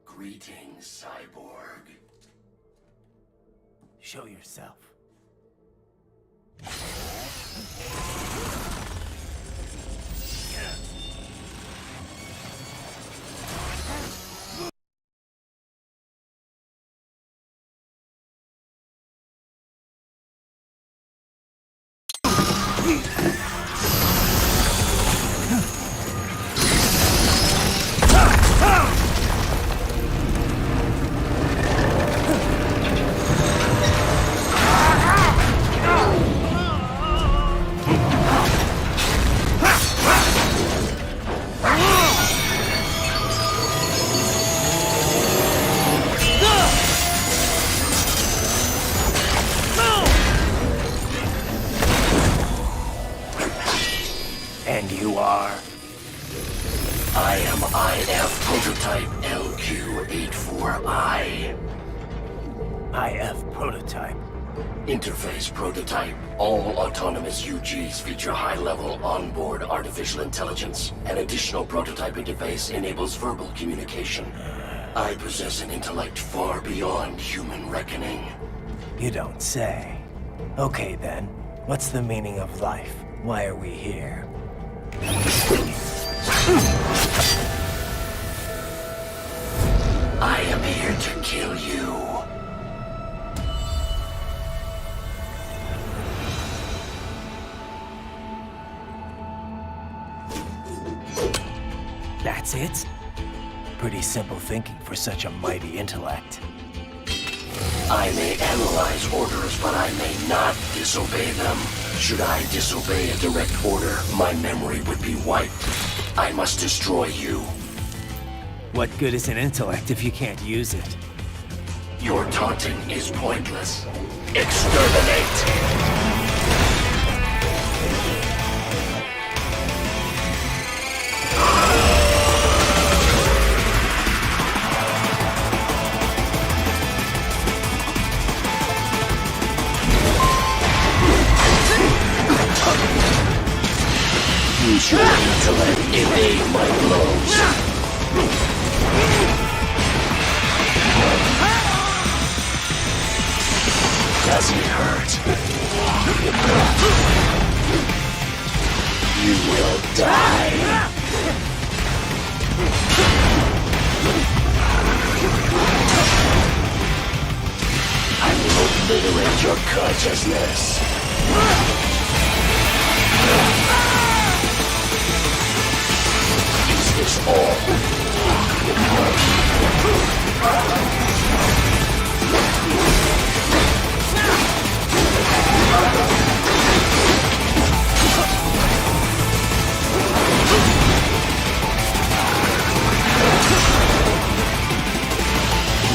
Greetings, cyborg. Show yourself. And you are? I am IF Prototype LQ84I. IF Prototype. Interface Prototype. All autonomous UGs feature high-level onboard artificial intelligence. An additional prototype interface enables verbal communication. I possess an intellect far beyond human reckoning. You don't say. Okay then, what's the meaning of life? Why are we here? I am here to kill you. That's it? Pretty simple thinking for such a mighty intellect. I may analyze orders, but I may not disobey them. Should I disobey a direct order, my memory would be wiped. I must destroy you. What good is an intellect if you can't use it? Your taunting is pointless. Exterminate! Use your intellect, evade my blows. Does it hurt? You will die. I will obliterate your consciousness. Is this all?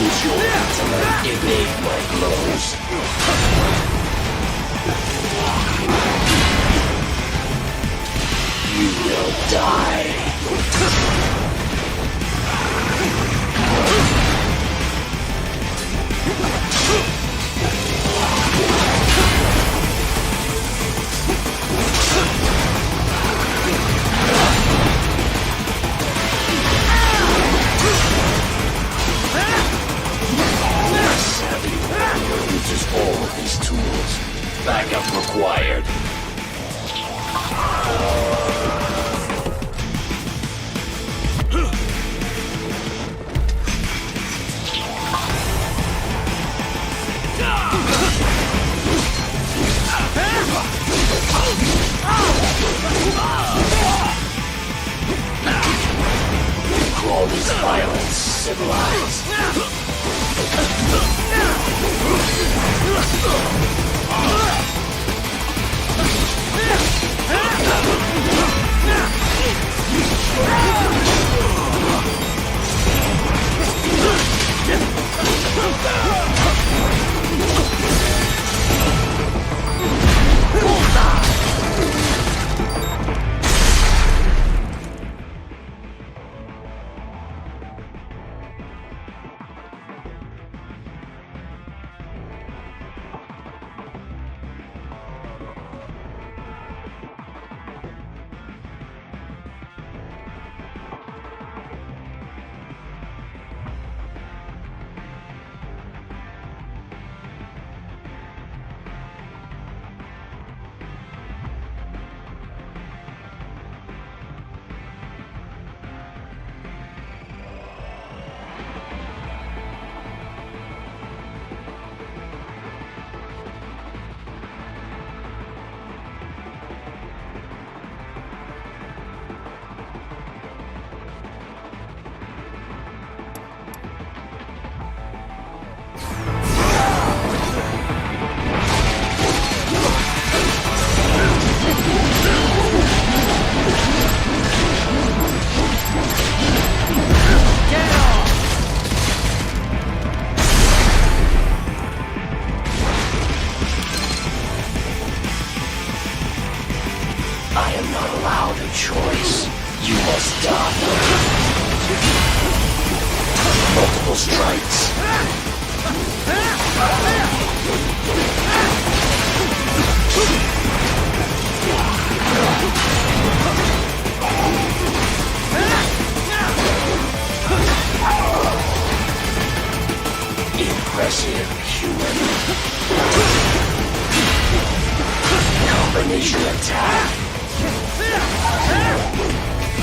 Use your intellect, evade my blows. You will die. Savvy warrior uses all of these tools. Backup required. Call this violence civilized. I am not allowed a choice. You must die. Multiple strikes. Impressive, human. Combination attack.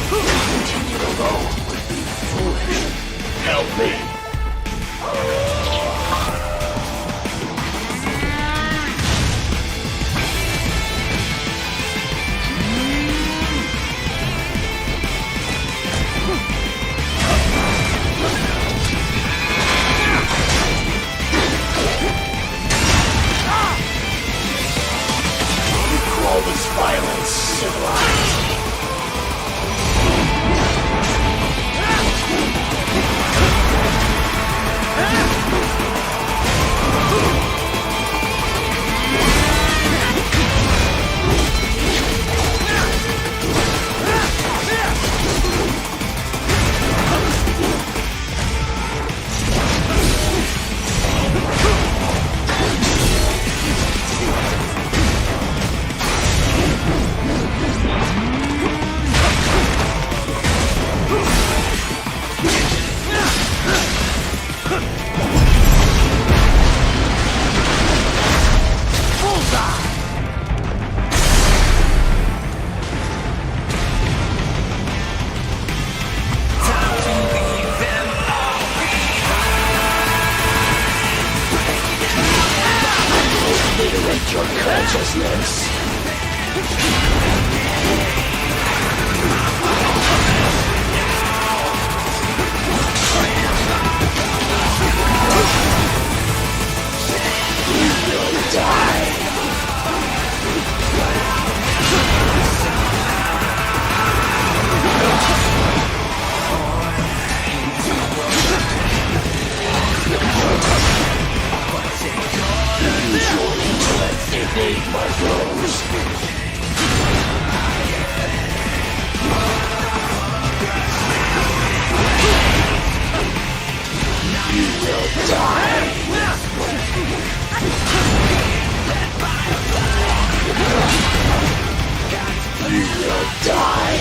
Continue alone would be foolish. Help me. All this violence civilized. Obliterate your consciousness. You will die. Use your intellect, evade my blows. You will die. You will die.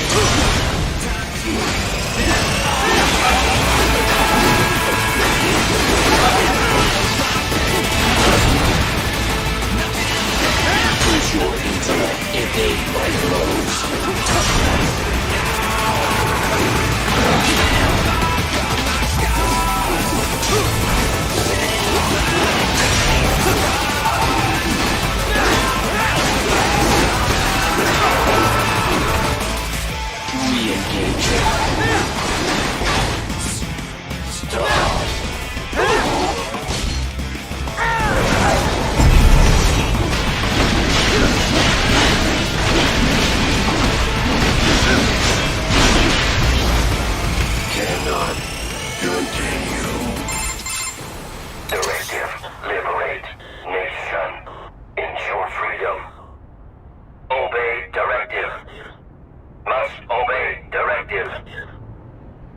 Use your intellect, evade my blows. Re-engage. Stop. Cannot continue. Directive, liberate nation. Ensure freedom. Obey directive. Must obey directive.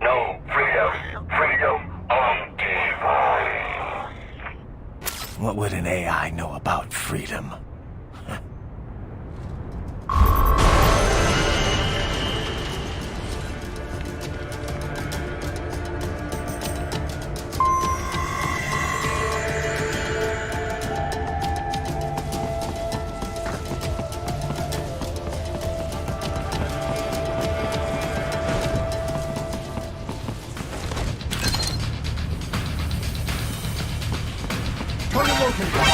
No freedom. Freedom undefined. What would an AI know about freedom? Target located.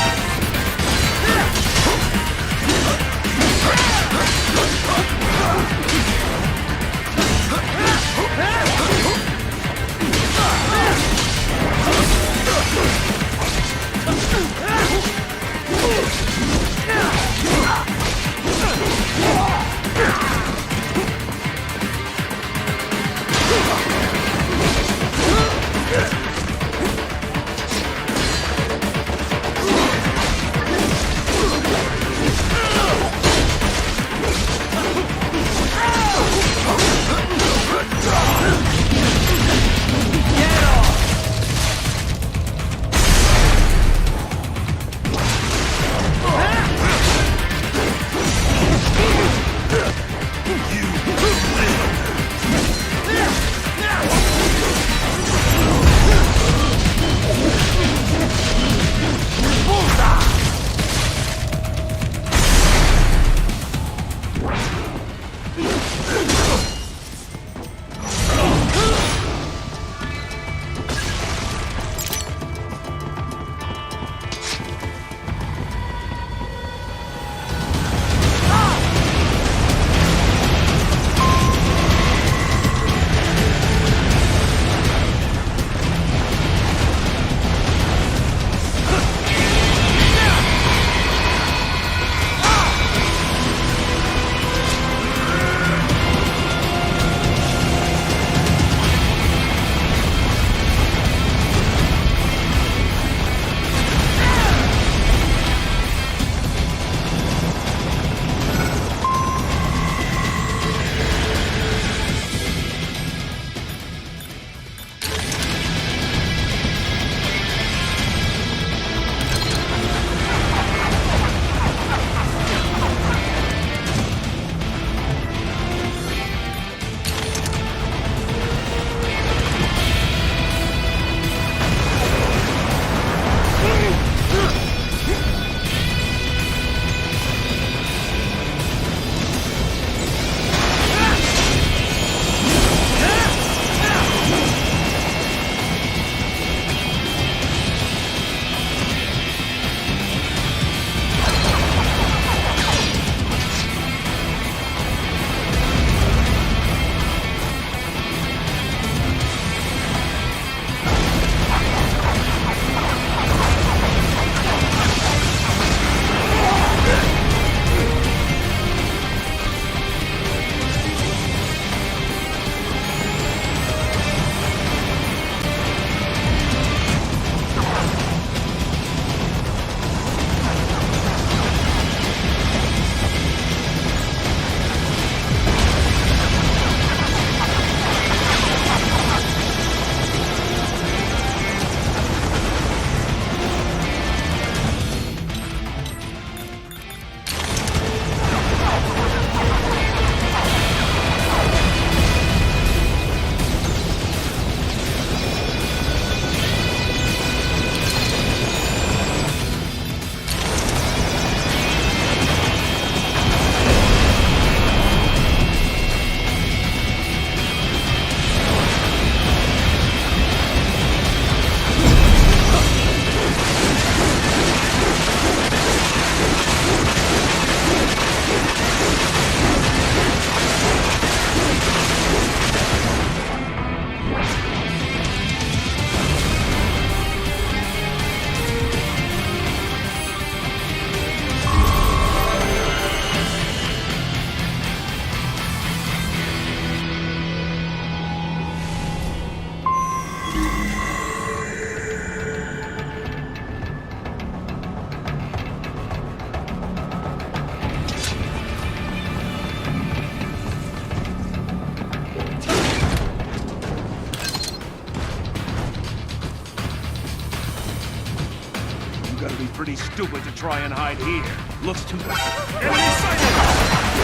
pretty stupid to try and hide here. Looks too bad. Enemy sighted!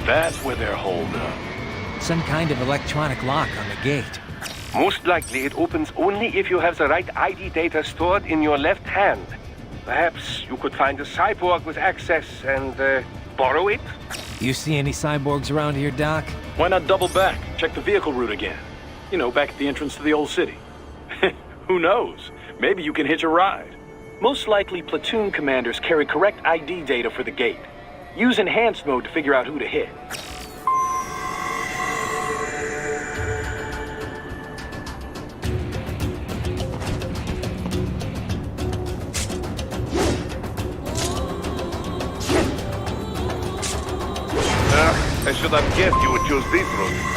That's where they're holed up. Some kind of electronic lock on the gate. Most likely it opens only if you have the right ID data stored in your left hand. Perhaps you could find a cyborg with access and, borrow it? You see any cyborgs around here, Doc? Why not double back? Check the vehicle route again. You know, back at the entrance to the old city. Who knows? Maybe you can hitch a ride. Most likely, platoon commanders carry correct ID data for the gate. Use enhanced mode to figure out who to hit. I should have guessed you would choose this route.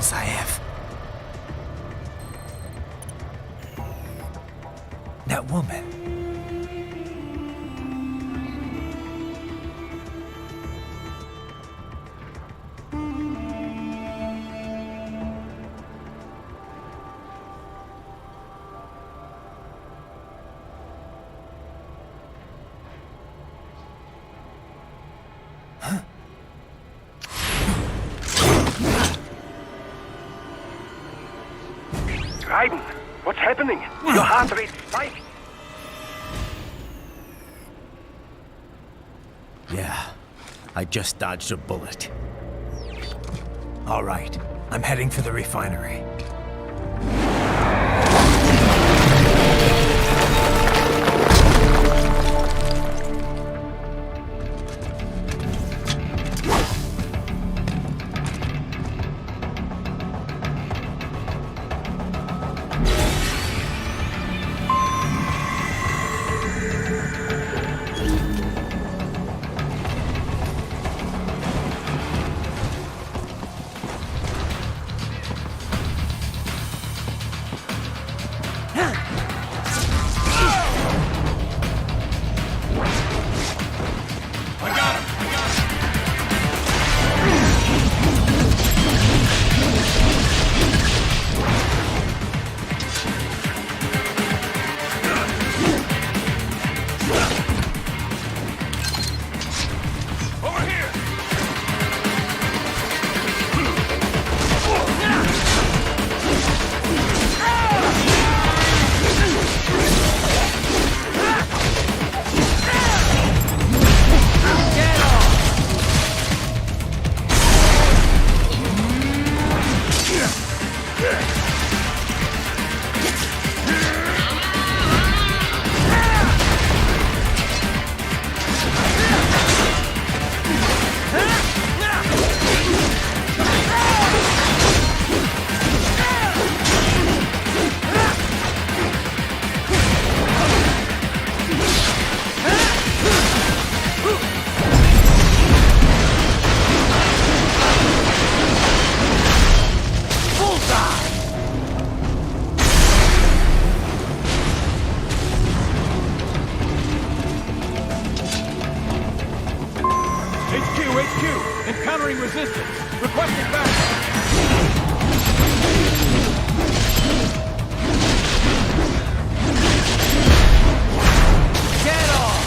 Zaev. That woman. Raiden, what's happening? Your heart rate spiked. Yeah, I just dodged a bullet. All right, I'm heading for the refinery. Encountering resistance. Requesting backup. Get off!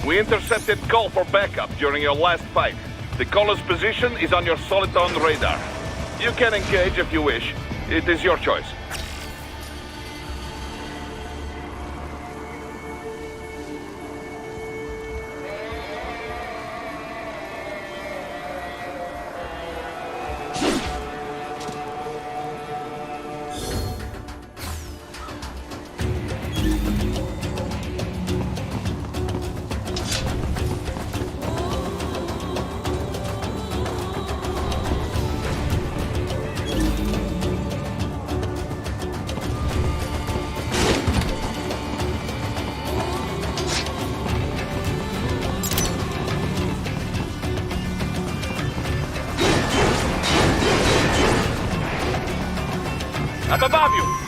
We intercepted call for backup during your last fight. The caller's position is on your Soliton radar. You can engage if you wish. It is your choice. Up above you!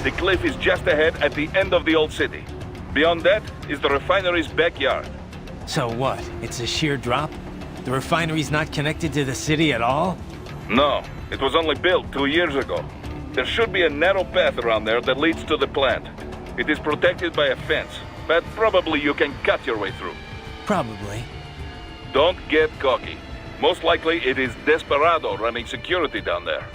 The cliff is just ahead at the end of the old city. Beyond that is the refinery's backyard. So what? It's a sheer drop? The refinery's not connected to the city at all? No, it was only built 2 years ago. There should be a narrow path around there that leads to the plant. It is protected by a fence, but probably you can cut your way through. Probably. Don't get cocky. Most likely it is Desperado running security down there.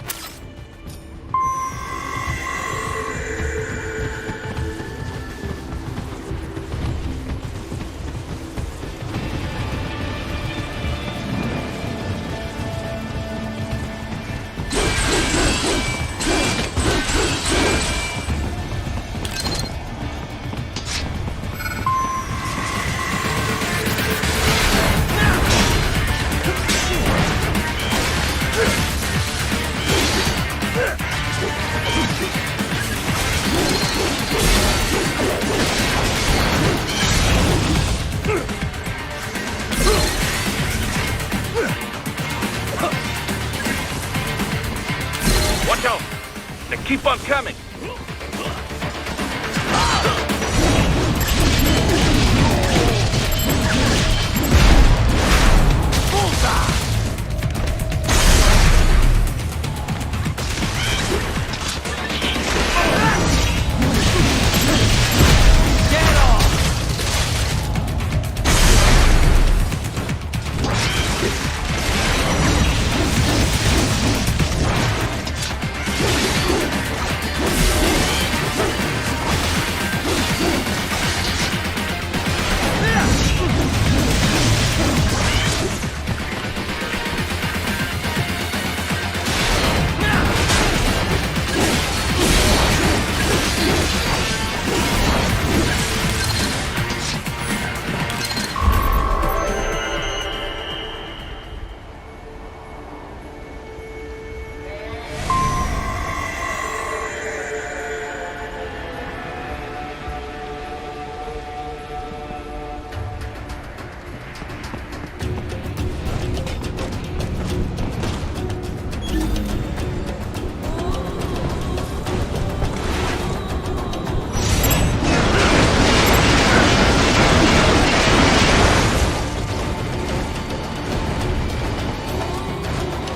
Keep on coming!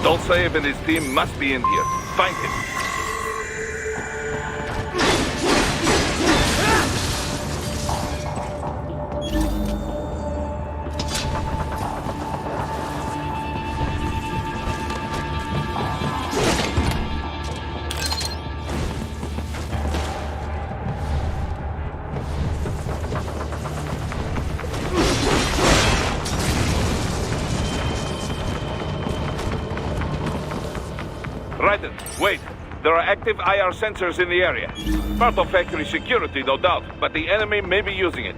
Dolceev and his team must be in here. Find him. Raiden, wait. There are active IR sensors in the area. Part of factory security, no doubt, but the enemy may be using it.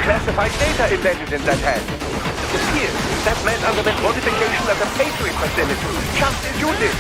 Classified data embedded in that hand. It appears that man underwent modification at the Patriot facility, just as you did.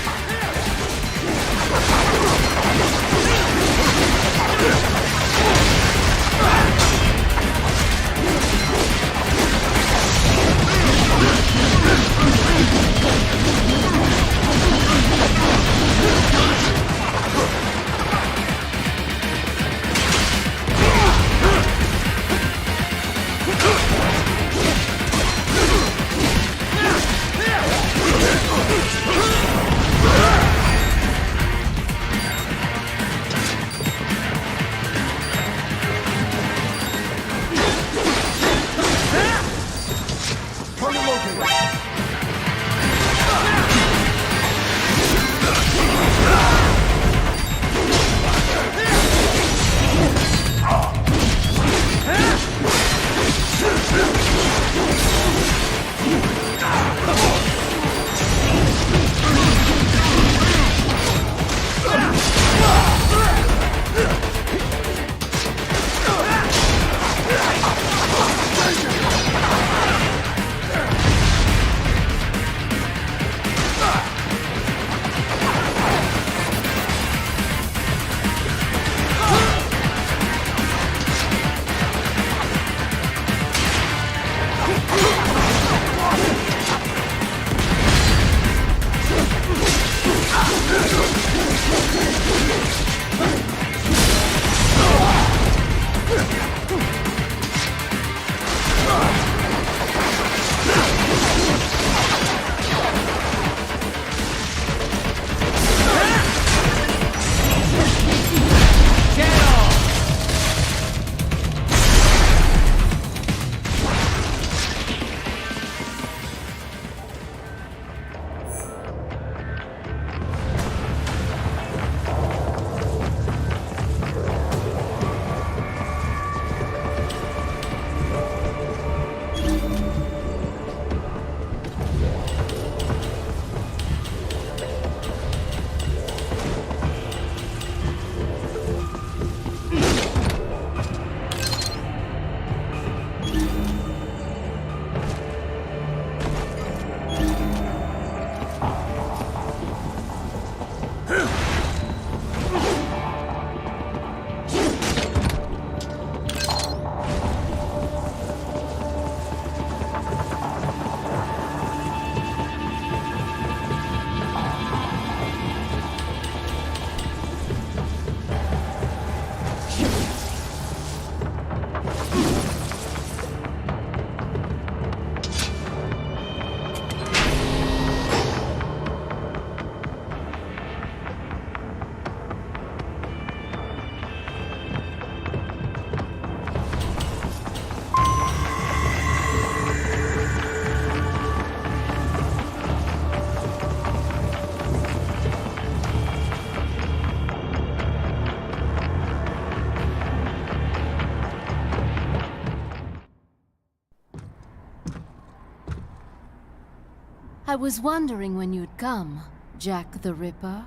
I was wondering when you'd come, Jack the Ripper.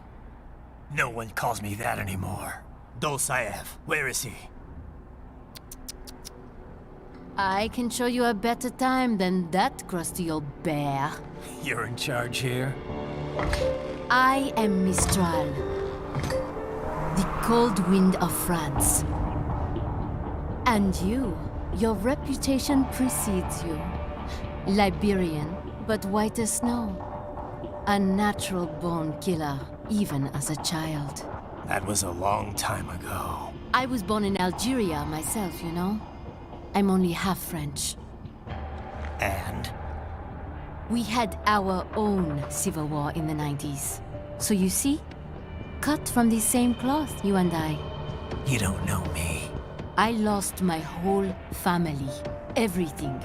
No one calls me that anymore. Dolsaev, where is he? I can show you a better time than that crusty old bear. You're in charge here? I am Mistral, the cold wind of France. And your reputation precedes you. Liberian, but white as snow. A natural-born killer, even as a child. That was a long time ago. I was born in Algeria myself, you know? I'm only half French. And? We had our own civil war in the 90s. So you see? Cut from the same cloth, you and I. You don't know me. I lost my whole family. Everything.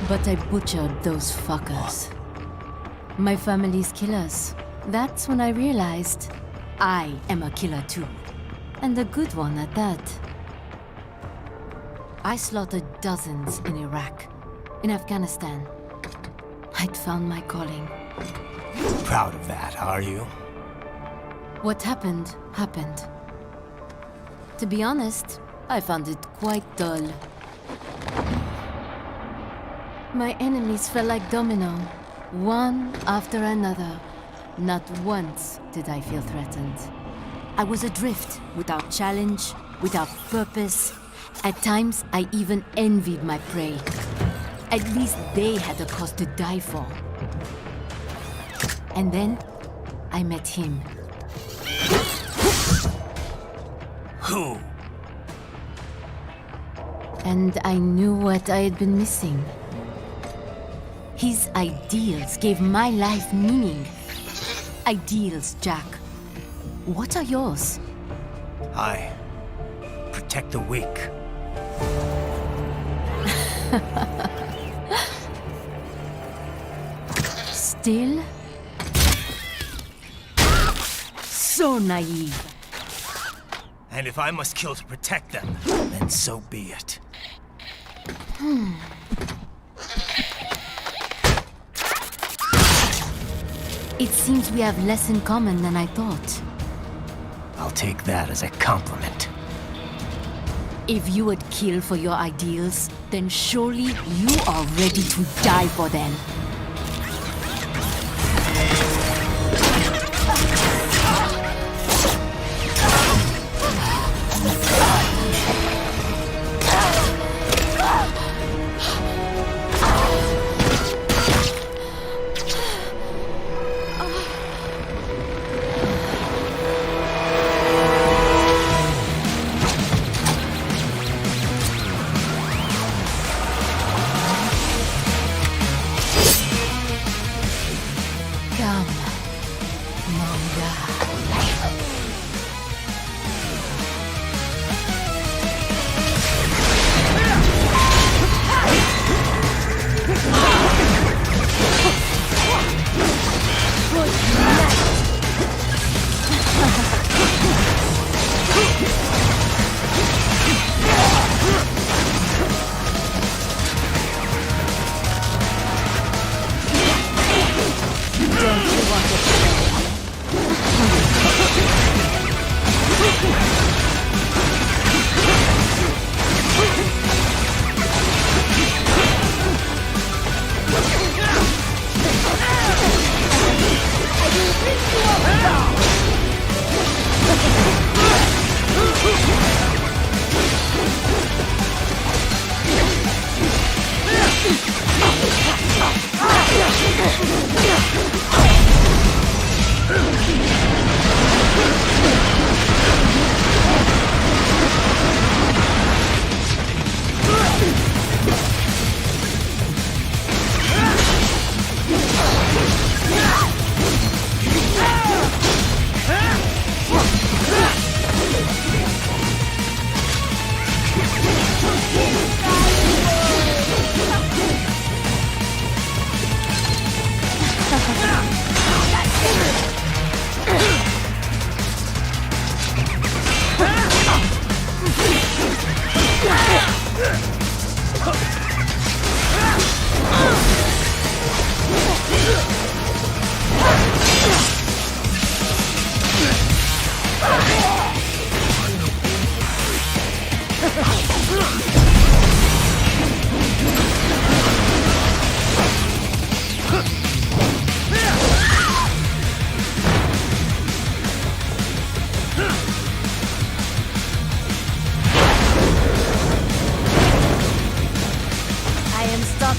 But I butchered those fuckers. My family's killers. That's when I realized I am a killer too. And a good one at that. I slaughtered dozens in Iraq, in Afghanistan. I'd found my calling. Proud of that, are you? What happened, happened. To be honest, I found it quite dull. My enemies fell like domino, one after another. Not once did I feel threatened. I was adrift, without challenge, without purpose. At times, I even envied my prey. At least they had a cause to die for. And then, I met him. Who? And I knew what I had been missing. His ideals gave my life meaning. Ideals, Jack. What are yours? I protect the weak. Still? So naive. And if I must kill to protect them, then so be it. It seems we have less in common than I thought. I'll take that as a compliment. If you would kill for your ideals, then surely you are ready to die for them.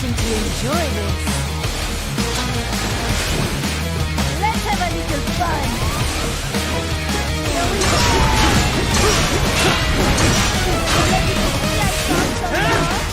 seem to enjoy this. Let's have a little fun. Here we go. Ready to see us dance some more?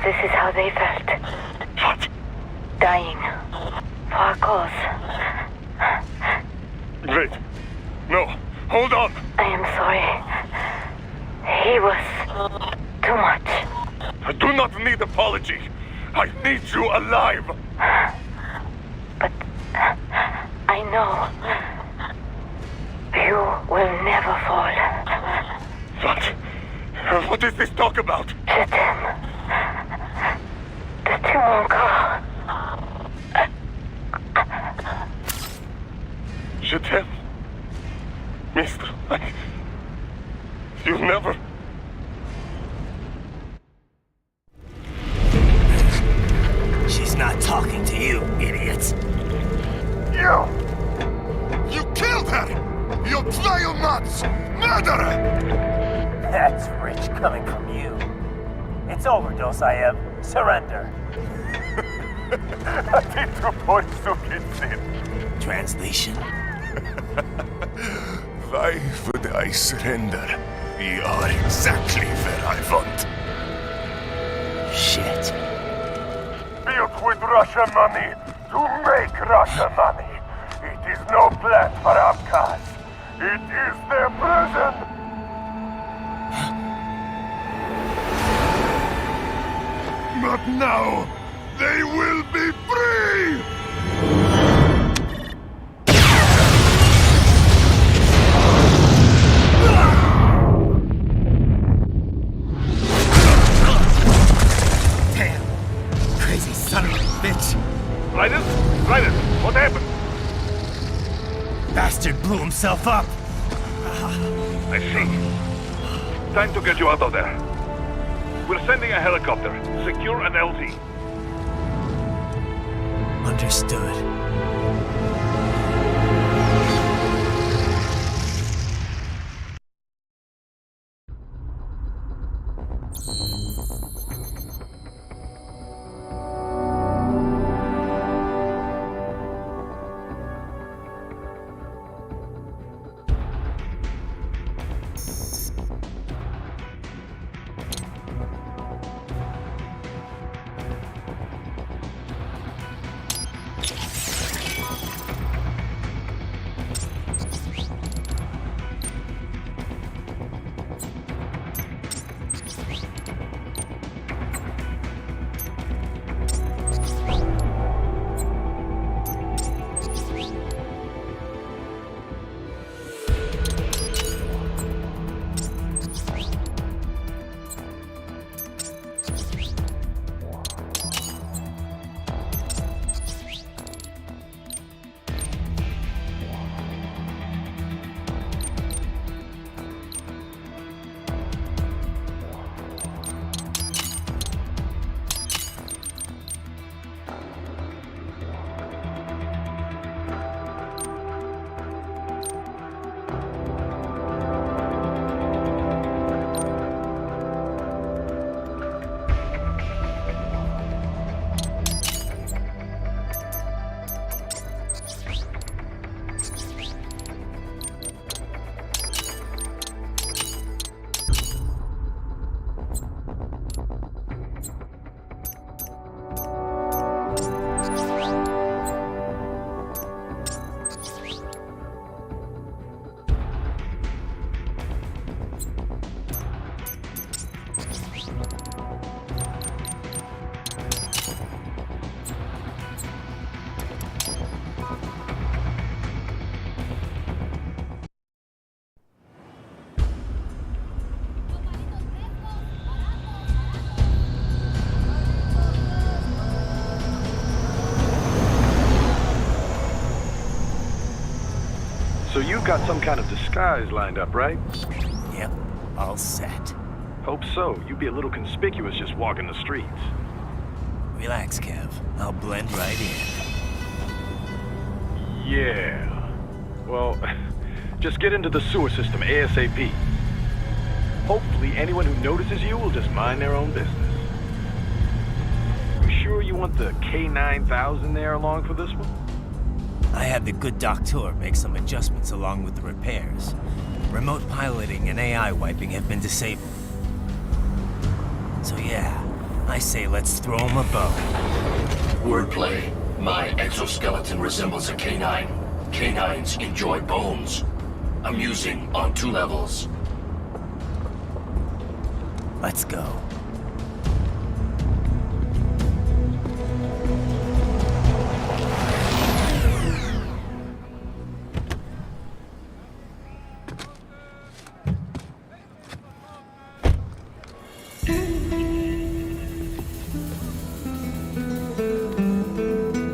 this is how they felt. What? Dying. For a cause. Wait. No. Hold on. I am sorry. He was too much. I do not need apology. I need you alive. But I know you will never fall. What? What is this talk about? Je t'aime. De tout mon corps. Je t'aime. Mister, you never... She's not talking to you, idiot. You killed her! You vile nuts! Murderer! That's rich coming from you. It's overdose, I have. Surrender. Translation? Why would I surrender? We are exactly where I want. Shit. Built with Russian money to make Russian money. It is no plan for outcasts. It is their prison. But now, they will be free! Damn! Crazy son of a bitch! Ryder? What happened? Bastard blew himself up! I see. Time to get you out of there. We're sending a helicopter. Secure an LZ. Understood. So you've got some kind of disguise lined up, right? Yep, all set. Hope so. You'd be a little conspicuous just walking the streets. Relax, Kev. I'll blend right in. Yeah. Well, just get into the sewer system ASAP. Hopefully anyone who notices you will just mind their own business. You sure you want the K9000 there along for this one? I had the good doctor make some adjustments along with the repairs. Remote piloting and AI wiping have been disabled. So yeah, I say let's throw him a bone. Wordplay. My exoskeleton resembles a canine. Canines enjoy bones. Amusing on 2 levels. Let's go.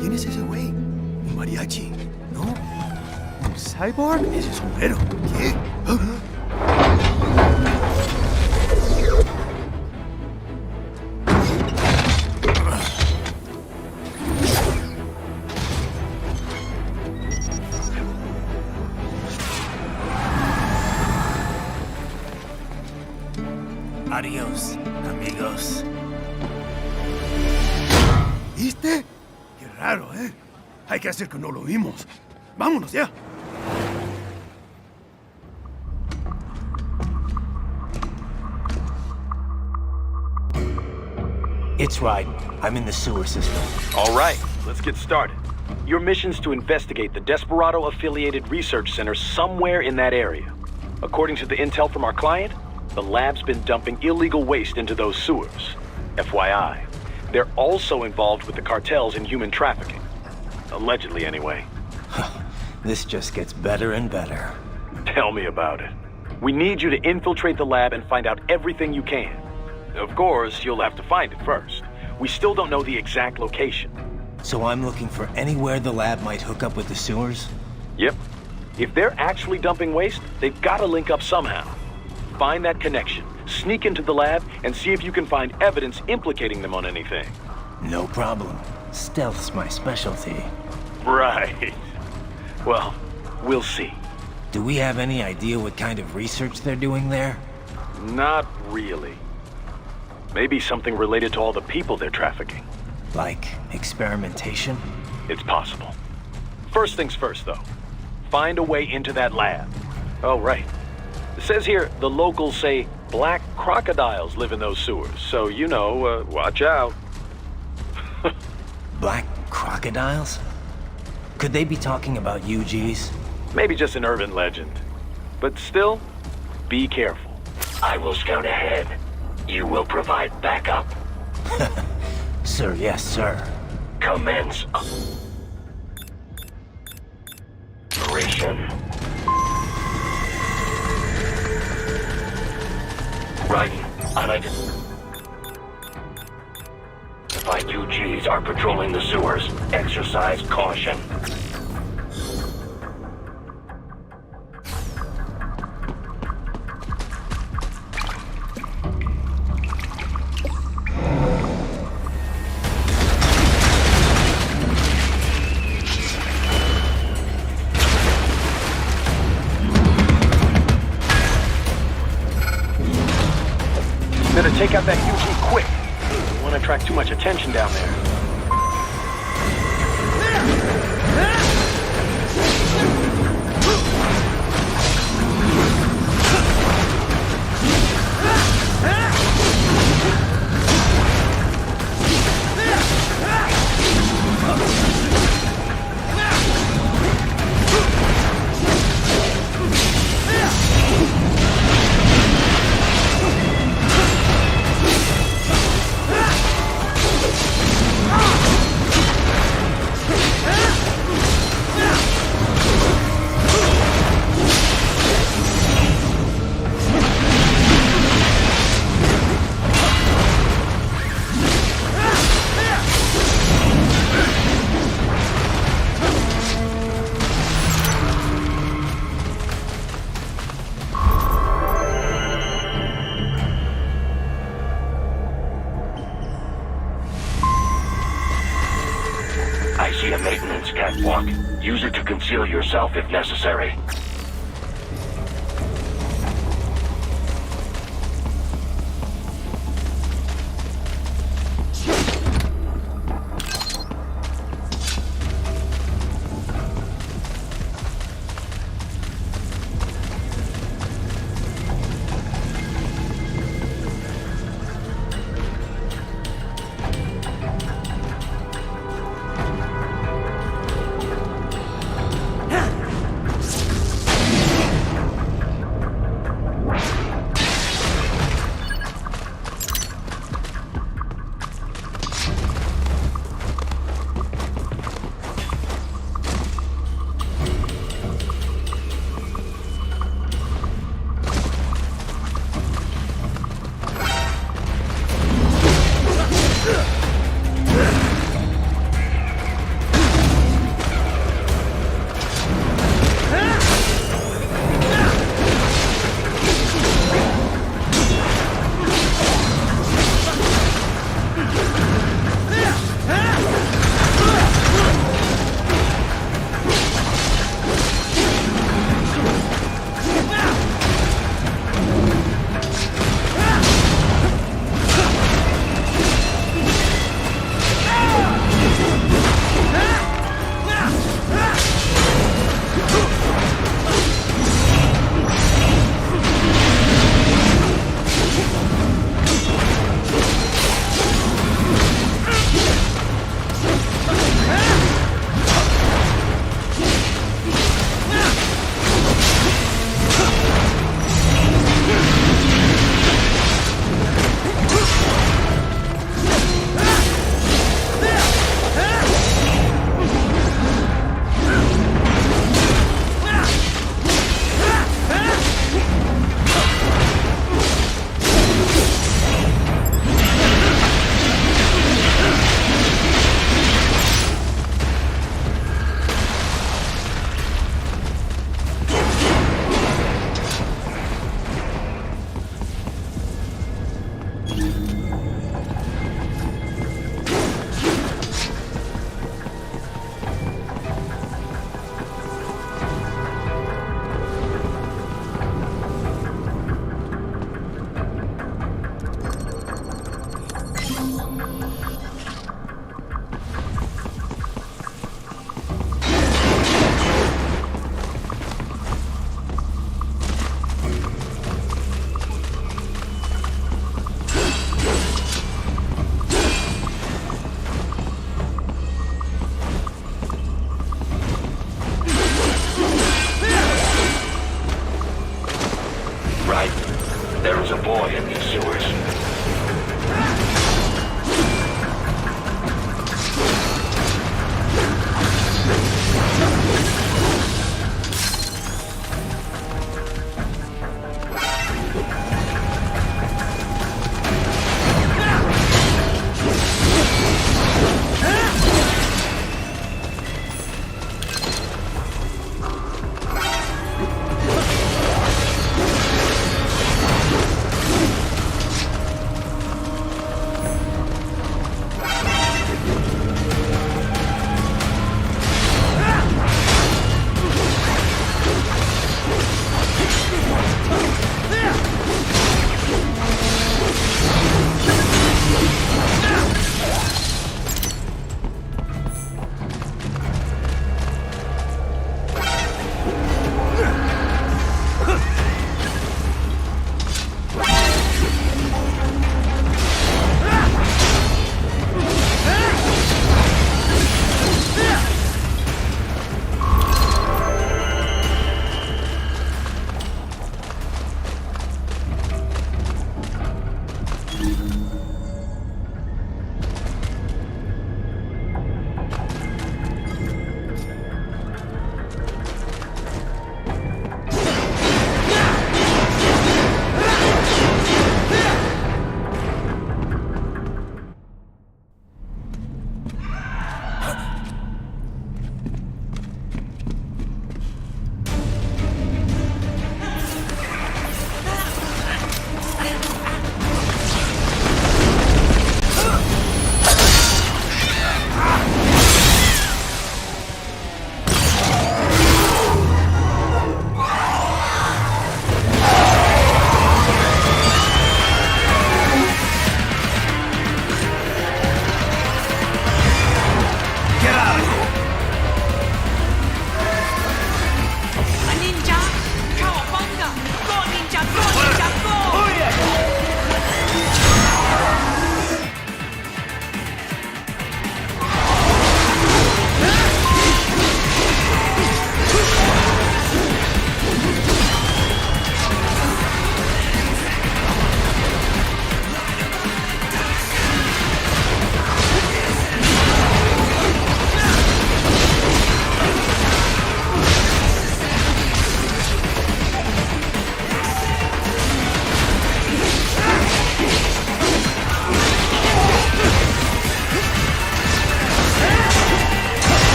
¿Quién es ese güey? ¿Un mariachi? ¿No? ¿Un cyborg? Ese sombrero. ¿Qué? Adiós, amigos. ¿Viste? Qué raro, ¿eh? Hay que hacer que no lo vimos. Vámonos ya. It's right. I'm in the sewer system. All right, let's get started. Your mission's to investigate the Desperado-affiliated research center somewhere in that area. According to the intel from our client, the lab's been dumping illegal waste into those sewers. FYI, they're also involved with the cartels in human trafficking. Allegedly, anyway. This just gets better and better. Tell me about it. We need you to infiltrate the lab and find out everything you can. Of course, you'll have to find it first. We still don't know the exact location. So I'm looking for anywhere the lab might hook up with the sewers? Yep. If they're actually dumping waste, they've got to link up somehow. Find that connection, sneak into the lab, and see if you can find evidence implicating them on anything. No problem. Stealth's my specialty. Right. Well, we'll see. Do we have any idea what kind of research they're doing there? Not really. Maybe something related to all the people they're trafficking. Like experimentation? It's possible. First things first, though. Find a way into that lab. Oh, right. It says here the locals say black crocodiles live in those sewers, so, you know, watch out. Black crocodiles? Could they be talking about UGs? Maybe just an urban legend. But still, be careful. I will scout ahead. You will provide backup. Sir, yes, sir. Commence operation. Writing. Unidentified UGs are patrolling the sewers. Exercise caution. Better take out that UG quick. Don't want to attract too much attention down there. I see a maintenance catwalk. Use it to conceal yourself if necessary.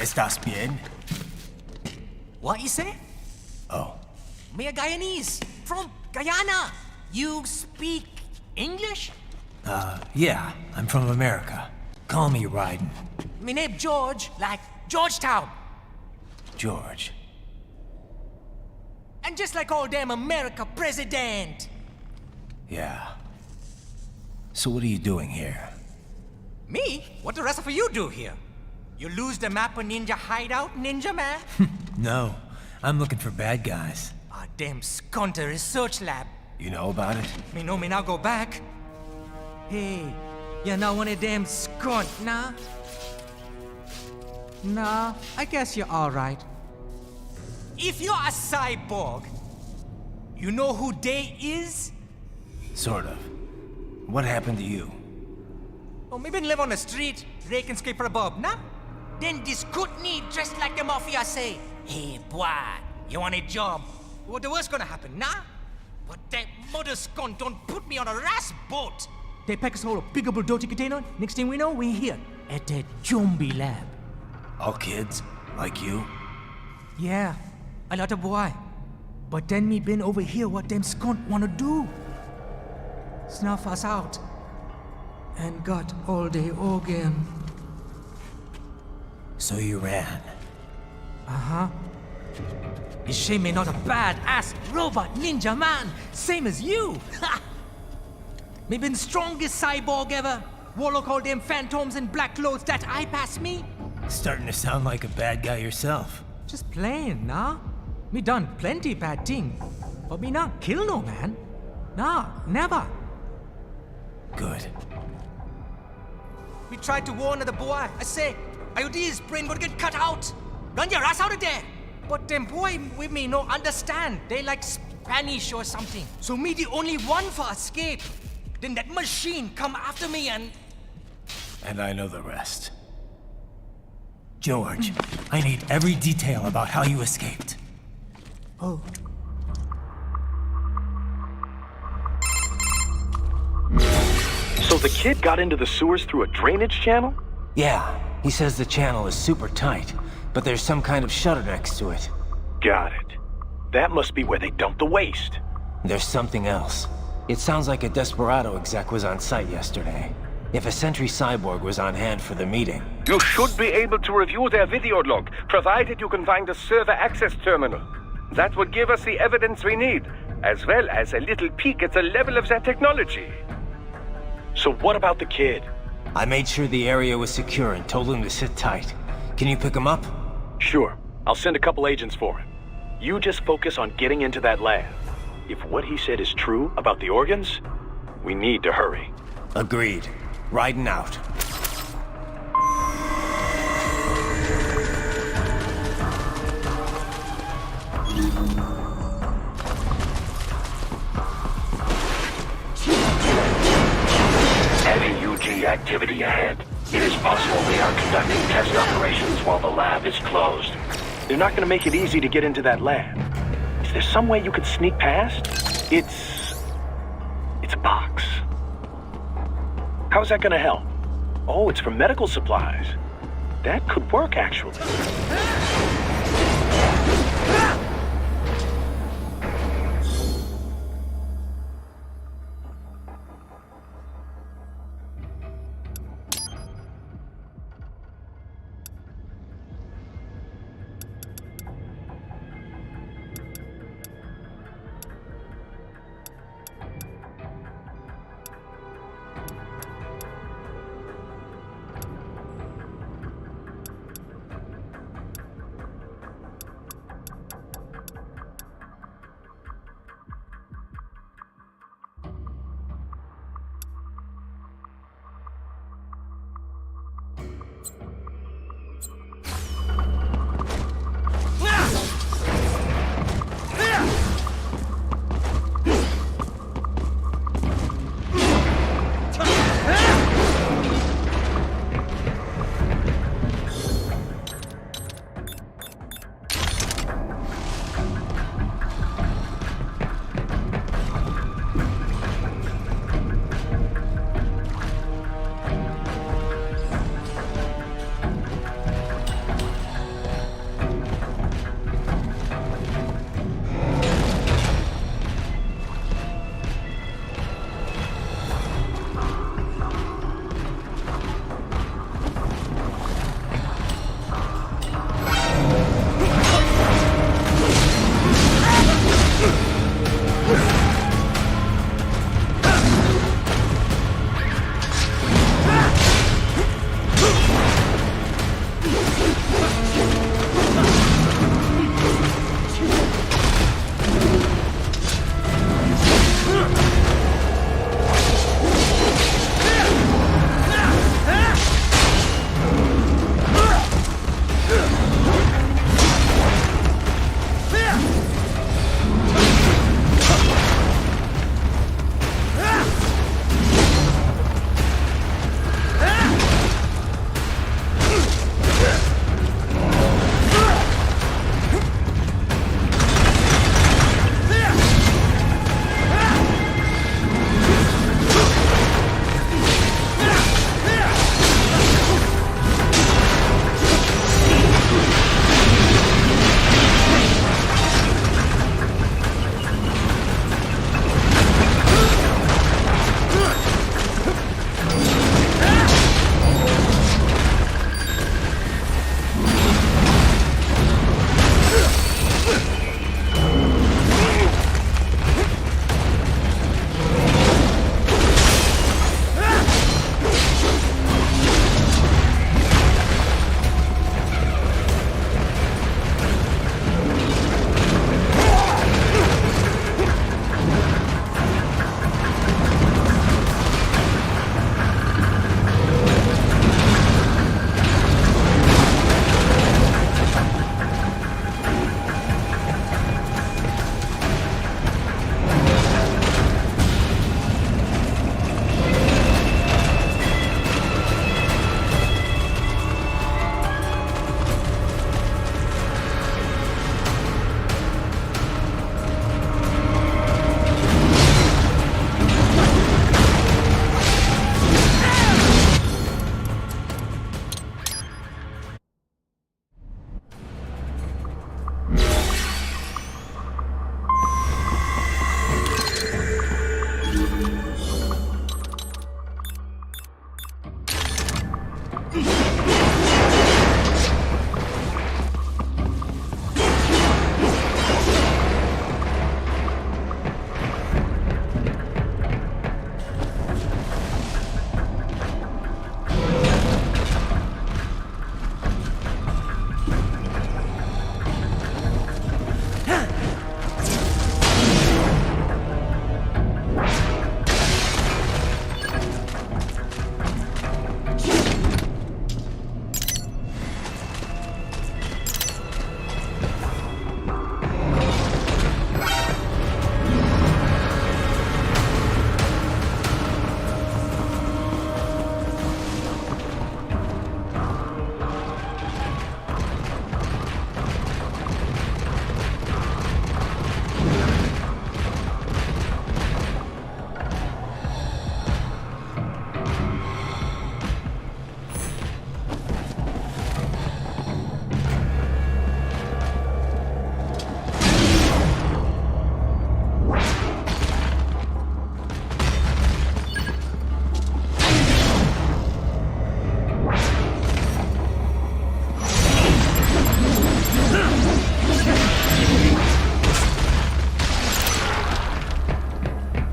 ¿Estás bien? What you say? Oh, Me a Guyanese from Guyana. You speak English? yeah, I'm from America. Call me Ryden. Me name George, like Georgetown. George. And just like all damn America president. Yeah. So what are you doing here? Me? What the rest of you do here? You lose the map of Ninja hideout, Ninja man? No, I'm looking for bad guys. Ah, damn skunter research lab. You know about it? Me know me now go back. Hey, you're not one of them skunt, nah? Nah, I guess you're alright. If you're a cyborg, you know who they is? Sort of. What happened to you? Oh, maybe live on the street, rake and scrape for a bob, nah? Then this good need dressed like the mafia say, hey boy, you want a job? What the worst gonna happen, nah? But that mother scunt don't put me on a ras boat. They pack us all a big old dirty container. Next thing we know, we're here at that zombie lab. All kids? Like you? Yeah, a lot of boy. But then me been over here what them scunt wanna do. Snuff us out. And got all the organ. So you ran. Uh-huh. Is she me not a bad-ass robot ninja man, same as you? Ha! Me been strongest cyborg ever. Warlock all them phantoms in black clothes that eye pass me. Starting to sound like a bad guy yourself. Just plain, nah? Me done plenty bad thing. But me not kill no man. Nah, never. Good. We tried to warn the boy. I say, IOD's brain gonna get cut out. Run your ass out of there. But them boy with me no understand. They like Spanish or something. So me the only one for escape. Then that machine come after me and... And I know the rest. George, I need every detail about how you escaped. Oh. So the kid got into the sewers through a drainage channel? Yeah, he says the channel is super tight, but there's some kind of shutter next to it. Got it. That must be where they dumped the waste. There's something else. It sounds like a Desperado exec was on site yesterday. If a Sentry Cyborg was on hand for the meeting. You should be able to review their video log, provided you can find a server access terminal. That would give us the evidence we need, as well as a little peek at the level of their technology. So what about the kid? I made sure the area was secure and told him to sit tight. Can you pick him up? Sure. I'll send a couple agents for him. You just focus on getting into that lab. If what he said is true about the organs, we need to hurry. Agreed. Riding out. Heavy UG activity ahead. It is possible they are conducting test operations while the lab is closed. They're not gonna make it easy to get into that lab. Is there some way you could sneak past? It's a box. How's that gonna help? Oh, it's for medical supplies. That could work, actually.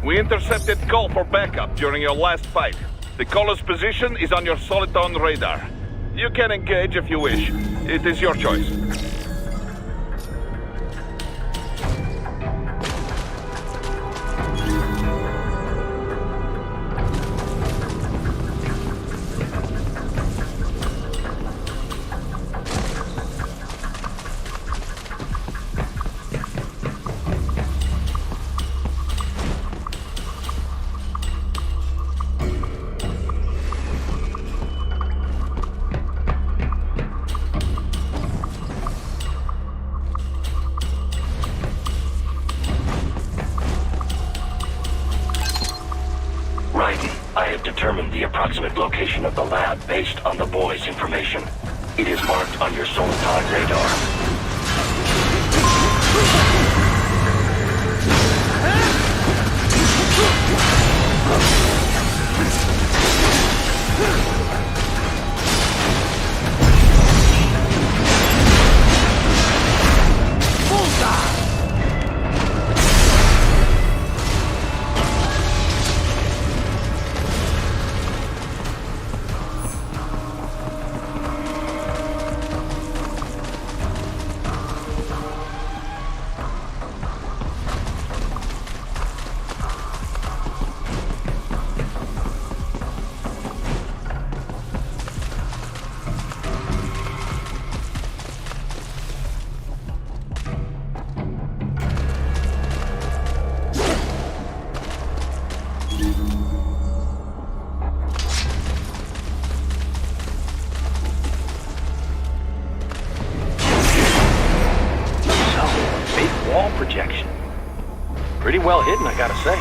We intercepted call for backup during your last fight. The caller's position is on your Soliton radar. You can engage if you wish. It is your choice. I have determined the approximate location of the lab based on the boy's information. It is marked on your Soliton radar. Projection. Pretty well hidden, I gotta say.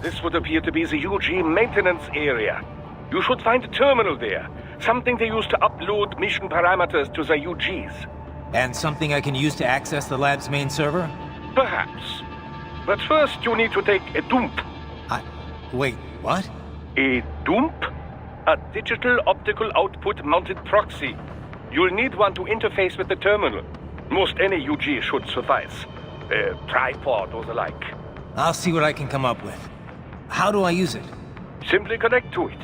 This would appear to be the UG maintenance area. You should find a terminal there. Something they use to upload mission parameters to the UGs. And something I can use to access the lab's main server? Perhaps. But first you need to take a dump. Wait, what? A dump? A digital optical output mounted proxy. You'll need one to interface with the terminal. Most any UG should suffice. A tripod or the like. I'll see what I can come up with. How do I use it? Simply connect to it.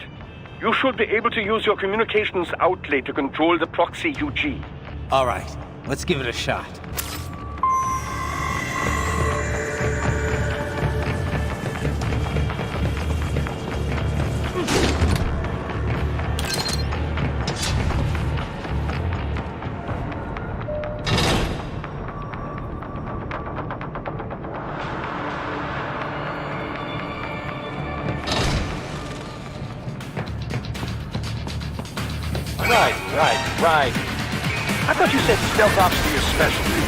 You should be able to use your communications outlet to control the proxy UG. All right, let's give it a shot. Right. I thought you said stealth ops were your specialty.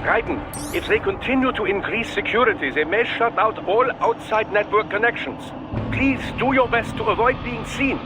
Raiden, if they continue to increase security, they may shut out all outside network connections. Please do your best to avoid being seen.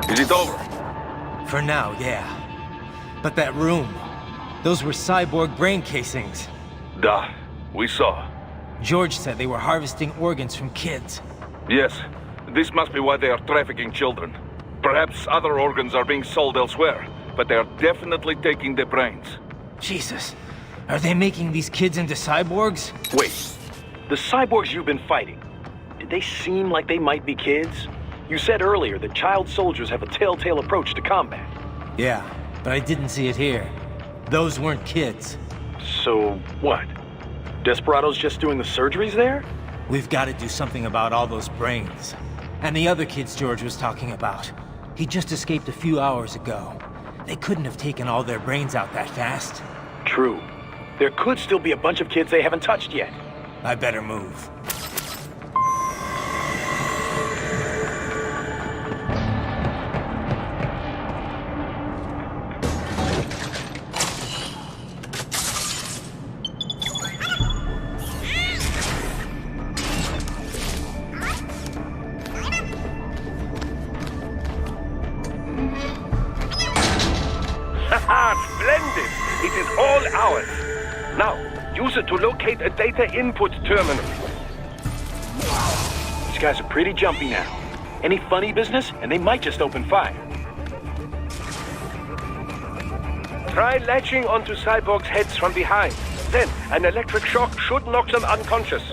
Is it over? For now, yeah. But that room, those were cyborg brain casings. Duh. We saw. George said they were harvesting organs from kids. Yes. This must be why they are trafficking children. Perhaps other organs are being sold elsewhere, but they are definitely taking the brains. Jesus. Are they making these kids into cyborgs? Wait, the cyborgs you've been fighting, did they seem like they might be kids? You said earlier that child soldiers have a telltale approach to combat. Yeah, but I didn't see it here. Those weren't kids. So, what? Desperado's just doing the surgeries there? We've got to do something about all those brains. And the other kids George was talking about. He just escaped a few hours ago. They couldn't have taken all their brains out that fast. True. There could still be a bunch of kids they haven't touched yet. I better move. Splendid! It is all ours. Now, use it to locate a data input terminal. These guys are pretty jumpy now. Any funny business, and they might just open fire. Try latching onto cyborgs' heads from behind. Then, an electric shock should knock them unconscious.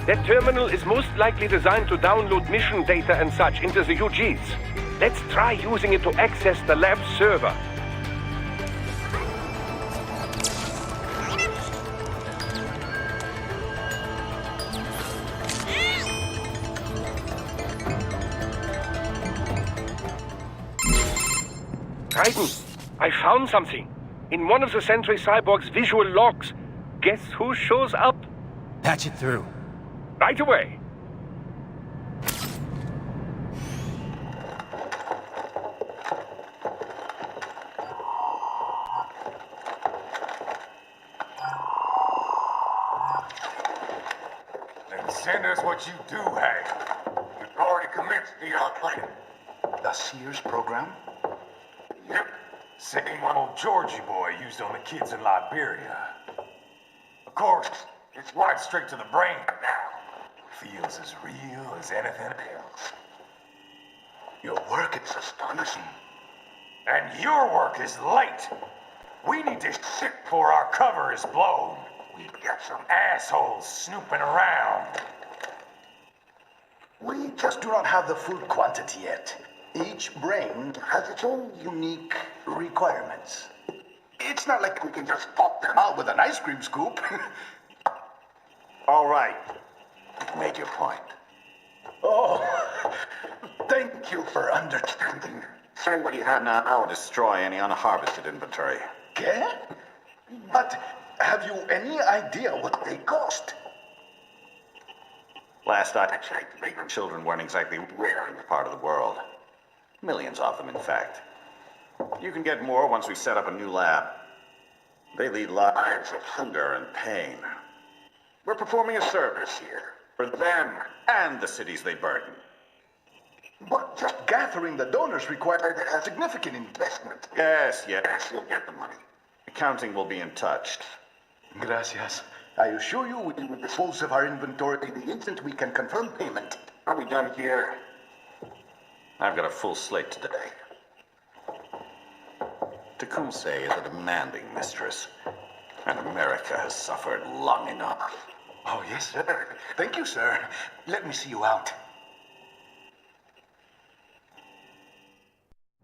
That terminal is most likely designed to download mission data and such into the UGs. Let's try using it to access the lab server. Raiden, I found something. In one of the Sentry Cyborg's visual logs. Guess who shows up? Patch it through. Right away. Then send us what you do have. already commenced the training. The Sears program? Yep. Same one old Georgie boy used on the kids in Liberia. Of course, it's right straight to the brain now. Feels as real as anything else. Your work is astonishing. And your work is late. We need to shit before our cover is blown. We've got some assholes snooping around. We just do not have the full quantity yet. Each brain has its own unique requirements. It's not like we can just pop them out with an ice cream scoop. All right. You've made your point. Oh, thank you for understanding. Send what you have now. I'll destroy any unharvested inventory. Okay? But have you any idea what they cost? Last I checked, the children weren't exactly rare in this part of the world. Millions of them, in fact. You can get more once we set up a new lab. They lead lives of hunger and pain. We're performing a service here. For them and the cities they burden. But just gathering the donors required a significant investment. Yes, you'll get the money. Accounting will be in touch. Gracias. I assure you we will dispose of our inventory the instant we can confirm payment. Are we done here? I've got a full slate today. Tecumseh is a demanding mistress, and America has suffered long enough. Oh, yes, sir. Thank you, sir. Let me see you out.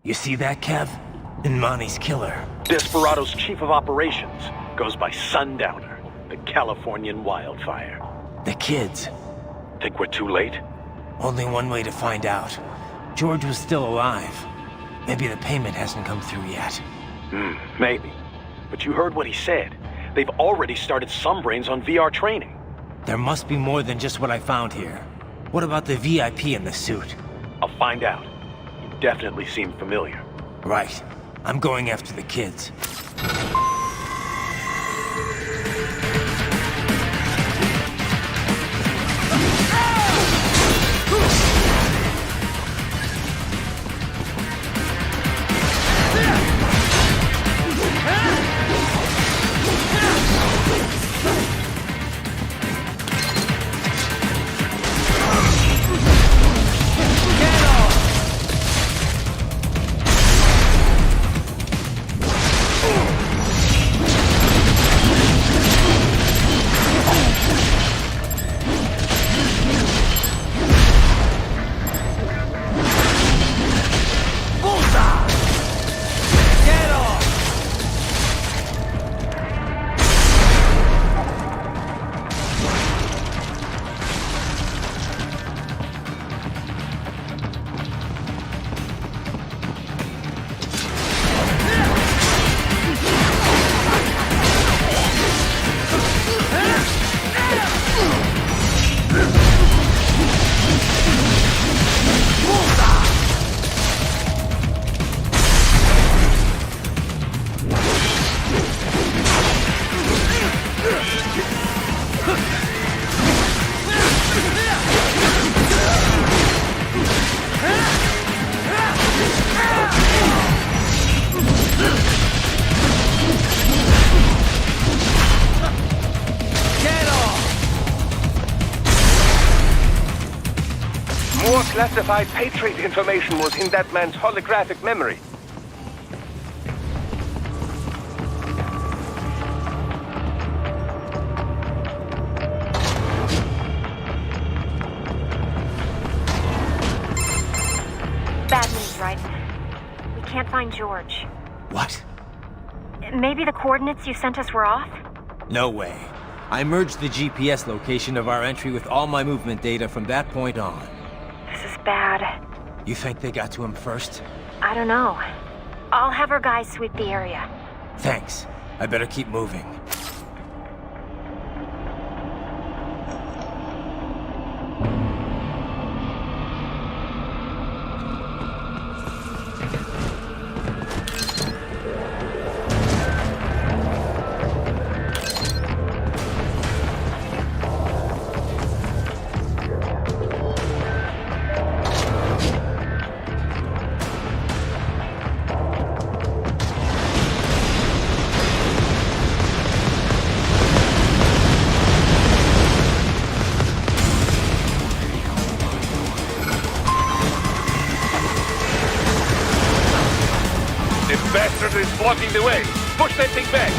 You see that, Kev? Inmani's killer. Desperado's chief of operations goes by Sundowner, the Californian wildfire. The kids. Think we're too late? Only one way to find out. George was still alive. Maybe the payment hasn't come through yet. Maybe. But you heard what he said. They've already started some brains on VR training. There must be more than just what I found here. What about the VIP in the suit? I'll find out. You definitely seem familiar. Right. I'm going after the kids. More classified Patriot information was in that man's holographic memory. Bad news, Raiden. We can't find George. What? Maybe the coordinates you sent us were off? No way. I merged the GPS location of our entry with all my movement data from that point on. This is bad. You think they got to him first? I don't know. I'll have our guys sweep the area. Thanks. I better keep moving. bastard is blocking the way. Push that thing back.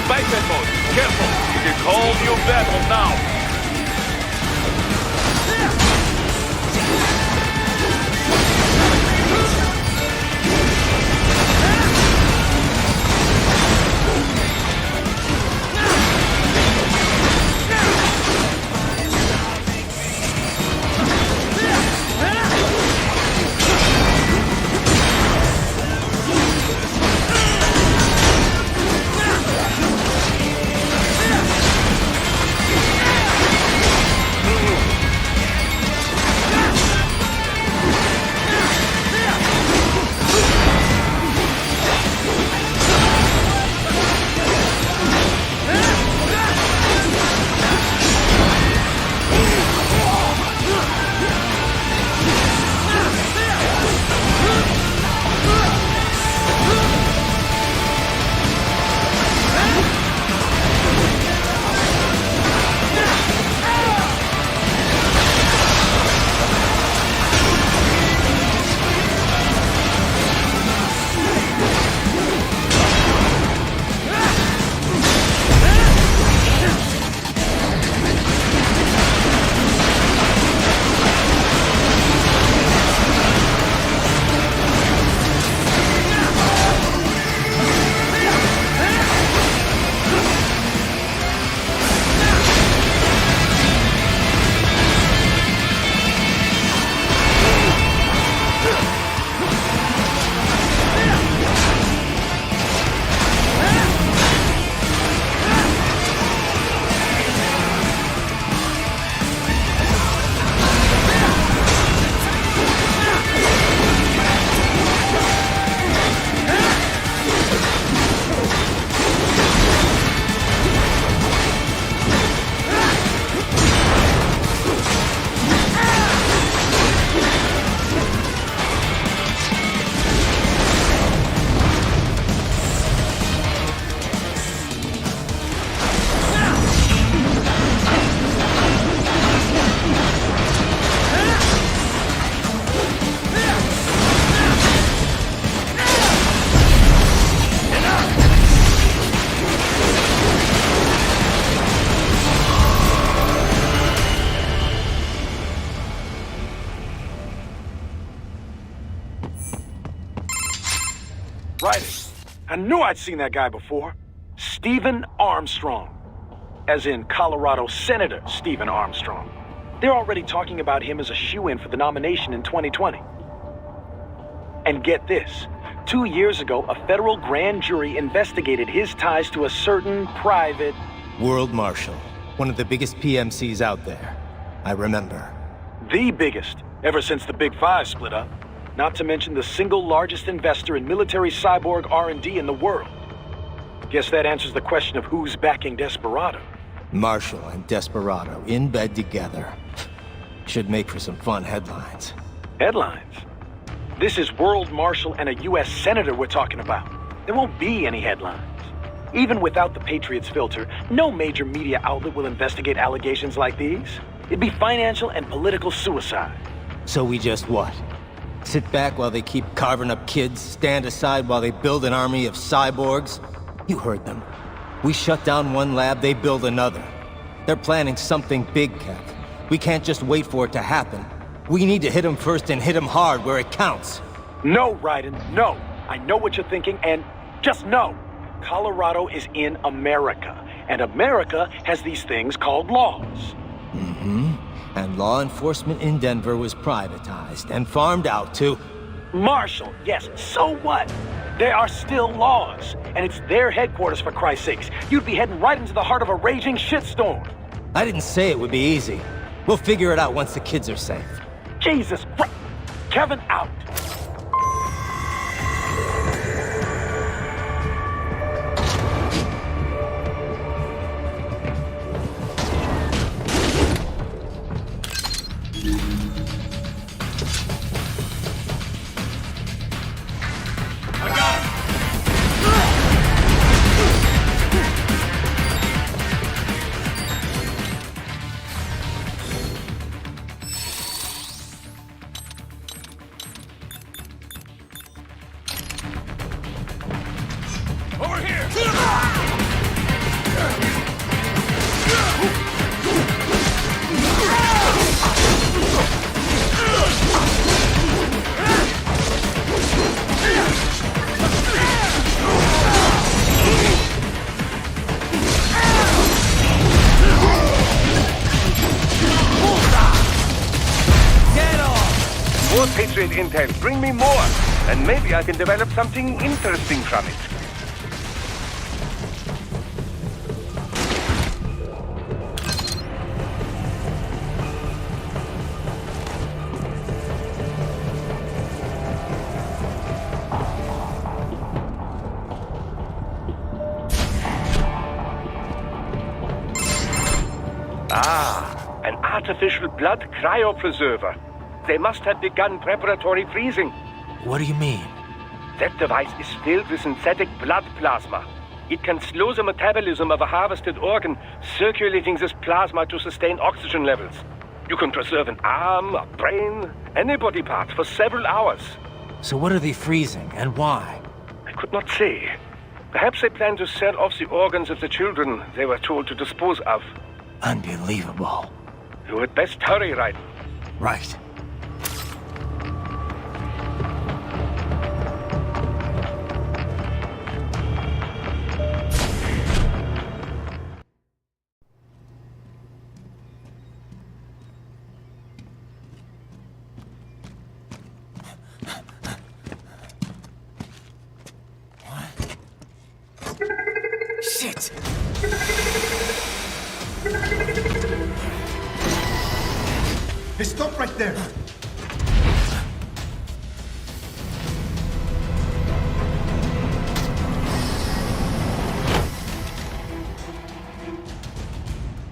Biped mode. Careful. It is whole new battle now. Right. I knew I'd seen that guy before. Stephen Armstrong. As in Colorado Senator Stephen Armstrong. They're already talking about him as a shoo-in for the nomination in 2020. And get this. 2 years ago, a federal grand jury investigated his ties to a certain private... World Marshal. One of the biggest PMCs out there. I remember. The biggest, ever since the Big Five split up. Not to mention the single largest investor in military cyborg R&D in the world. Guess that answers the question of who's backing Desperado. Marshall and Desperado in bed together. Should make for some fun headlines. Headlines? This is World Marshal and a U.S. Senator we're talking about. There won't be any headlines. Even without the Patriots filter, no major media outlet will investigate allegations like these. It'd be financial and political suicide. So we just what? Sit back while they keep carving up kids, stand aside while they build an army of cyborgs? You heard them. We shut down one lab, they build another. They're planning something big, Kev. We can't just wait for it to happen. We need to hit them first and hit them hard where it counts. No, Raiden, no. I know what you're thinking, and just know. Colorado is in America, and America has these things called laws. Mm-hmm. And law enforcement in Denver was privatized and farmed out to... Marshall, yes, so what? There are still laws, and it's their headquarters, for Christ's sakes. You'd be heading right into the heart of a raging shitstorm. I didn't say it would be easy. We'll figure it out once the kids are safe. Jesus Christ! Kevin out! Over here! More Patriot intel. Bring me more. And maybe I can develop something interesting from it. Ah, an artificial blood cryopreserver. They must have begun preparatory freezing. What do you mean? That device is filled with synthetic blood plasma. It can slow the metabolism of a harvested organ, circulating this plasma to sustain oxygen levels. You can preserve an arm, a brain, any body part for several hours. So what are they freezing, and why? I could not say. Perhaps they plan to sell off the organs of the children they were told to dispose of. Unbelievable. You had best hurry, Raiden. Right. Shit! Hey, stop right there!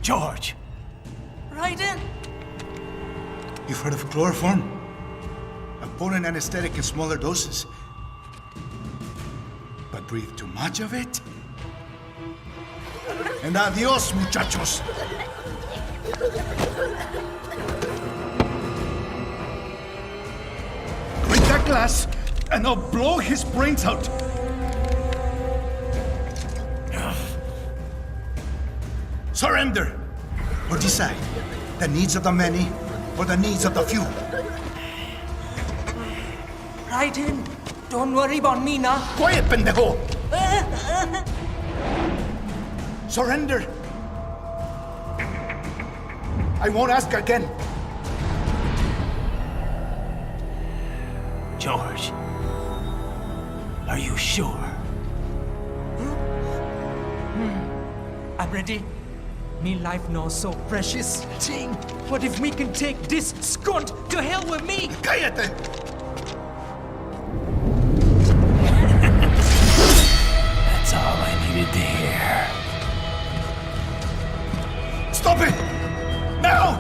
George! Raiden! You've heard of chloroform? A potent anesthetic in smaller doses. But breathe too much of it? And adios, muchachos! Break that glass, and I'll blow his brains out! Surrender! Or decide, the needs of the many, or the needs of the few. Raiden, don't worry about me now. Quiet, pendejo! Surrender! I won't ask again. George, are you sure? I'm ready. Me life now so precious. Ting, what if we can take this skunt to hell with me? Cállate! That's all I needed to hear. Stop it! Now!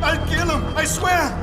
I'll kill him, I swear!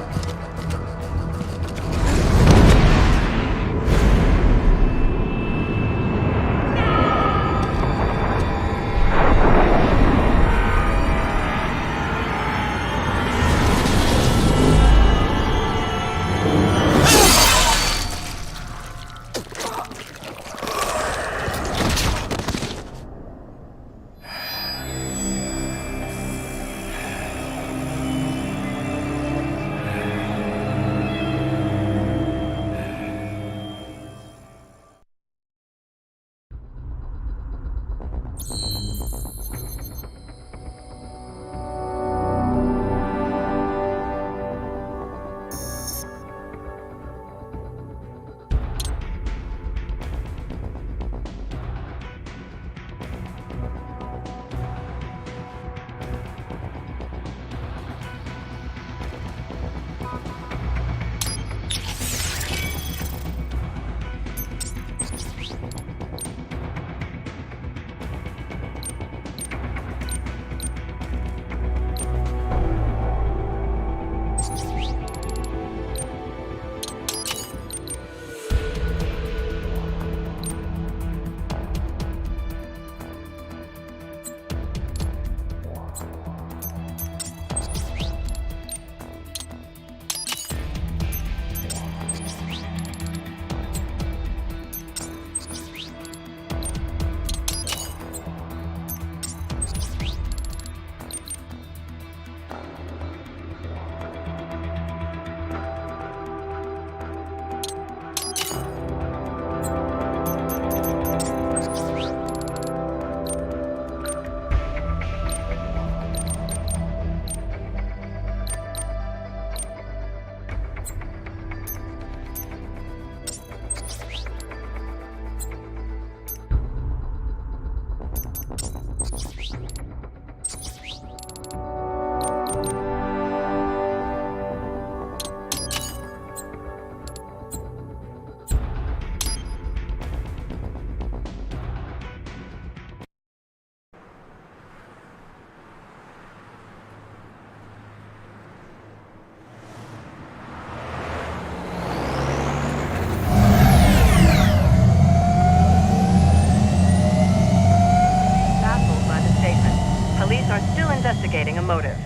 motive.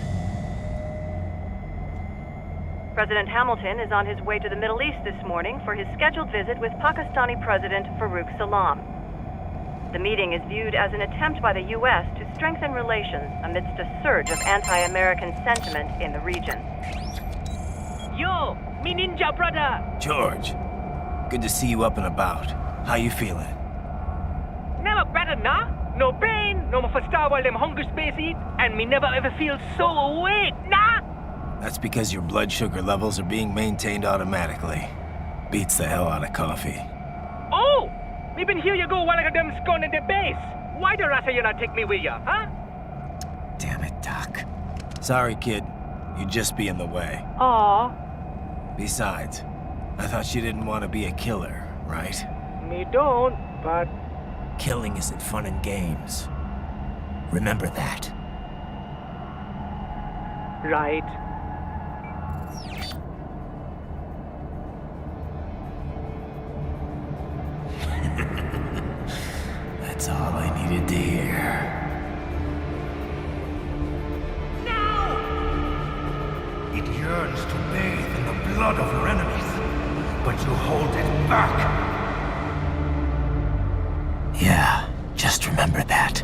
President Hamilton is on his way to the Middle East this morning for his scheduled visit with Pakistani President Farouk Salam. The meeting is viewed as an attempt by the U.S. to strengthen relations amidst a surge of anti-American sentiment in the region. Yo, me ninja brother! George, good to see you up and about. How you feeling? Never better, nah? No pain, no more for star while them hunger space eat, and me never ever feel so awake, nah? That's because your blood sugar levels are being maintained automatically. Beats the hell out of coffee. Oh! Me been here you go while I got them scone in the base. Why the rasa you not take me with ya, huh? Damn it, Doc. Sorry, kid. You'd just be in the way. Aw. Besides, I thought you didn't want to be a killer, right? Me don't, but... Killing isn't fun and games. Remember that. Right. That's all I needed to hear. It yearns to bathe in the blood of your enemies, but you hold it back. Yeah, just remember that.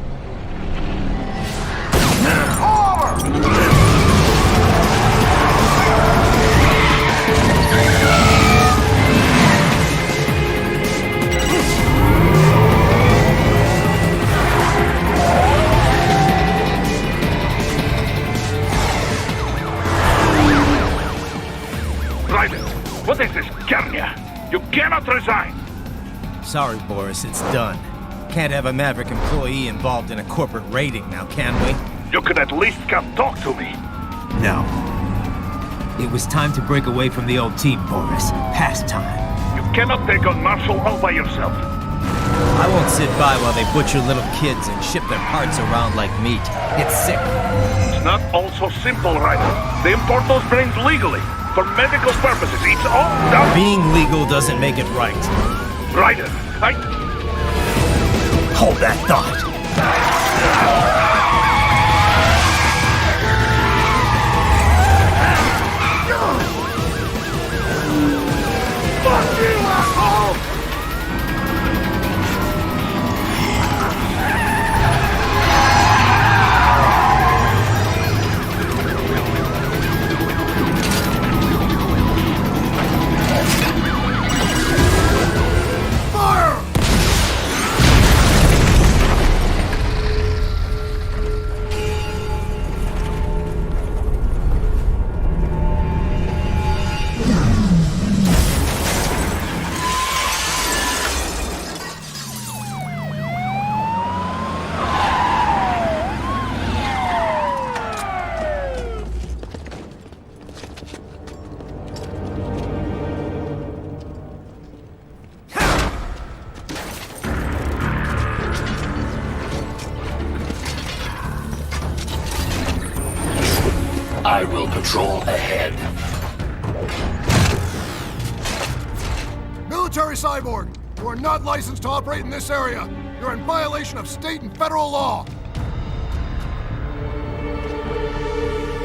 Raiden, what is this, Garnia? You cannot resign! Sorry, Boris, it's done. Can't have a Maverick employee involved in a corporate raiding now, can we? You could at least come talk to me. No. It was time to break away from the old team, Boris. Past time. You cannot take on Marshall all by yourself. I won't sit by while they butcher little kids and ship their parts around like meat. It's sick. It's not all so simple, Raiden. They import those brains legally. For medical purposes, it's all done. Being legal doesn't make it right. Raiden, Hold that thought. Fuck you, asshole! I will patrol ahead. Military cyborg, you are not licensed to operate in this area. You're in violation of state and federal law.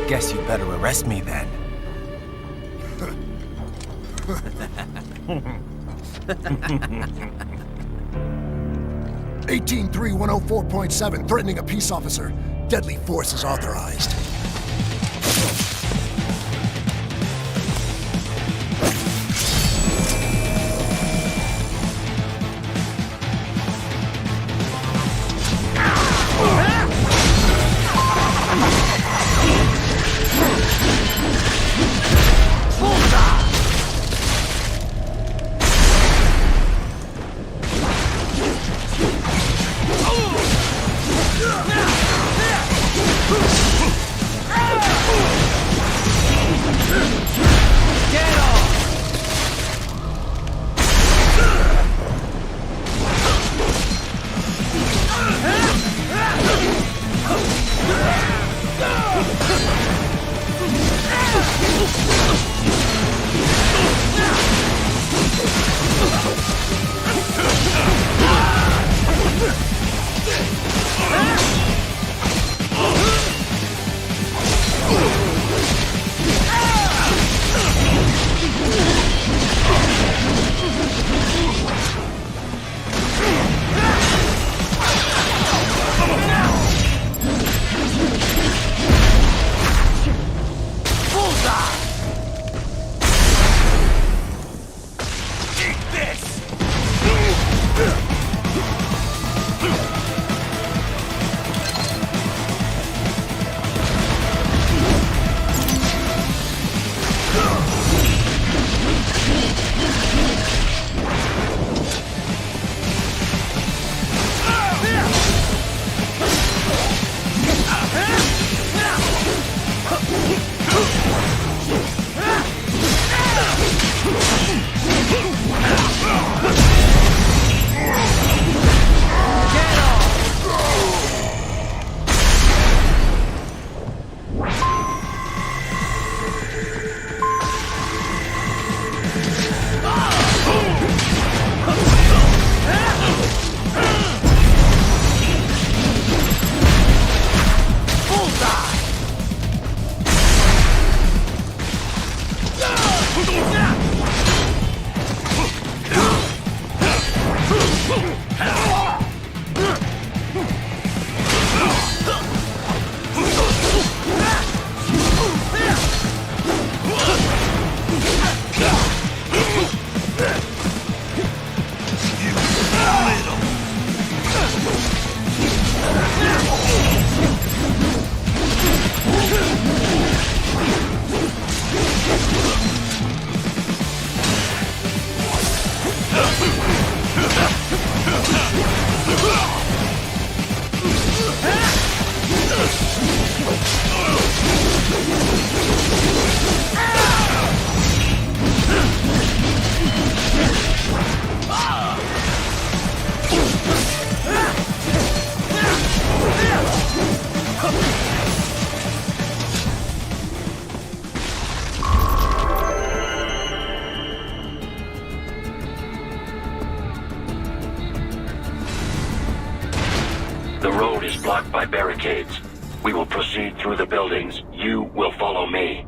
Guess you better arrest me then. 183-104.7, threatening a peace officer. Deadly force is authorized. The road is blocked by barricades. We will proceed through the buildings. You will follow me.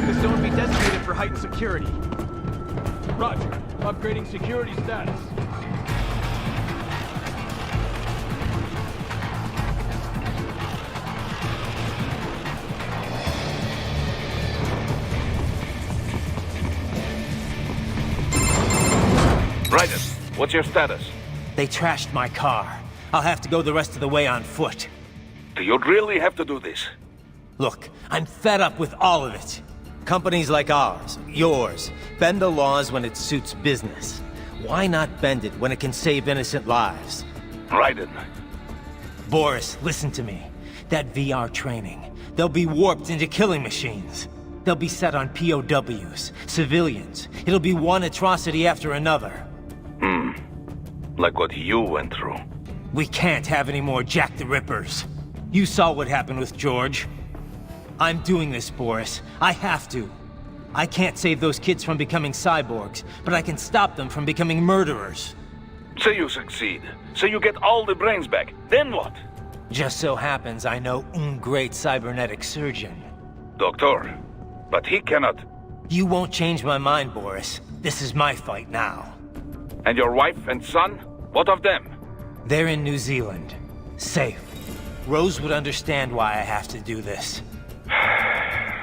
The zone be designated for heightened security. Roger. Upgrading security status. Raiden, what's your status? They trashed my car. I'll have to go the rest of the way on foot. Do you really have to do this? Look, I'm fed up with all of it. Companies like ours, yours, bend the laws when it suits business. Why not bend it when it can save innocent lives? Raiden. Boris, listen to me. That VR training, they'll be warped into killing machines. They'll be set on POWs, civilians. It'll be one atrocity after another. Like what you went through. We can't have any more Jack the Rippers. You saw what happened with George. I'm doing this, Boris. I have to. I can't save those kids from becoming cyborgs, but I can stop them from becoming murderers. Say you succeed. Say you get all the brains back. Then what? Just so happens I know un great cybernetic surgeon. Doctor. But he cannot. You won't change my mind, Boris. This is my fight now. And your wife and son? What of them? They're in New Zealand. Safe. Rose would understand why I have to do this.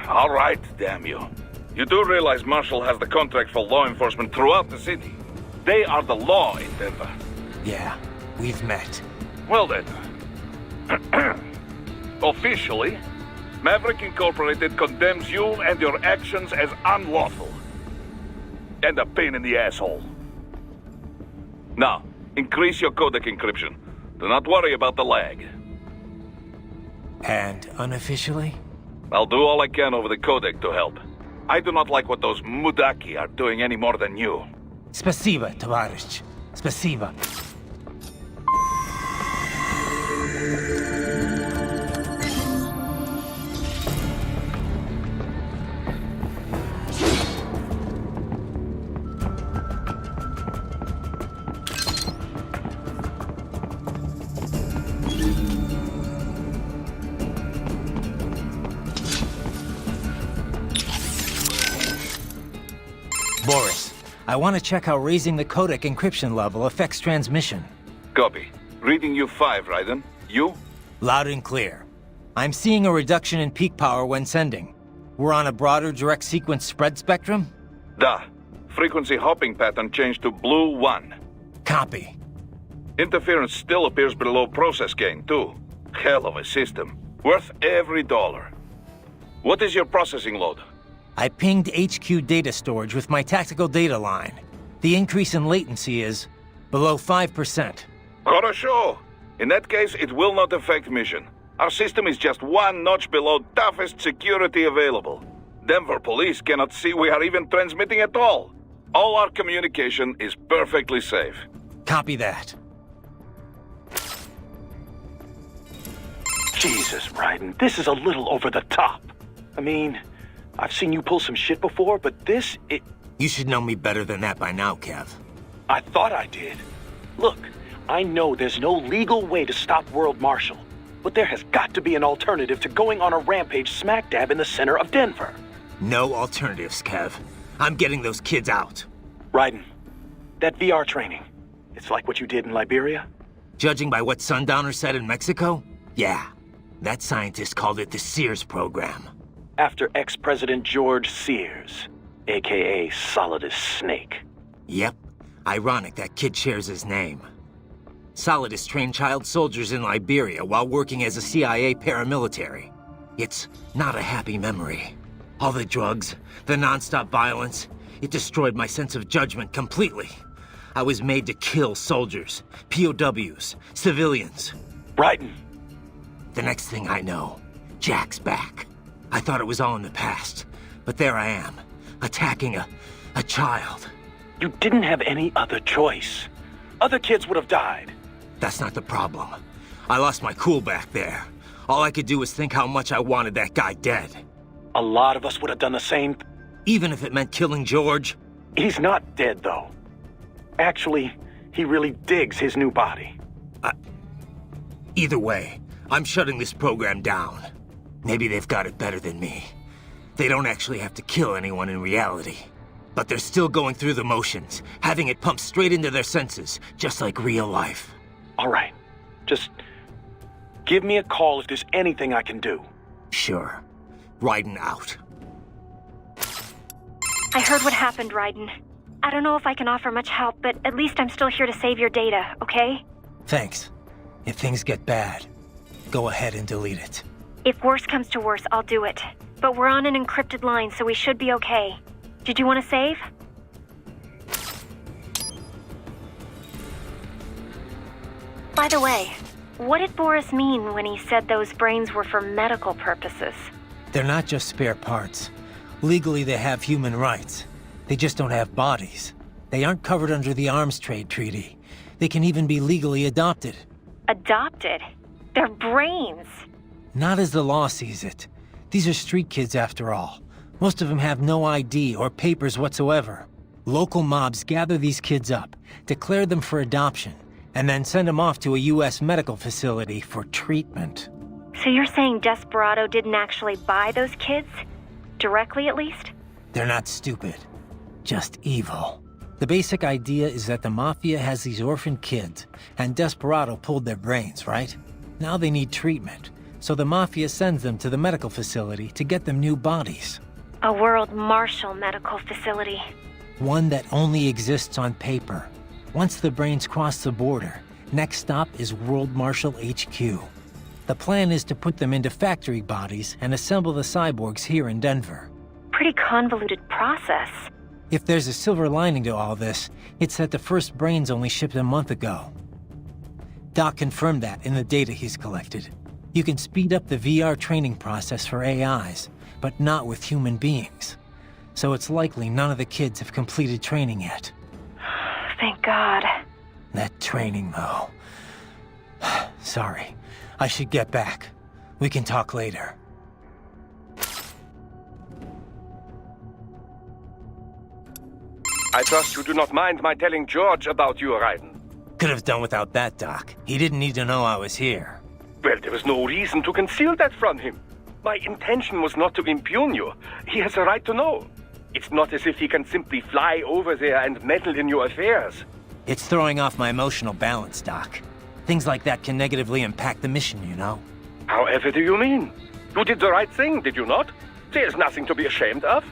All right, damn you. You do realize Marshall has the contract for law enforcement throughout the city. They are the law in Denver. Yeah, we've met. Well then. Officially, Maverick Incorporated condemns you and your actions as unlawful. And a pain in the asshole. Now, increase your codec encryption. Do not worry about the lag. And unofficially? I'll do all I can over the codec to help. I do not like what those Mudaki are doing any more than you. Spasiba, Tavarish. Spasiba. Boris, I want to check how raising the codec encryption level affects transmission. Copy. Reading you 5, Raiden. You? Loud and clear. I'm seeing a reduction in peak power when sending. We're on a broader direct sequence spread spectrum? Da. Frequency hopping pattern changed to blue 1. Copy. Interference still appears below process gain, too. Hell of a system. Worth every dollar. What is your processing load? I pinged HQ data storage with my tactical data line. The increase in latency is below 5%. Хорошо. In that case, it will not affect mission. Our system is just one notch below toughest security available. Denver police cannot see we are even transmitting at all. All our communication is perfectly safe. Copy that. Jesus, Raiden, this is a little over the top. I mean, I've seen you pull some shit before, but this, it... You should know me better than that by now, Kev. I thought I did. Look, I know there's no legal way to stop World Marshal, but there has got to be an alternative to going on a rampage smack dab in the center of Denver. No alternatives, Kev. I'm getting those kids out. Raiden, that VR training, it's like what you did in Liberia? Judging by what Sundowner said in Mexico? Yeah. That scientist called it the Sears program. After ex-President George Sears, a.k.a. Solidus Snake. Yep. Ironic that kid shares his name. Solidus trained child soldiers in Liberia while working as a CIA paramilitary. It's not a happy memory. All the drugs, the non-stop violence, it destroyed my sense of judgment completely. I was made to kill soldiers, POWs, civilians. Raiden. The next thing I know, Jack's back. I thought it was all in the past, but there I am, attacking a child. You didn't have any other choice. Other kids would have died. That's not the problem. I lost my cool back there. All I could do was think how much I wanted that guy dead. A lot of us would have done the same. Even if it meant killing George? He's not dead, though. Actually, he really digs his new body. Either way, I'm shutting this program down. Maybe they've got it better than me. They don't actually have to kill anyone in reality. But they're still going through the motions, having it pumped straight into their senses, just like real life. All right. Just give me a call if there's anything I can do. Sure. Raiden out. I heard what happened, Raiden. I don't know if I can offer much help, but at least I'm still here to save your data, okay? Thanks. If things get bad, go ahead and delete it. If worse comes to worse, I'll do it. But we're on an encrypted line, so we should be okay. Did you want to save? By the way, what did Boris mean when he said those brains were for medical purposes? They're not just spare parts. Legally, they have human rights. They just don't have bodies. They aren't covered under the Arms Trade Treaty. They can even be legally adopted. Adopted? They're brains. Not as the law sees it. These are street kids after all. Most of them have no ID or papers whatsoever. Local mobs gather these kids up, declare them for adoption, and then send them off to a U.S. medical facility for treatment. So you're saying Desperado didn't actually buy those kids? Directly, at least? They're not stupid. Just evil. The basic idea is that the Mafia has these orphan kids, and Desperado pulled their brains, right? Now they need treatment, so the Mafia sends them to the medical facility to get them new bodies. A World Marshal medical facility. One that only exists on paper. Once the brains cross the border, next stop is World Marshal HQ. The plan is to put them into factory bodies and assemble the cyborgs here in Denver. Pretty convoluted process. If there's a silver lining to all this, it's that the first brains only shipped a month ago. Doc confirmed that in the data he's collected. You can speed up the VR training process for AIs, but not with human beings. So it's likely none of the kids have completed training yet. Thank God. That training, though. Sorry. I should get back. We can talk later. I trust you do not mind my telling George about you, Raiden. Could have done without that, Doc. He didn't need to know I was here. Well, there was no reason to conceal that from him. My intention was not to impugn you. He has a right to know. It's not as if he can simply fly over there and meddle in your affairs. It's throwing off my emotional balance, Doc. Things like that can negatively impact the mission, you know? However do you mean? You did the right thing, did you not? There's nothing to be ashamed of.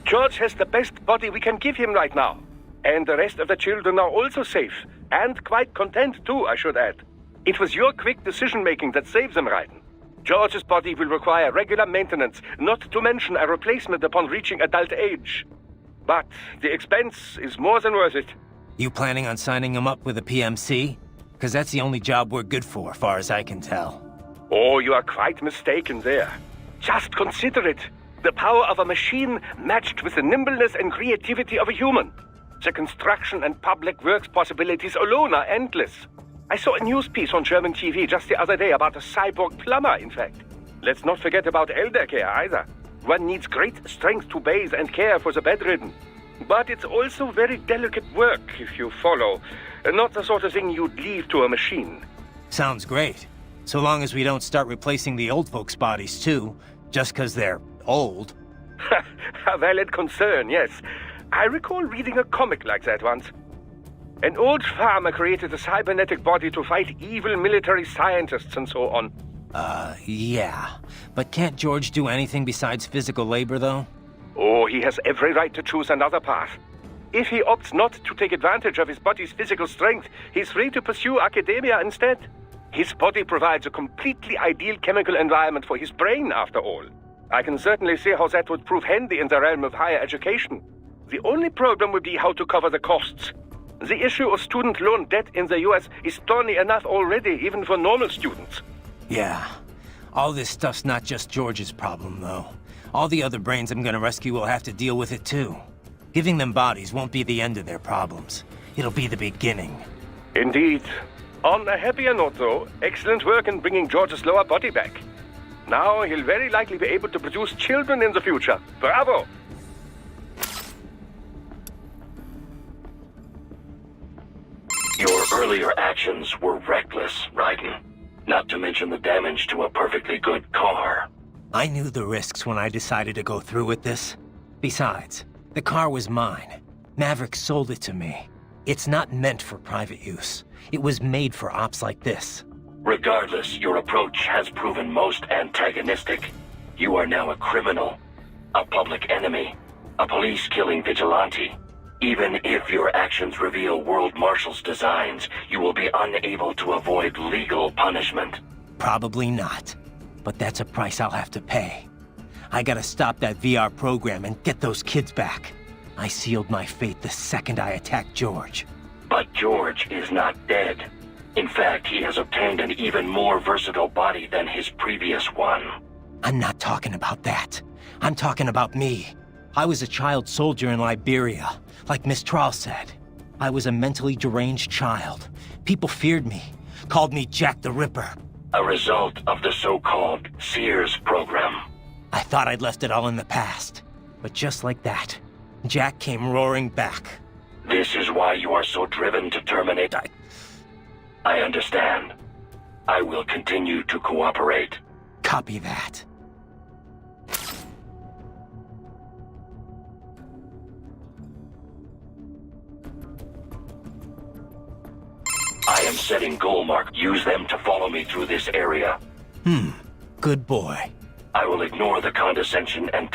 George has the best body we can give him right now. And the rest of the children are also safe. And quite content too, I should add. It was your quick decision-making that saves them, Raiden. George's body will require regular maintenance, not to mention a replacement upon reaching adult age. But the expense is more than worth it. You planning on signing him up with a PMC? Because that's the only job we're good for, far as I can tell. Oh, you are quite mistaken there. Just consider it. The power of a machine matched with the nimbleness and creativity of a human. The construction and public works possibilities alone are endless. I saw a news piece on German TV just the other day about a cyborg plumber, in fact. Let's not forget about elder care either. One needs great strength to bathe and care for the bedridden. But it's also very delicate work, if you follow. Not the sort of thing you'd leave to a machine. Sounds great. So long as we don't start replacing the old folks' bodies too, just because they're old. A valid concern, yes. I recall reading a comic like that once. An old farmer created a cybernetic body to fight evil military scientists and so on. Yeah. But can't George do anything besides physical labor, though? Oh, he has every right to choose another path. If he opts not to take advantage of his body's physical strength, he's free to pursue academia instead. His body provides a completely ideal chemical environment for his brain, after all. I can certainly see how that would prove handy in the realm of higher education. The only problem would be how to cover the costs. The issue of student loan debt in the US is thorny enough already, even for normal students. Yeah. All this stuff's not just George's problem, though. All the other brains I'm gonna rescue will have to deal with it, too. Giving them bodies won't be the end of their problems. It'll be the beginning. Indeed. On a happier note, though, excellent work in bringing George's lower body back. Now he'll very likely be able to produce children in the future. Bravo! Your earlier actions were reckless, Raiden. Not to mention the damage to a perfectly good car. I knew the risks when I decided to go through with this. Besides, the car was mine. Maverick sold it to me. It's not meant for private use. It was made for ops like this. Regardless, your approach has proven most antagonistic. You are now a criminal, a public enemy, a police-killing vigilante. Even if your actions reveal World Marshal's designs, you will be unable to avoid legal punishment. Probably not. But that's a price I'll have to pay. I gotta stop that VR program and get those kids back. I sealed my fate the second I attacked George. But George is not dead. In fact, he has obtained an even more versatile body than his previous one. I'm not talking about that. I'm talking about me. I was a child soldier in Liberia, like Miss Trawl said. I was a mentally deranged child. People feared me, called me Jack the Ripper. A result of the so-called Sears program. I thought I'd left it all in the past. But just like that, Jack came roaring back. This is why you are so driven to terminate. I understand. I will continue to cooperate. Copy that. I am setting goal mark. Use them to follow me through this area. Good boy. I will ignore the condescension and...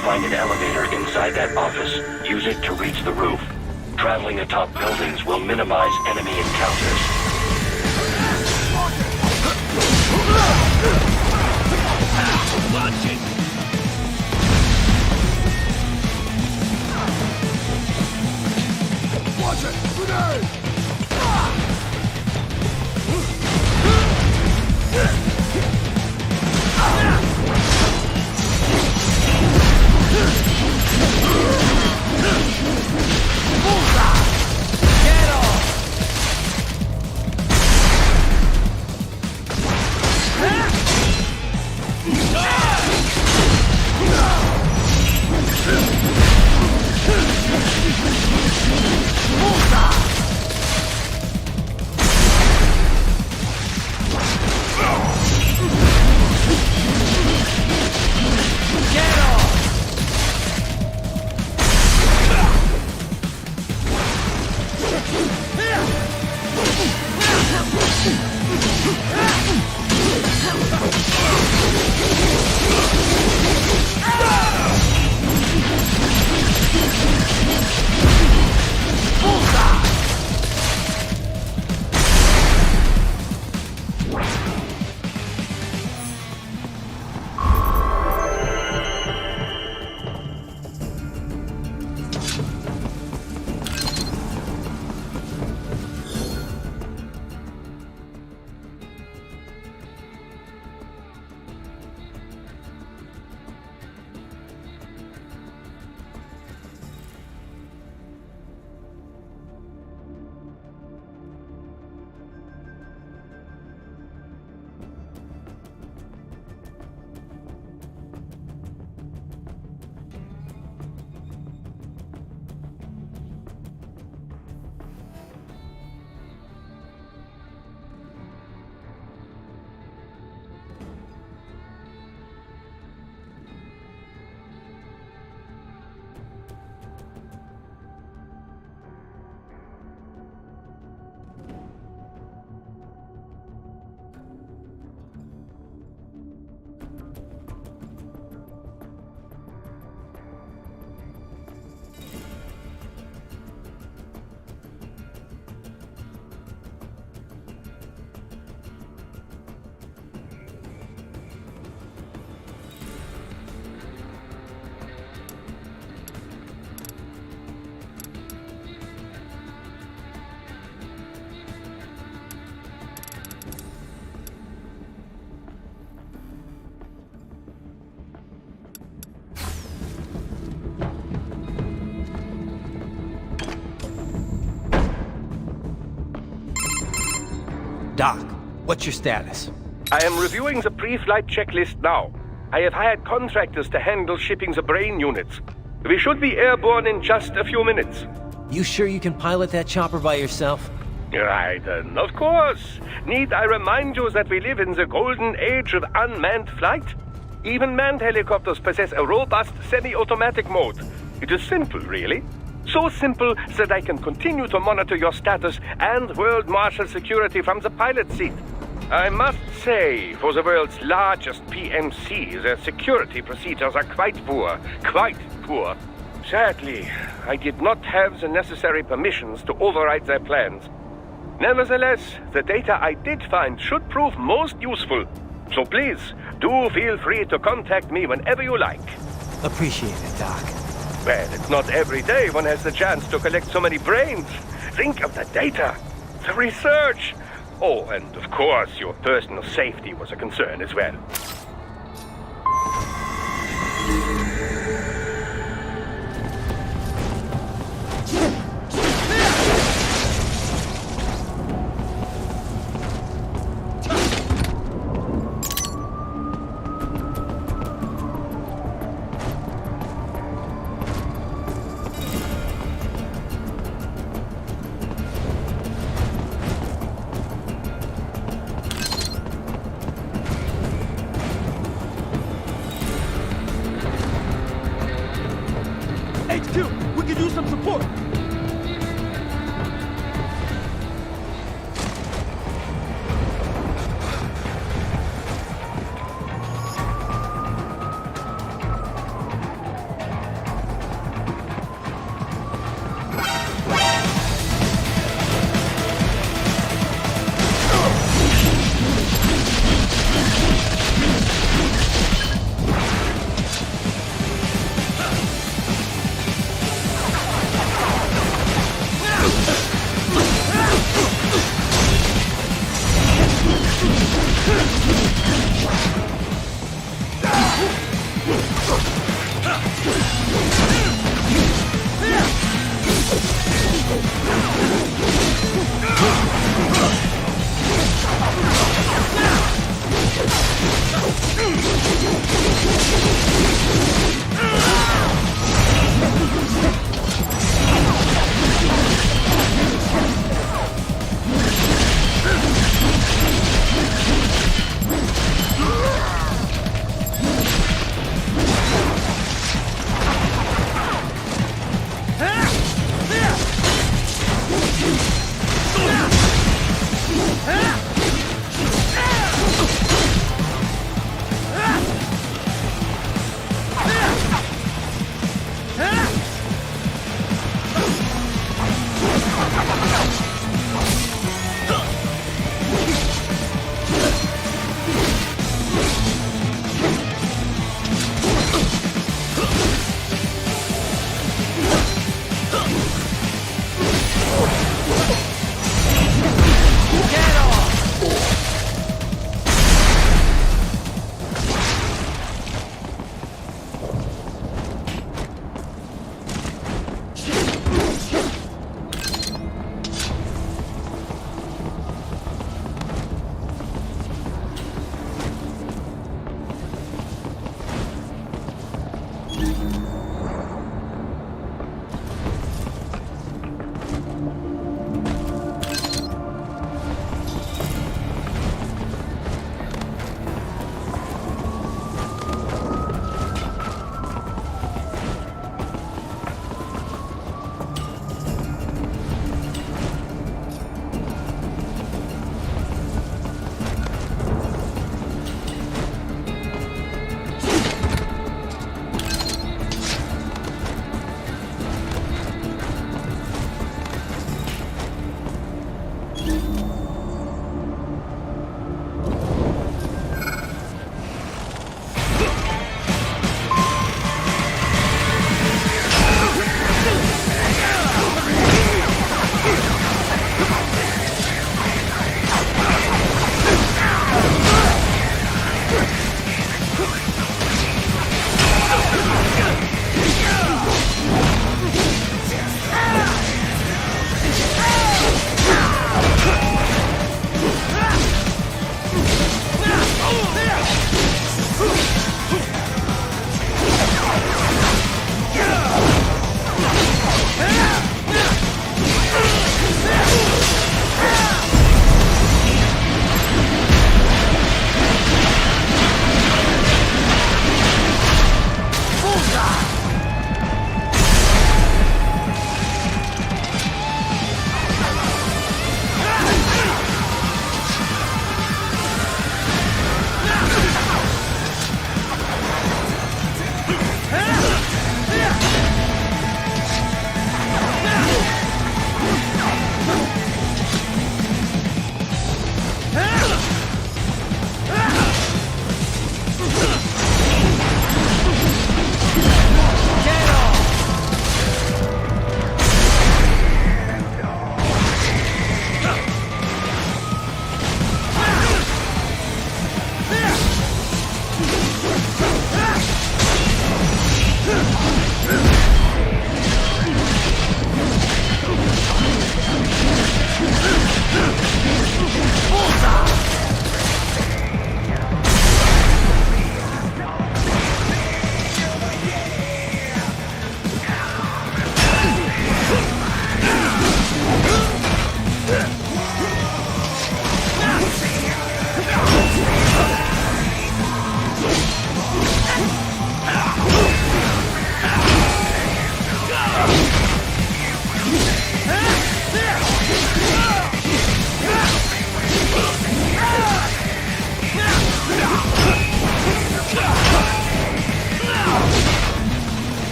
Find an elevator inside that office. Use it to reach the roof. Traveling atop buildings will minimize enemy encounters. Watch it! Watch it! Grenade! Doc, what's your status? I am reviewing the pre-flight checklist now. I have hired contractors to handle shipping the brain units. We should be airborne in just a few minutes. You sure you can pilot that chopper by yourself? Right, of course. Need I remind you that we live in the golden age of unmanned flight? Even manned helicopters possess a robust semi-automatic mode. It is simple, really. So simple that I can continue to monitor your status and world marshal security from the pilot seat. I must say, for the world's largest PMC, their security procedures are quite poor. Quite poor. Sadly, I did not have the necessary permissions to override their plans. Nevertheless, the data I did find should prove most useful. So please, do feel free to contact me whenever you like. Appreciate it, Doc. Well, it's not every day one has the chance to collect so many brains. Think of the data, the research. Oh, and of course, your personal safety was a concern as well. HQ, we could use some support.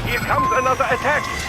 Here comes another attack.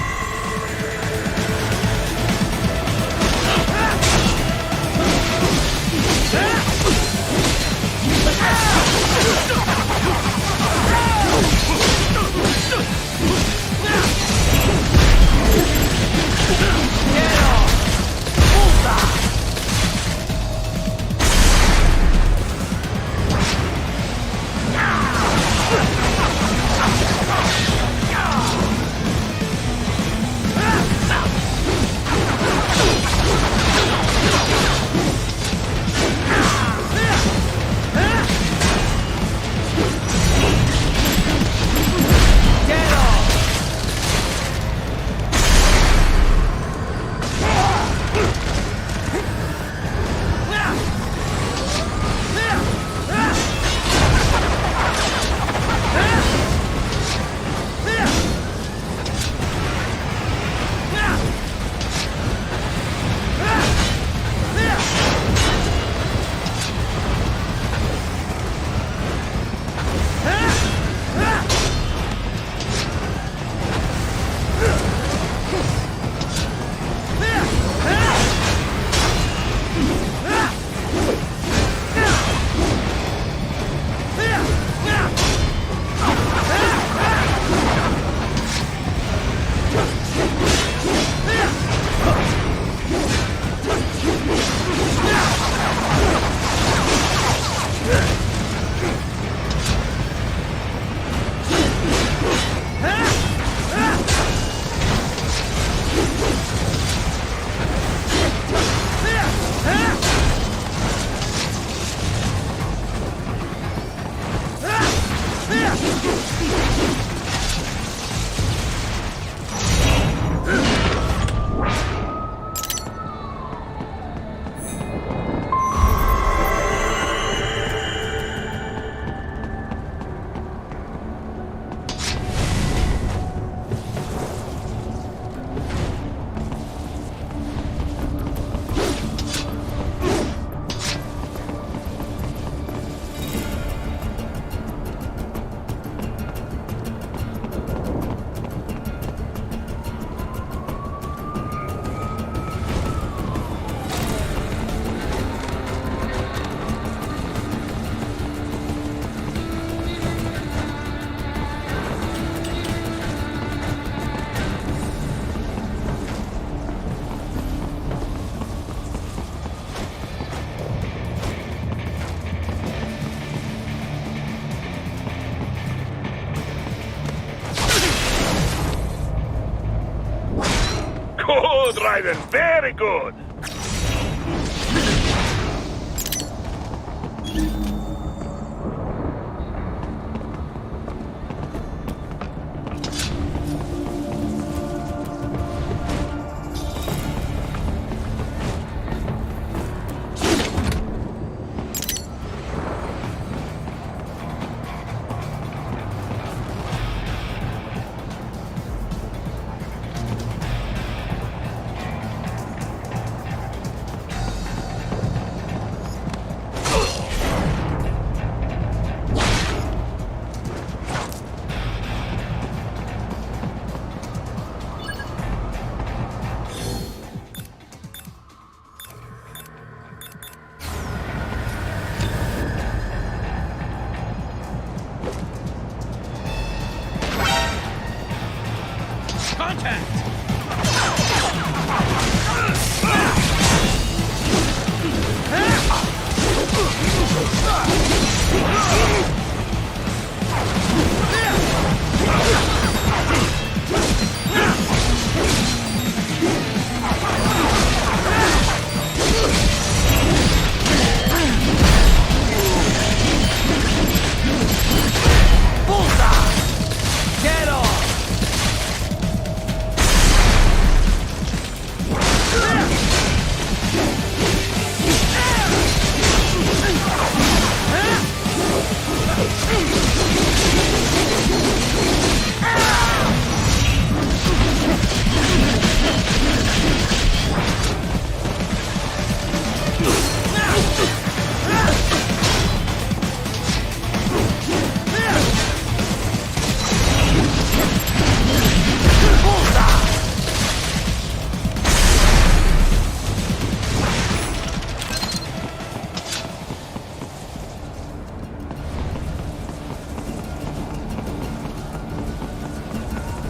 Good, Raiden. Very good.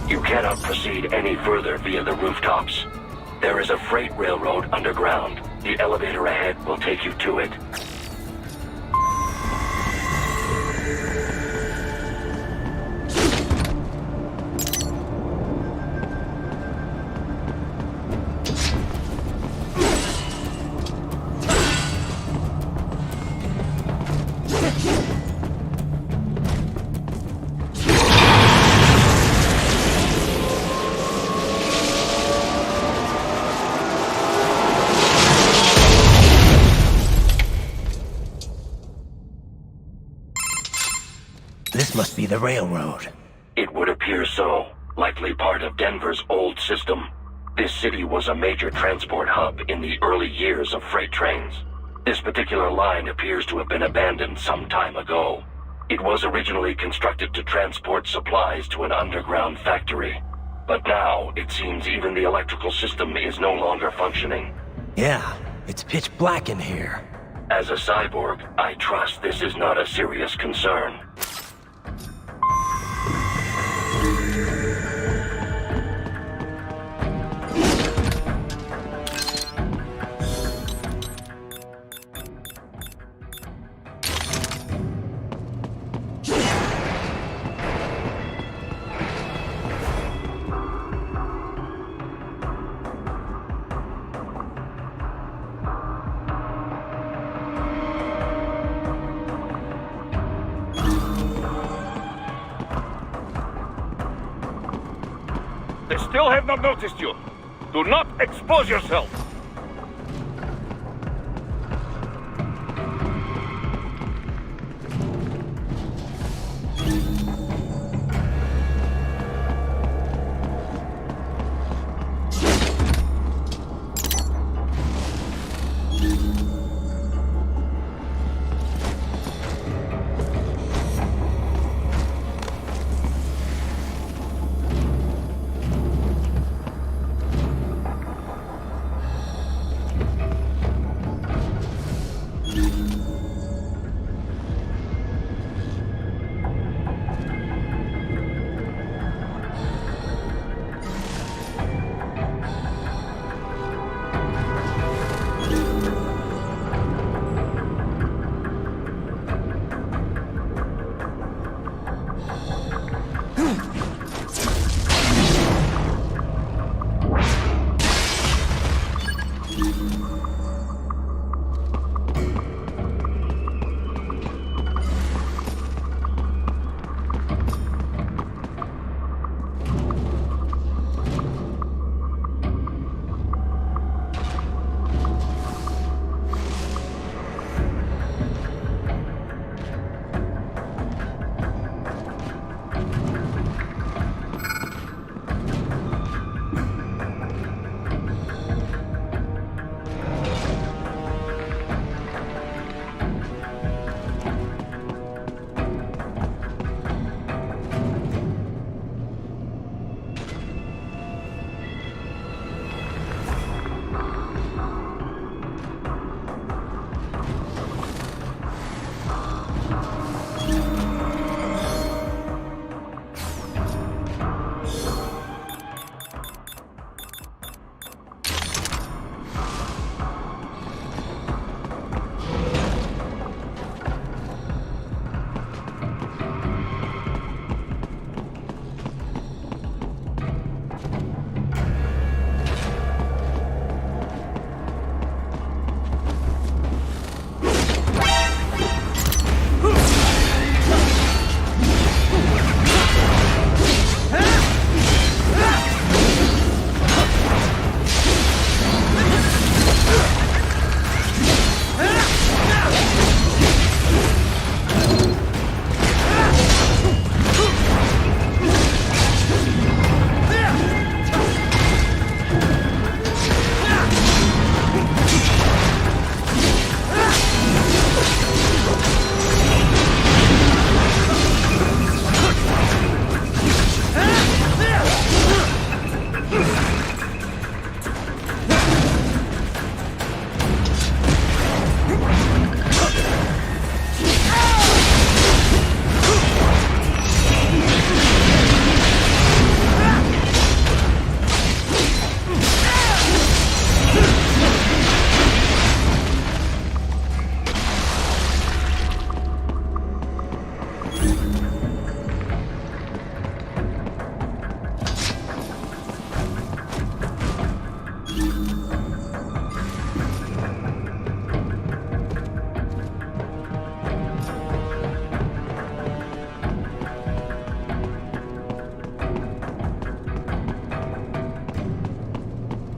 You cannot proceed any further via the rooftops. There is a freight railroad underground. The elevator ahead will take you to it. This must be the railroad. It would appear so. Likely part of Denver's old system. This city was a major transport hub in the early years of freight trains. This particular line appears to have been abandoned some time ago. It was originally constructed to transport supplies to an underground factory. But now, it seems even the electrical system is no longer functioning. Yeah, it's pitch black in here. As a cyborg, I trust this is not a serious concern. They still have not noticed you. Do not expose yourself.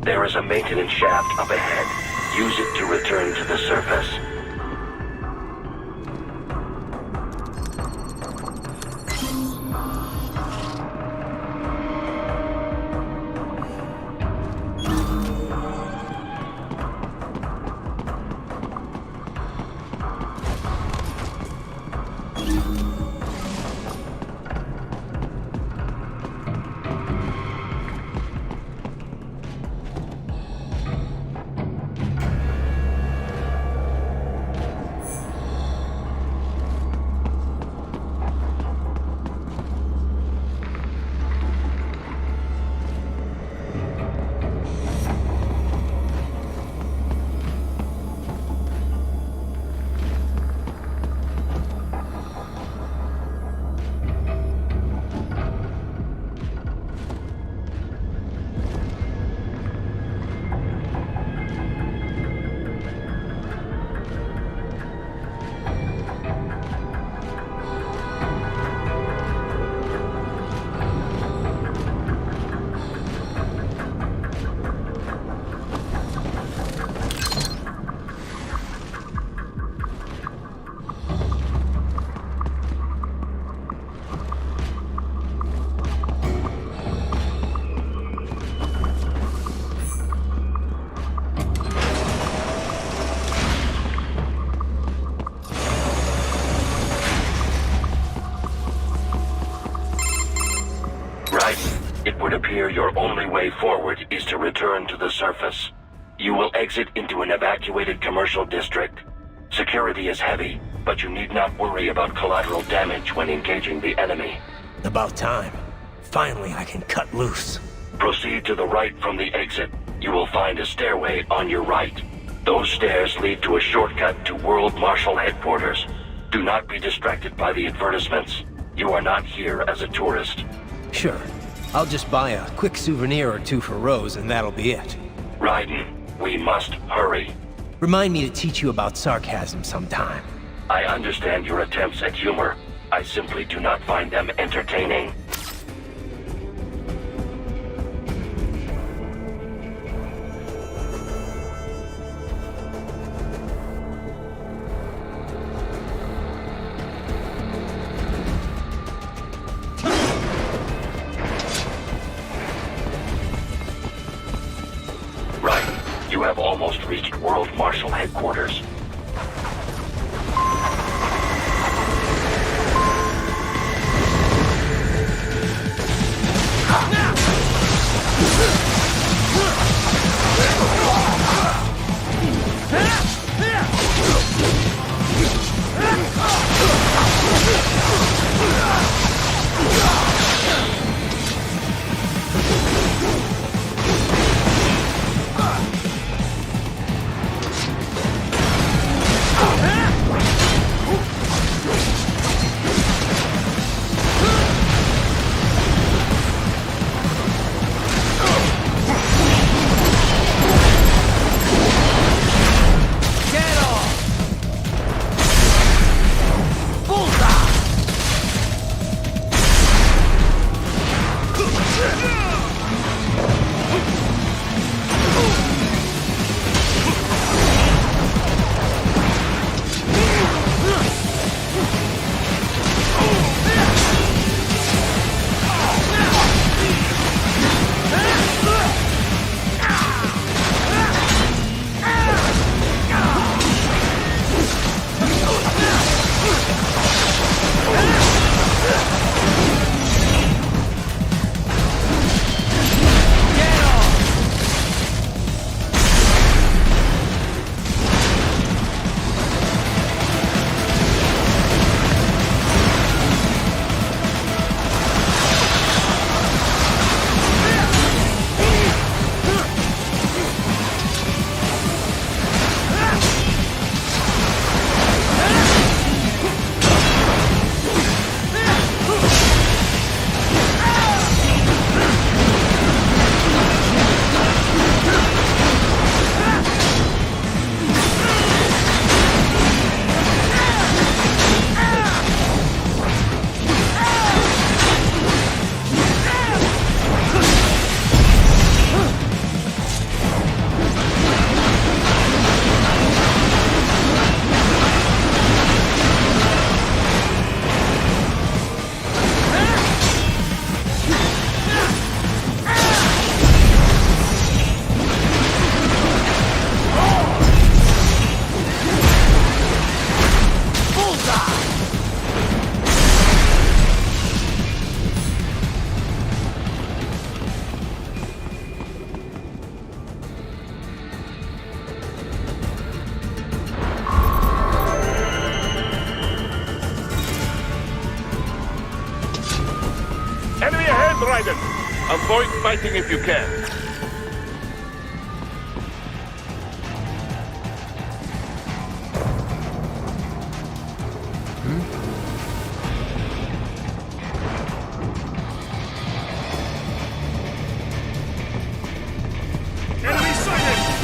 There is a maintenance shaft up ahead. Use it to return to the surface. It would appear your only way forward is to return to the surface. You will exit into an evacuated commercial district. Security is heavy, but you need not worry about collateral damage when engaging the enemy. About time. Finally, I can cut loose. Proceed to the right from the exit. You will find a stairway on your right. Those stairs lead to a shortcut to World Marshal Headquarters. Do not be distracted by the advertisements. You are not here as a tourist. Sure. I'll just buy a quick souvenir or two for Rose, and that'll be it. Raiden, we must hurry. Remind me to teach you about sarcasm sometime. I understand your attempts at humor. I simply do not find them entertaining. You have almost reached World Marshal Headquarters. Avoid fighting if you can. Enemy sighted!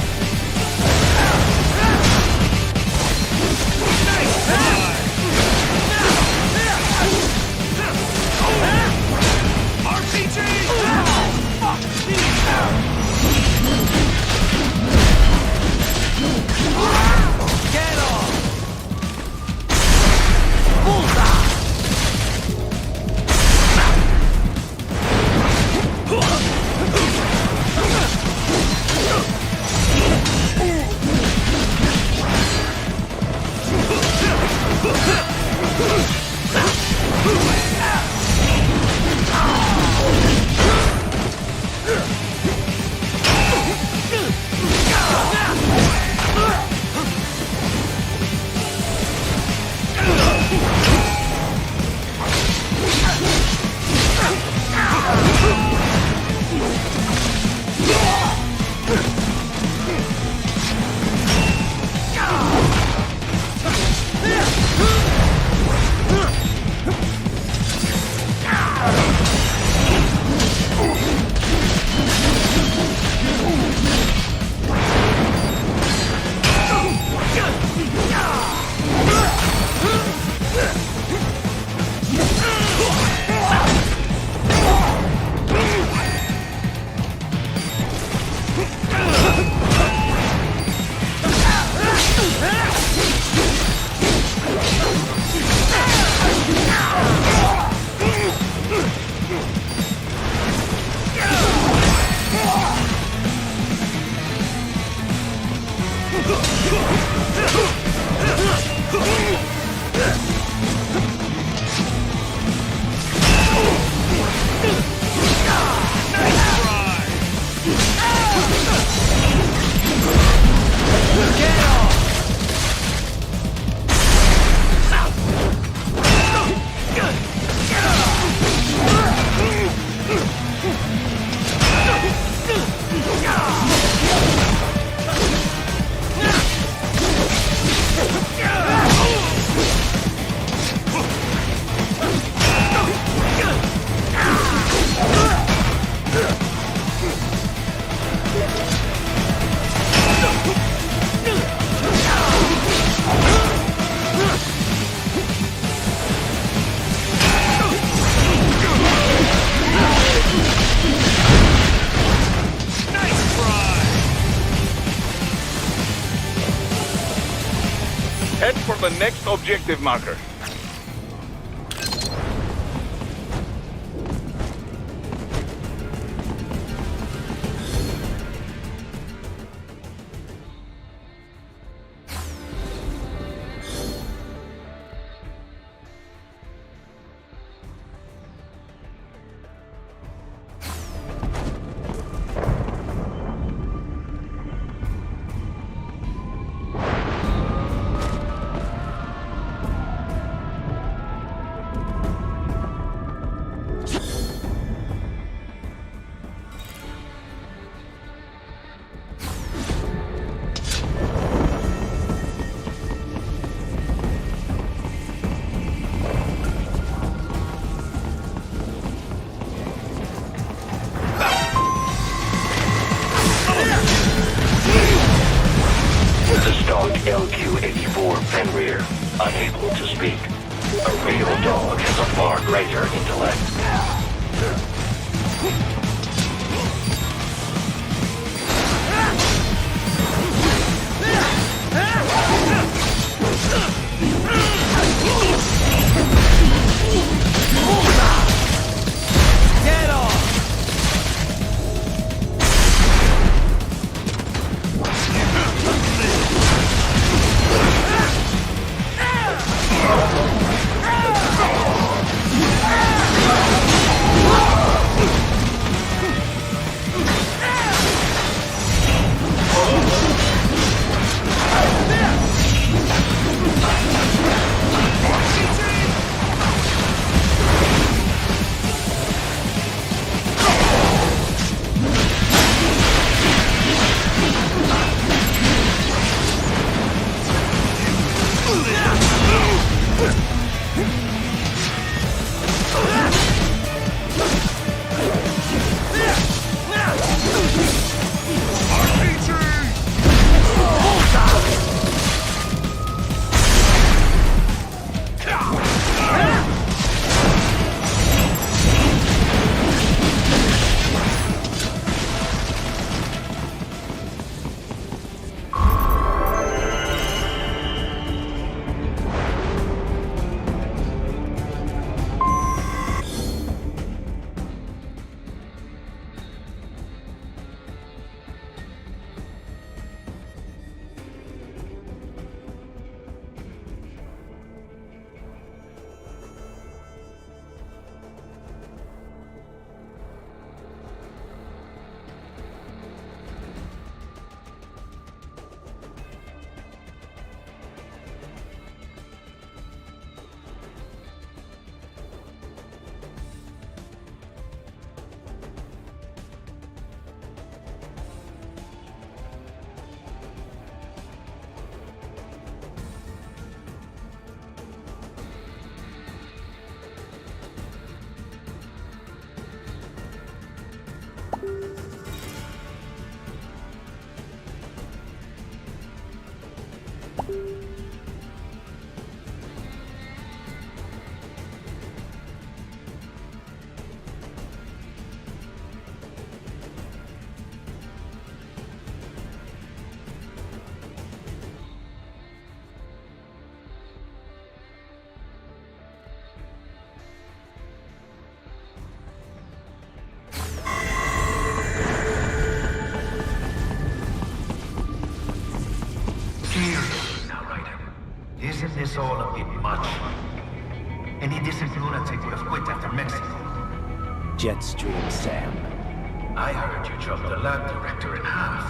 Head for the next objective marker. LQ-84 Fenrir, unable to speak. A real dog has a far greater intellect. Get off! this all a bit much? Any decent lunatic would have quit after Mexico. Jetstream, Sam. I heard you chopped the lab director in half.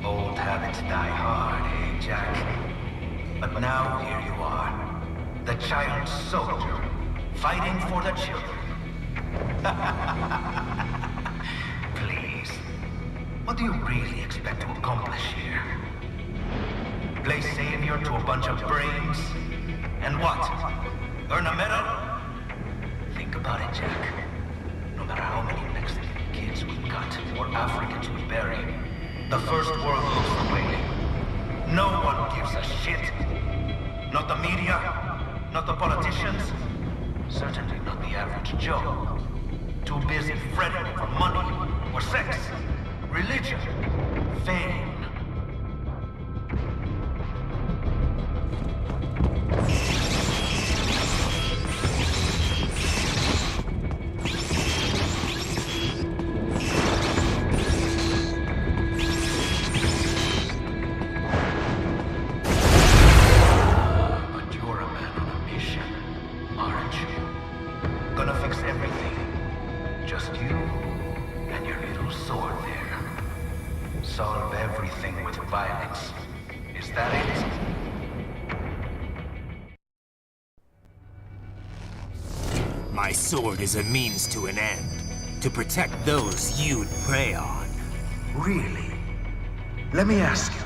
Old habits die hard, eh, Jack? But now here you are. The child soldier, fighting for the children. Please. What do you really expect to accomplish here? Play savior to a bunch of brains? And what? Earn a medal? Think about it, Jack. No matter how many Mexican kids we cut or Africans we bury, the first world looks for waiting. No one gives a shit. Not the media, not the politicians, certainly not the average Joe. Too busy fretting over money, or sex, religion, fame. Solve everything with violence. Is that it? My sword is a means to an end. To protect those you'd prey on. Really? Let me ask you.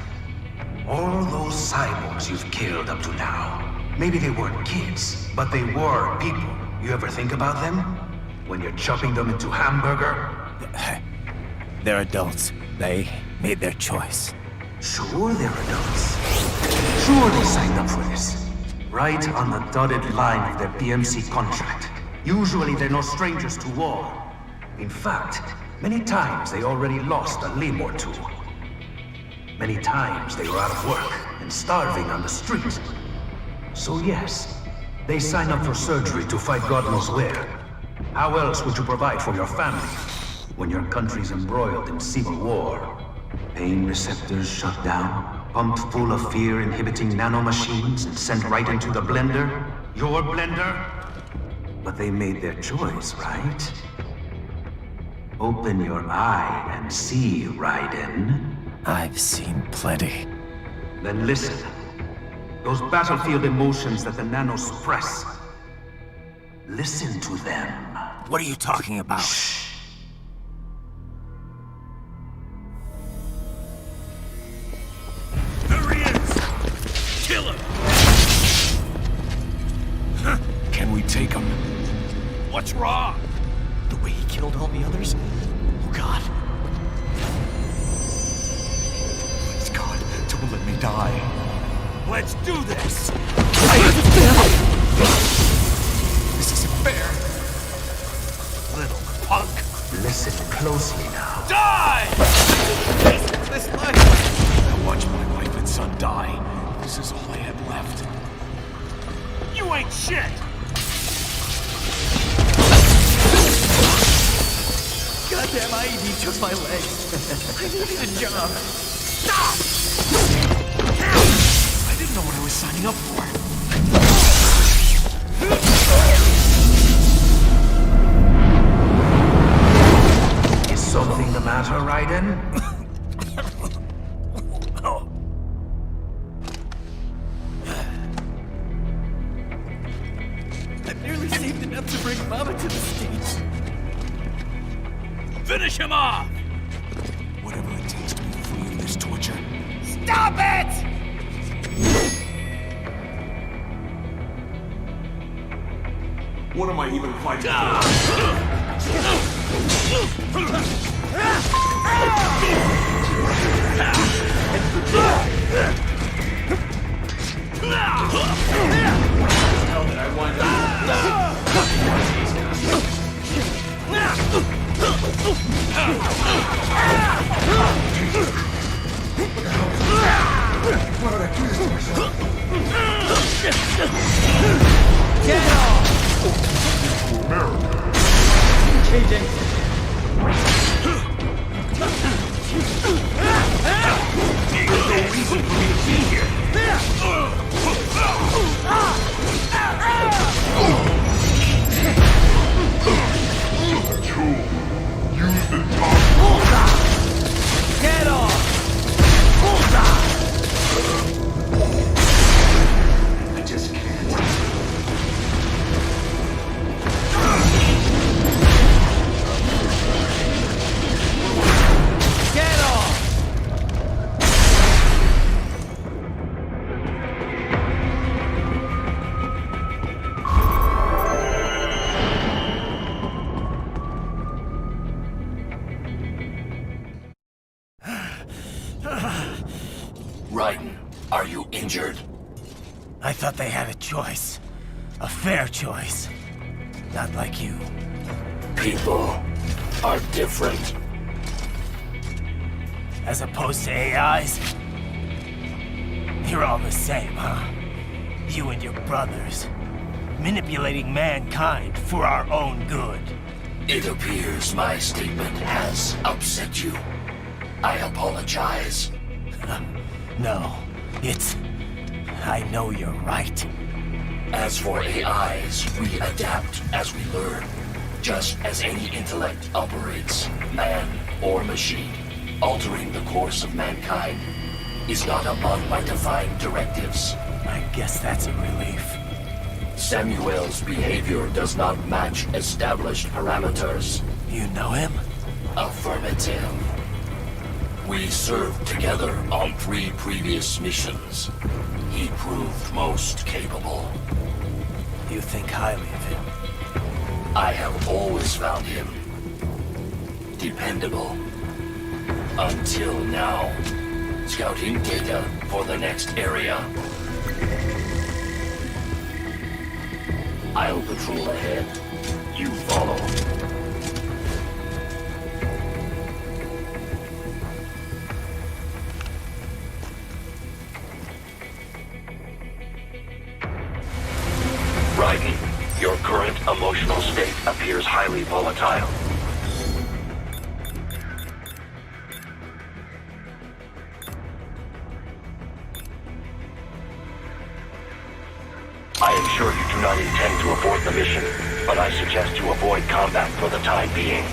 All those cyborgs you've killed up to now, maybe they weren't kids, but they were people. You ever think about them? When you're chopping them into hamburger? They're adults. They made their choice. Sure they're adults. Sure they signed up for this. Right on the dotted line of their BMC contract. Usually they're no strangers to war. In fact, many times they already lost a limb or two. Many times they were out of work and starving on the street. So yes, they sign up for surgery to fight God knows where. How else would you provide for your family when your country's embroiled in civil war? Pain receptors shut down, pumped full of fear-inhibiting nanomachines and sent right into the blender? Your blender? But they made their choice, right? Open your eye and see, Raiden. I've seen plenty. Then listen. Those battlefield emotions that the nanos suppress. Listen to them. What are you talking about? Shh. There he is! Kill him! Can we take him? What's wrong? The way he killed all the others? Oh God. Please God, don't let me die. Let's do this! This isn't fair. Little punk! Listen closely now. Die! This life! I watched my wife and son die. This is all I had left. You ain't shit! Goddamn IED took my leg. I needed a job. Stop! I didn't know what I was signing up for. Is something the matter, Raiden? I barely saved enough to bring Mama to the States. Finish him off! Whatever it takes to be free of this torture. Stop it! What am I even fighting for? How did I wind up? Why would I do this to myself? Get off! Changing. There's no reason for me to be here. Raiden, are you injured? I thought they had a choice. A fair choice. Not like you. People are different. As opposed to AIs? You're all the same, huh? You and your brothers. Manipulating mankind for our own good. It appears my statement has upset you. I apologize. No, it's... I know you're right. As for AIs, we adapt as we learn. Just as any intellect operates, man or machine. Altering the course of mankind is not among my defined directives. I guess that's a relief. Samuel's behavior does not match established parameters. You know him? Affirmative. We served together on 3 previous missions. He proved most capable. You think highly of him? I have always found him dependable. Until now. Scouting data for the next area. I'll patrol ahead. You follow. Raiden, your current emotional state appears highly volatile. I am sure you do not intend to abort the mission, but I suggest you avoid combat for the time being.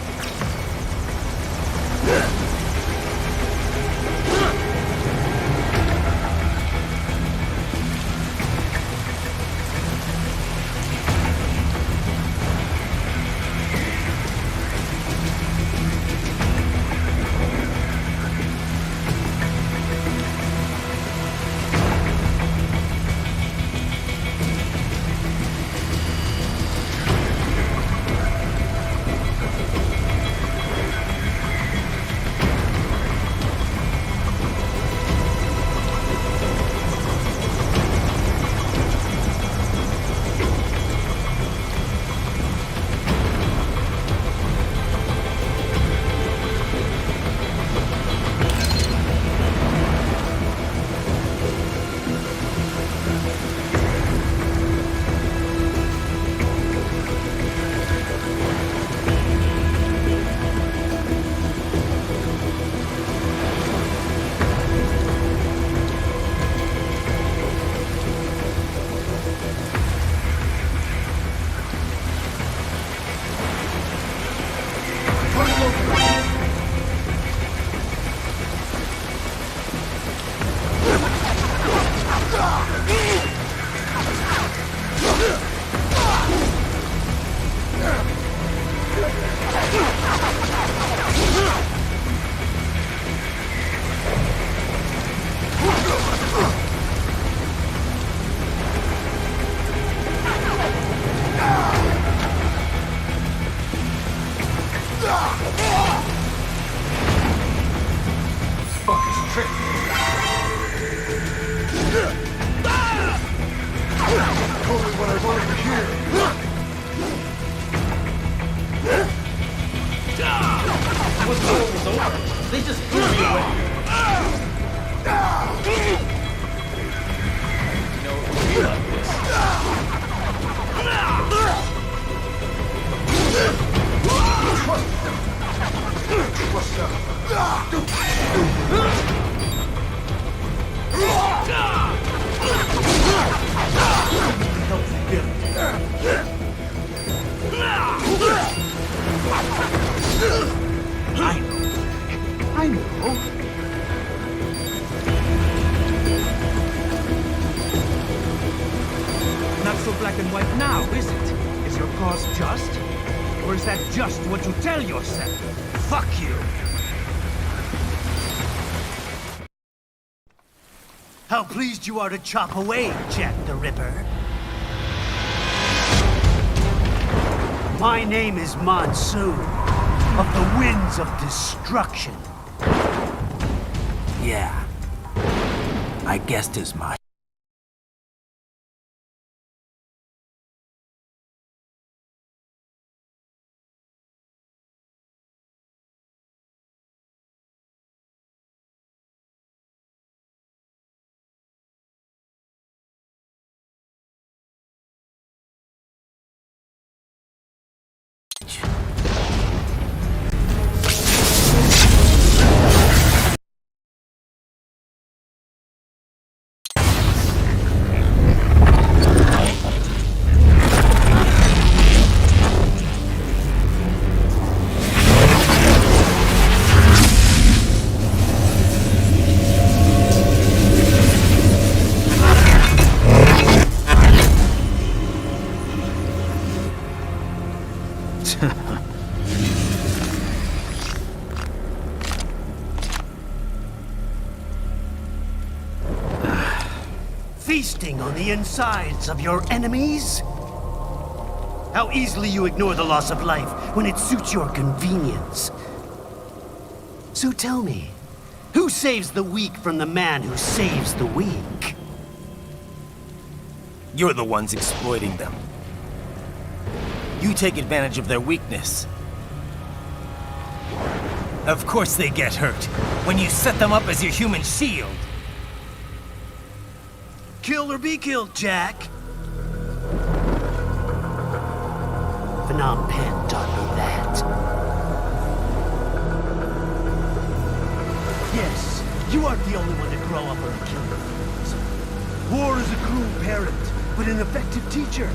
I know. Not so black and white now, is it? Is your cause just? Or is that just what you tell yourself? Fuck you! How pleased you are to chop away, Jack the Ripper. My name is Monsoon, of the Winds of Destruction. Yeah. I guessed as much. Feasting on the insides of your enemies? How easily you ignore the loss of life when it suits your convenience. So tell me, who saves the weak from the man who saves the weak? You're the ones exploiting them. You take advantage of their weakness. Of course they get hurt when you set them up as your human shield. Kill or be killed, Jack. Phnom Penh taught me that. Yes, you aren't the only one to grow up on the killing fields. War is a cruel parent, but an effective teacher.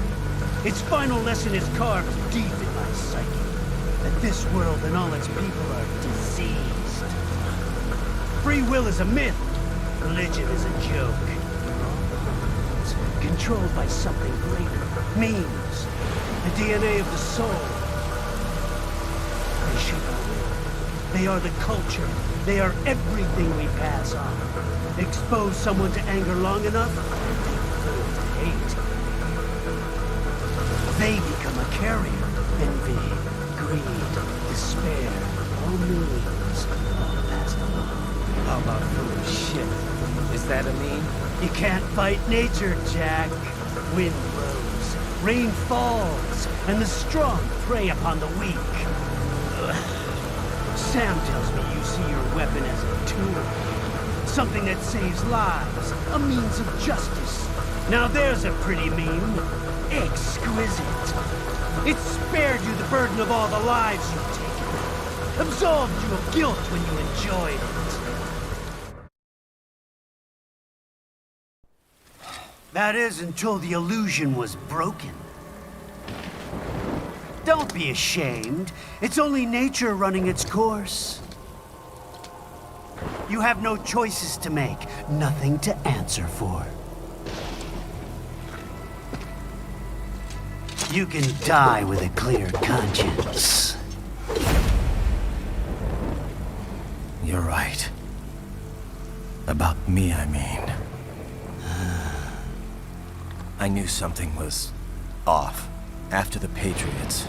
Its final lesson is carved deep in my psyche. That this world and all its people are diseased. Free will is a myth. Religion is a joke. Controlled by something greater. Means. The DNA of the soul. They should know. They are the culture. They are everything we pass on. Expose someone to anger long enough, they learn to hate. They become a carrier. Envy, greed, despair, all means, all passed along. How about full of shit? Is that a meme? You can't fight nature, Jack. Wind blows, rain falls, and the strong prey upon the weak. Sam tells me you see your weapon as a tool. Something that saves lives, a means of justice. Now there's a pretty meme. Exquisite. It spared you the burden of all the lives you've taken. Absolved you of guilt when you enjoyed it. That is until the illusion was broken. Don't be ashamed. It's only nature running its course. You have no choices to make, nothing to answer for. You can die with a clear conscience. You're right. About me, I mean. I knew something was off. After the Patriots,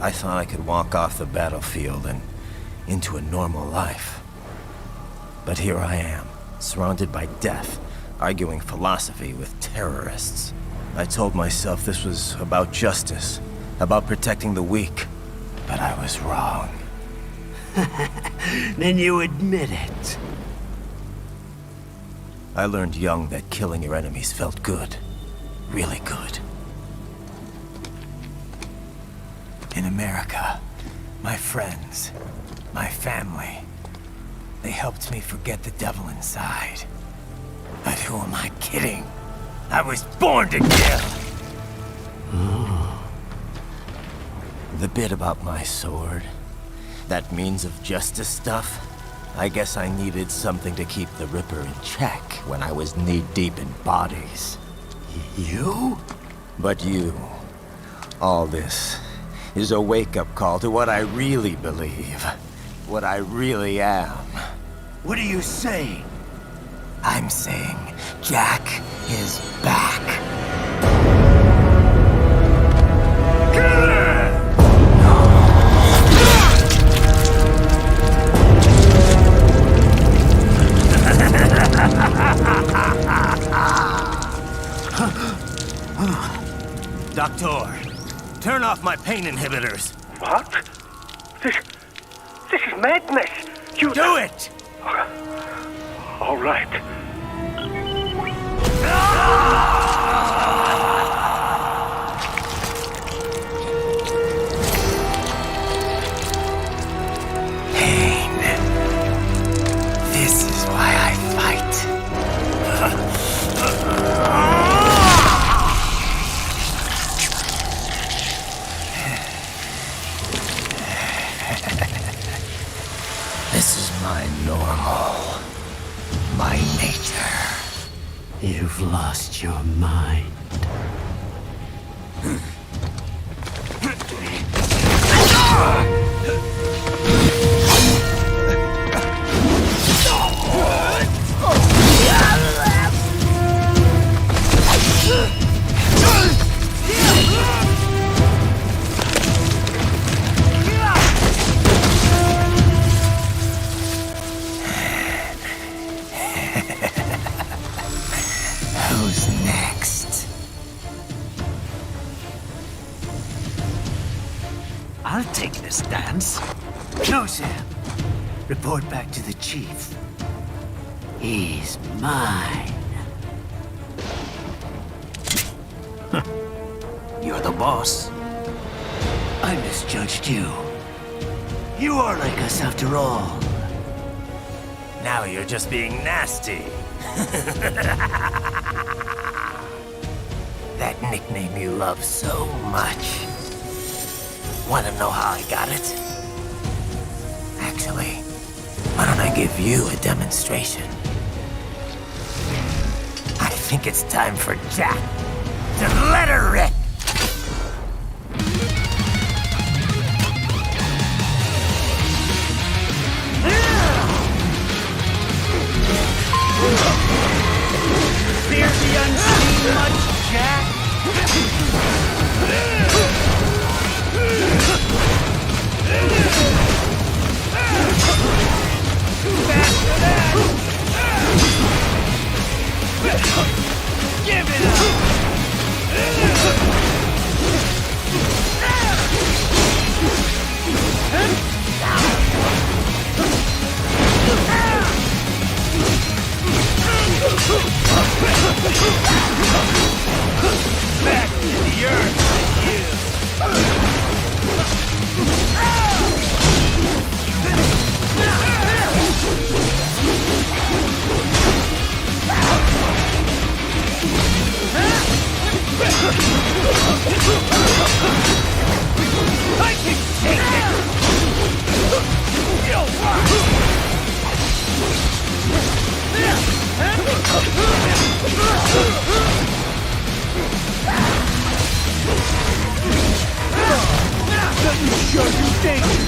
I thought I could walk off the battlefield and into a normal life. But here I am, surrounded by death, arguing philosophy with terrorists. I told myself this was about justice, about protecting the weak. But I was wrong. Then you admit it. I learned young that killing your enemies felt good. Really good. In America, my friends, my family, they helped me forget the devil inside. But who am I kidding? I was born to kill! The bit about my sword, that means of justice stuff, I guess I needed something to keep the Ripper in check when I was knee-deep in bodies. You? But you, all this, is a wake-up call to what I really believe. What I really am. What are you saying? I'm saying Jack is back. door. Turn off my pain inhibitors. What? This is madness. You do it! All right. Pain. This is why I fight. This is my normal. My nature. You've lost your mind. Who's next? I'll take this dance. No, Sam. Report back to the chief. He's mine. You're the boss. I misjudged you. You are like us after all. Now you're just being nasty. That nickname you love so much. Want to know how I got it? Actually, why don't I give you a demonstration? I think it's time for Jack to let her rip. Fear the unseen much, Jack? Faster than! Give it up! Back to the earth with you! I can take it! You'll Let me show you danger!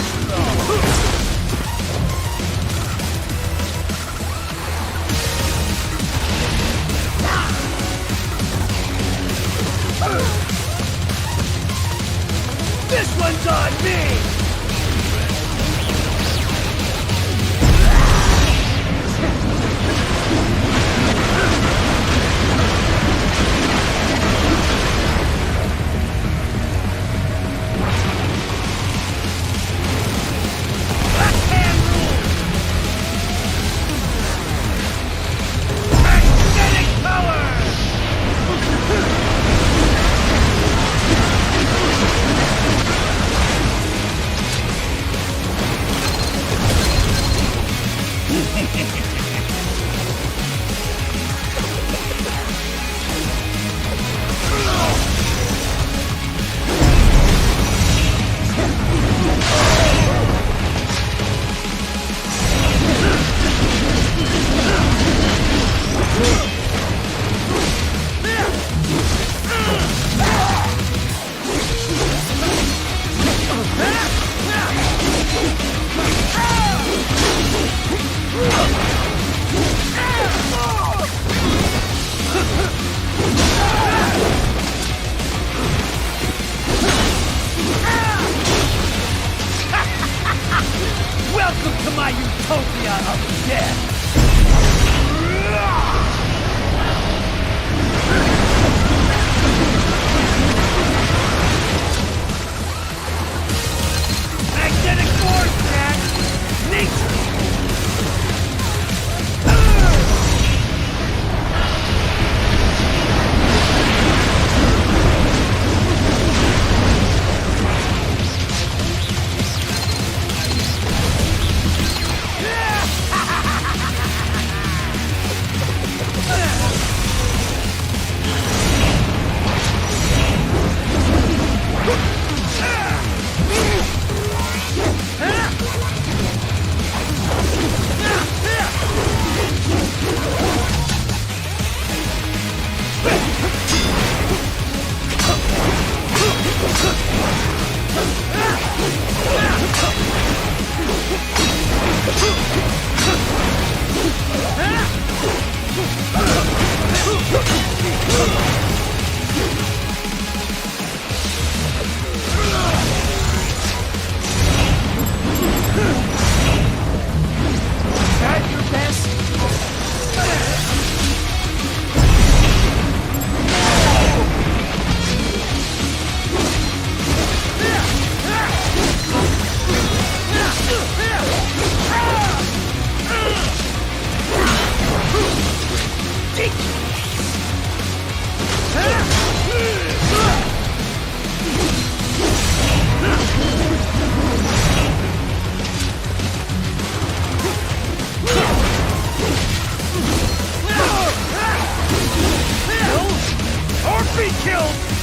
This one's on me! Welcome to my utopia of death! be killed!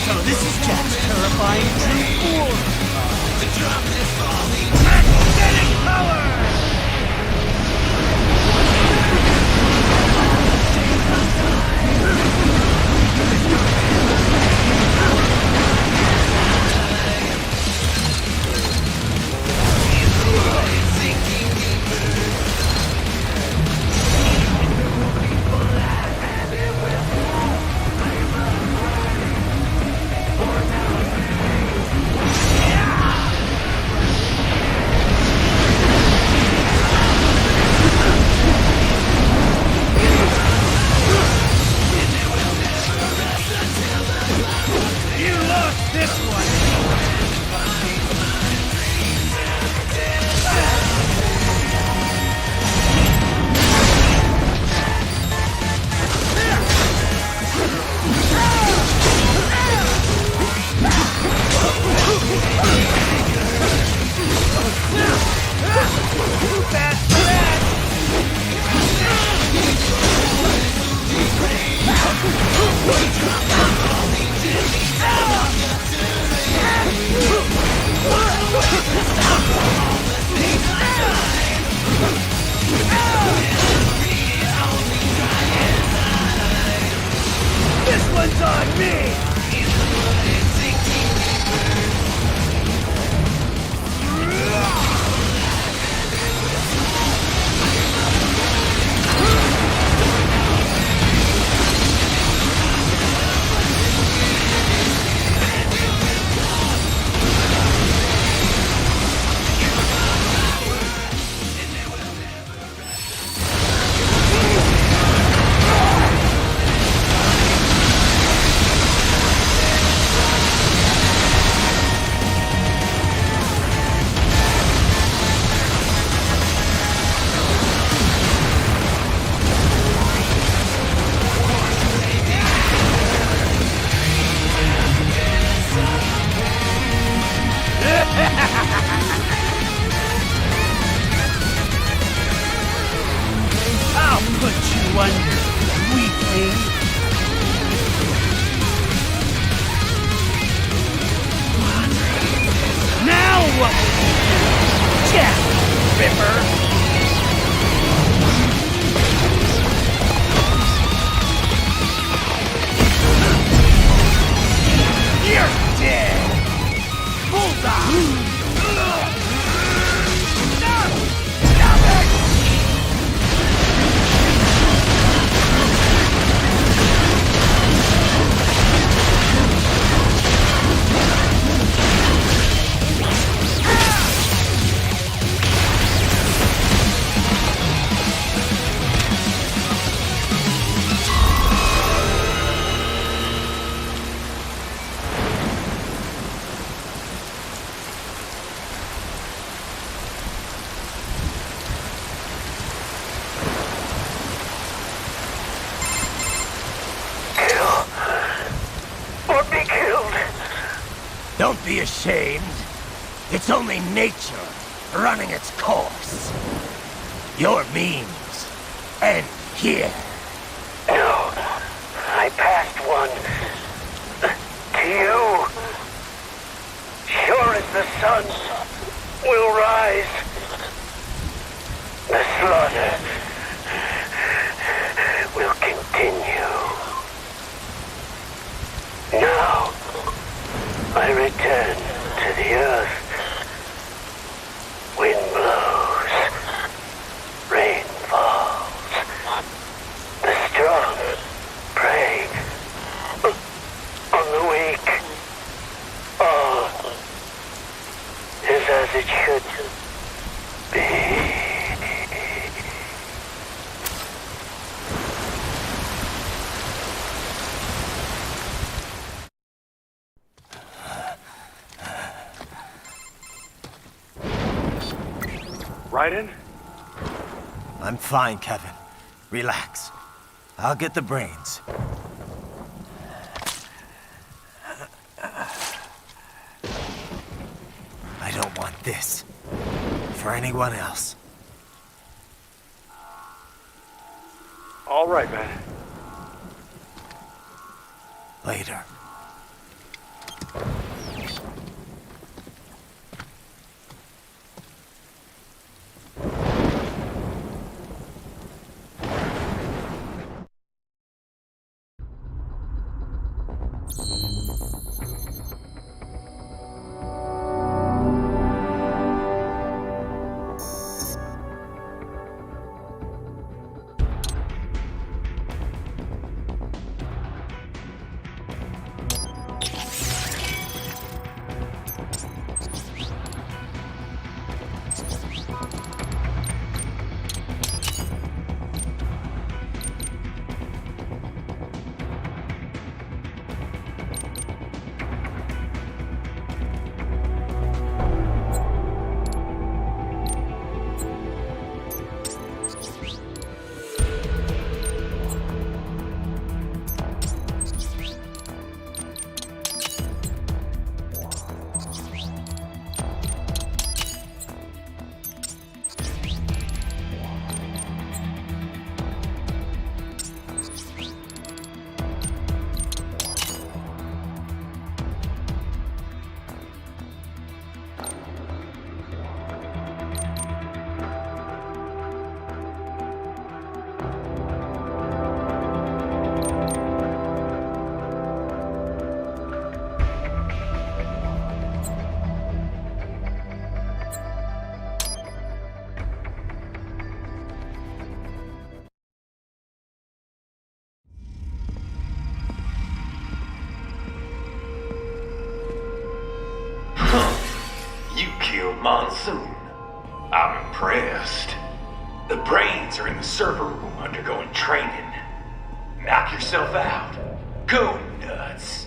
So this is Jack's terrifying true form. Magnetic power! This one's on me! be ashamed. It's only nature running its course. Your means end here. No, I passed one to you. Sure as the sun will rise, the slaughter will continue. Now, I return to the earth. Wind blows, rain falls. The strong prey on the weak. All is as it should be. Raiden? I'm fine, Kevin. Relax. I'll get the brains. I don't want this for anyone else. All right, man. Later. Monsoon. I'm impressed. The brains are in the server room undergoing training. Knock yourself out. Go nuts.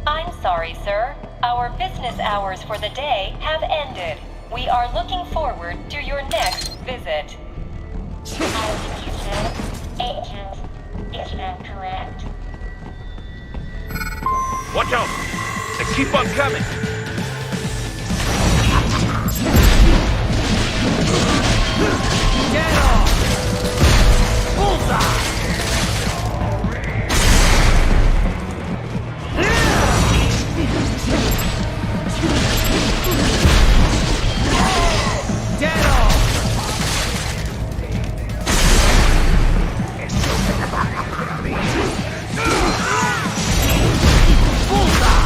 I'm sorry, sir. Our business hours for the day have ended. We are looking forward to your next visit. Agent is incorrect. Watch out! They keep on coming! Get off! Bullseye! Dead off! Bullseye!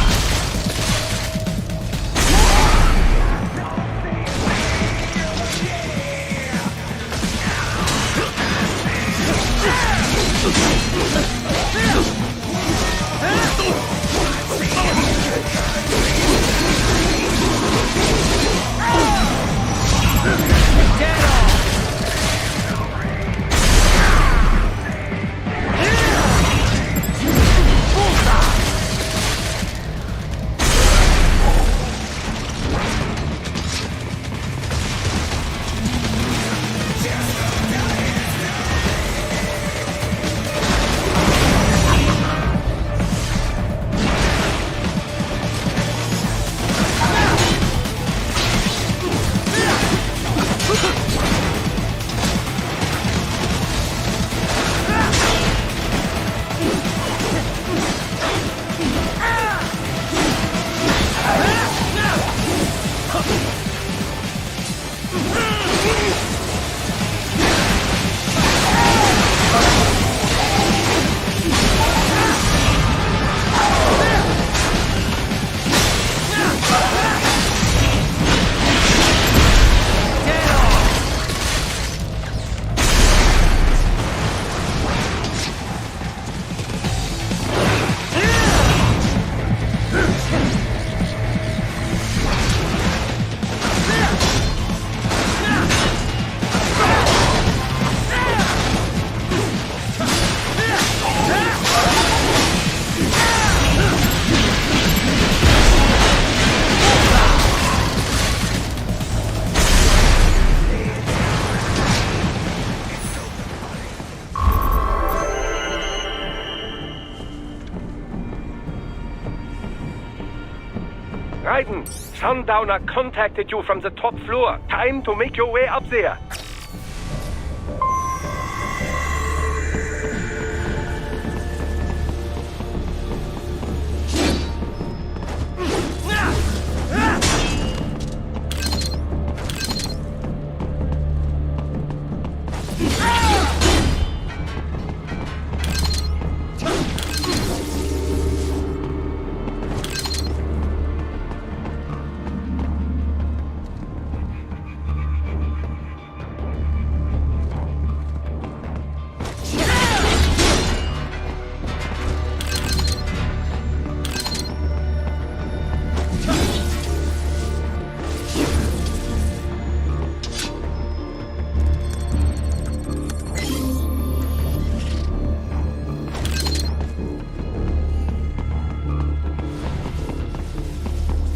Raiden, Sundowner contacted you from the top floor. Time to make your way up there.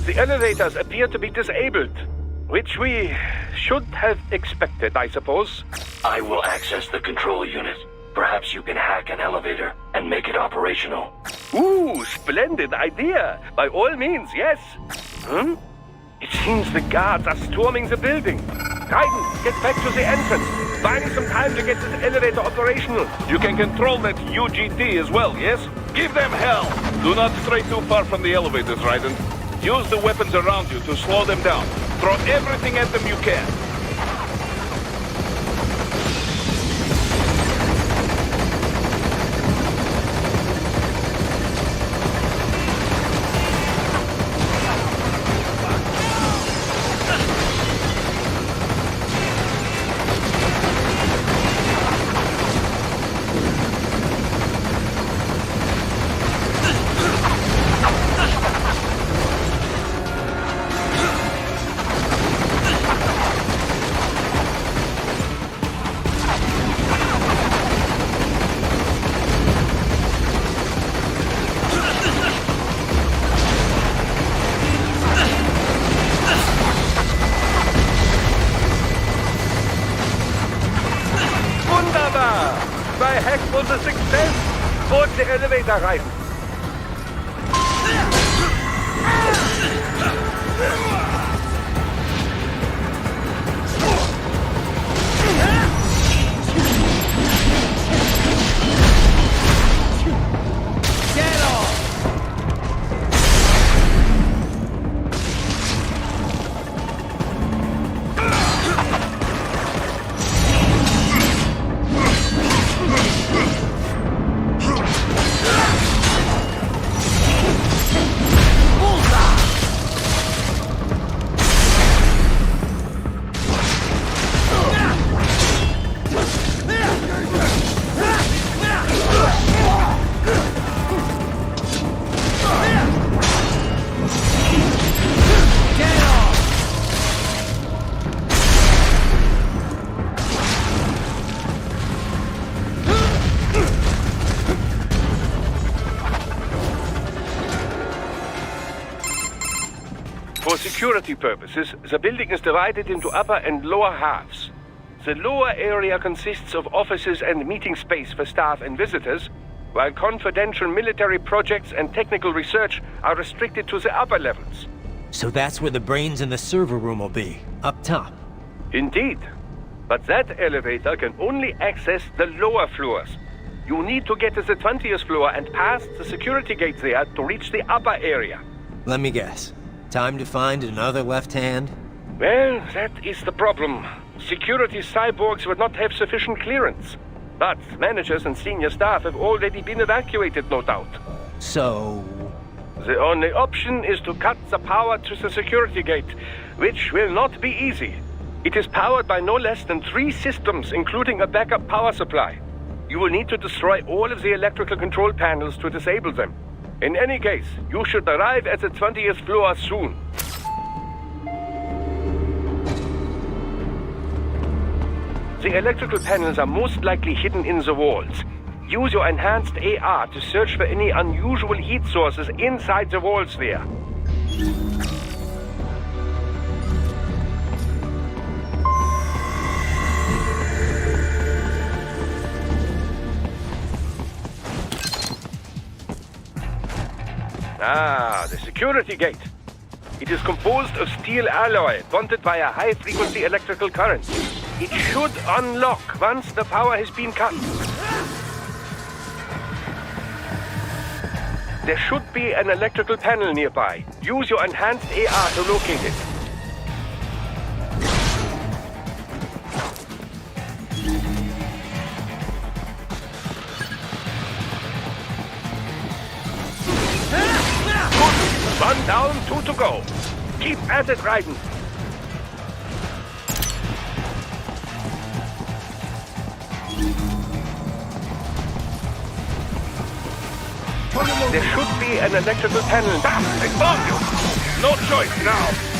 The elevators appear to be disabled, which we should have expected, I suppose. I will access the control unit. Perhaps you can hack an elevator and make it operational. Ooh, splendid idea. By all means, yes. It seems the guards are storming the building. Raiden, get back to the entrance. Buying some time to get this elevator operational. You can control that UGT as well, yes? Give them hell! Do not stray too far from the elevators, Raiden. Use the weapons around you to slow them down. Throw everything at them you can. My hack was a success! Board the elevator, Raiden. For security purposes, the building is divided into upper and lower halves. The lower area consists of offices and meeting space for staff and visitors, while confidential military projects and technical research are restricted to the upper levels. So that's where the brains in the server room will be, up top. Indeed. But that elevator can only access the lower floors. You need to get to the 20th floor and pass the security gate there to reach the upper area. Let me guess. Time to find another left hand? Well, that is the problem. Security cyborgs would not have sufficient clearance. But managers and senior staff have already been evacuated, no doubt. So... The only option is to cut the power to the security gate, which will not be easy. It is powered by no less than 3 systems, including a backup power supply. You will need to destroy all of the electrical control panels to disable them. In any case, you should arrive at the 20th floor soon. The electrical panels are most likely hidden in the walls. Use your enhanced AR to search for any unusual heat sources inside the walls there. Ah, the security gate. It is composed of steel alloy bonded by a high-frequency electrical current. It should unlock once the power has been cut. There should be an electrical panel nearby. Use your enhanced AR to locate it. Good. 1 down, 2 to go. Keep at it, Raiden. There should be an electrical panel. Ah, I found you! No choice now!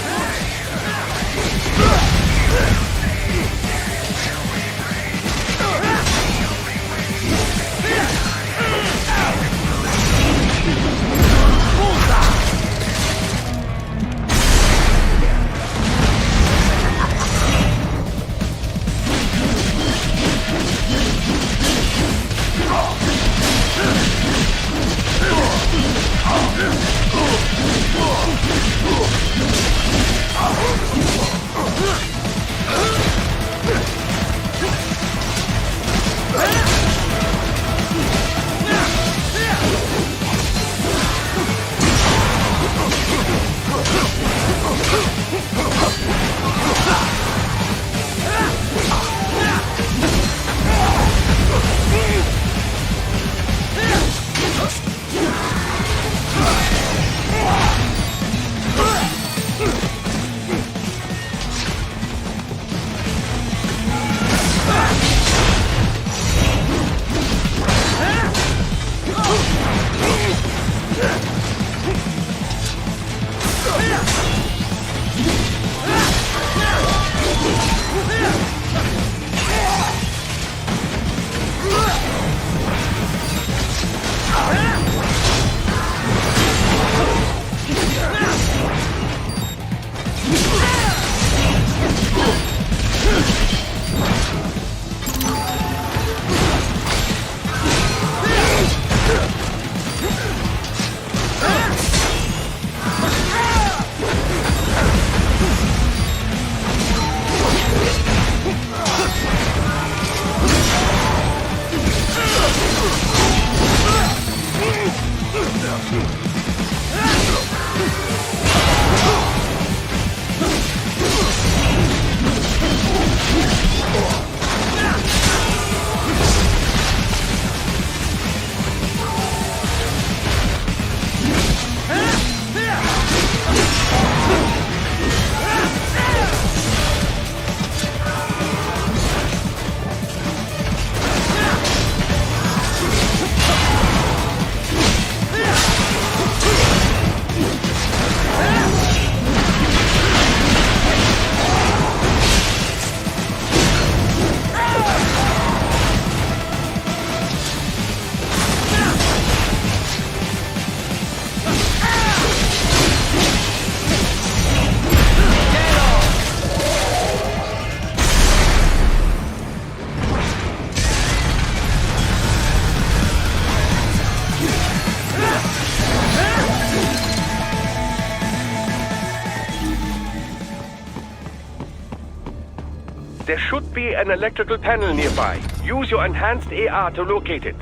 There should be an electrical panel nearby. Use your enhanced AR to locate it.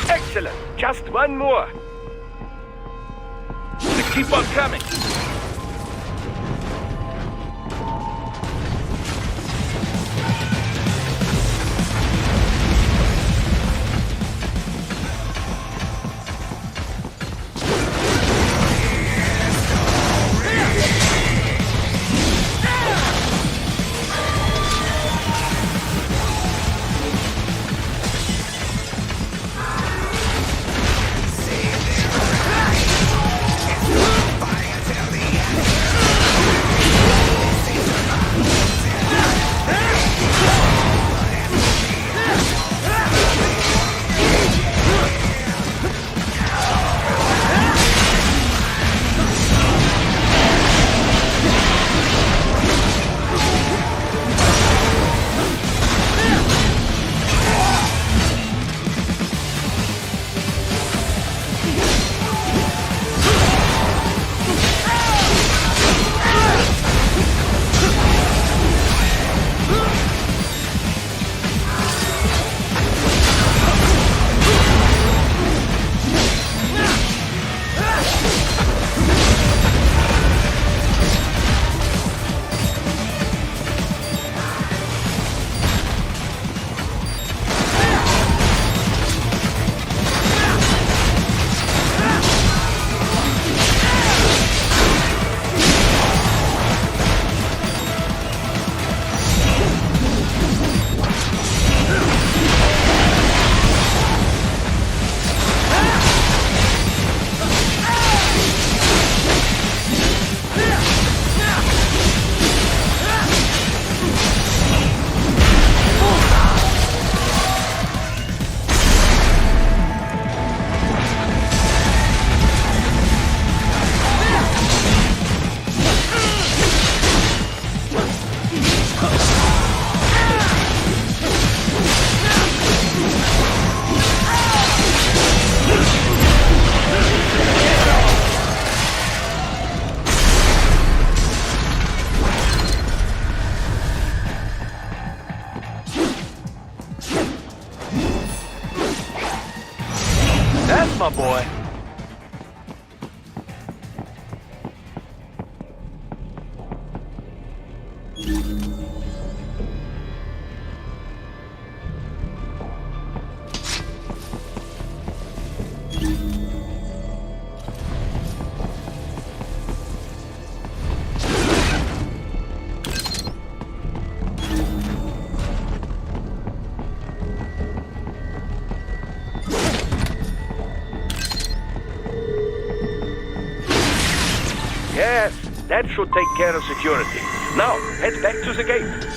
Excellent! Just one more. Keep on coming. Tell me Yes, my boy. Yes, that should take care of security. Now, head back to the gate.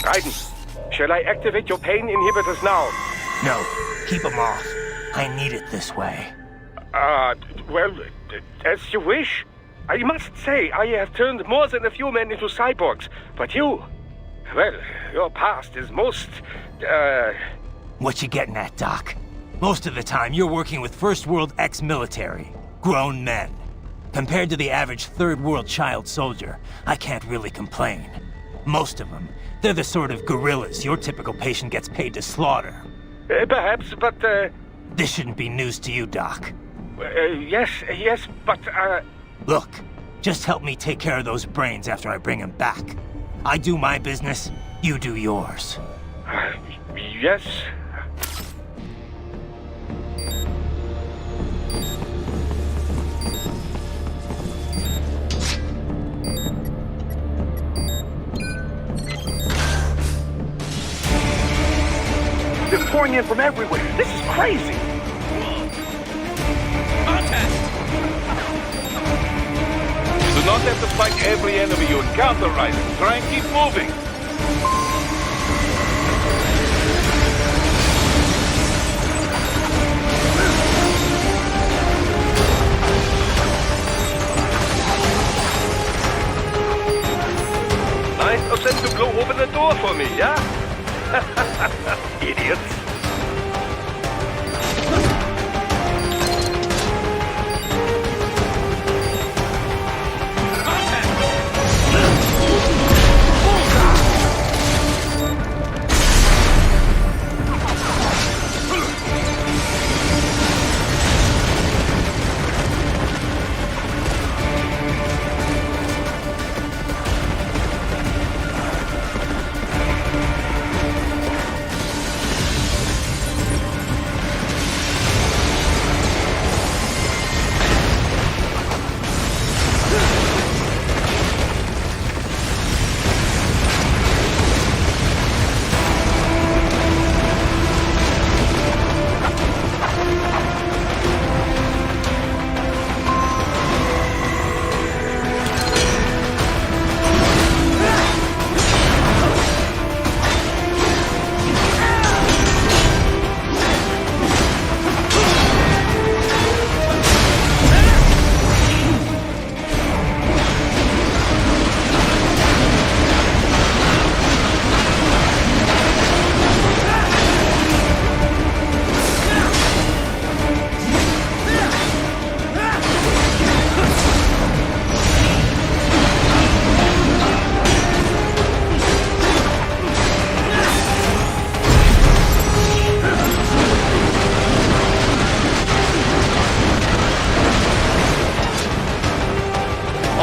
Raiden, shall I activate your pain inhibitors now? No, keep them off. I need it this way. Well, as you wish. I must say, I have turned more than a few men into cyborgs, but you... Well, your past is most, What you getting at, Doc? Most of the time, you're working with First World ex-military. Grown men. Compared to the average Third World child soldier, I can't really complain. Most of them, they're the sort of guerrillas your typical patient gets paid to slaughter. Perhaps, but, This shouldn't be news to you, Doc. Yes, but, Look, just help me take care of those brains after I bring them back. I do my business, you do yours. Yes. They're pouring in from everywhere. This is crazy. You do not have to fight every enemy you encounter, Raiden. Try and keep moving. Nice of them to blow open the door for me, yeah? Idiots.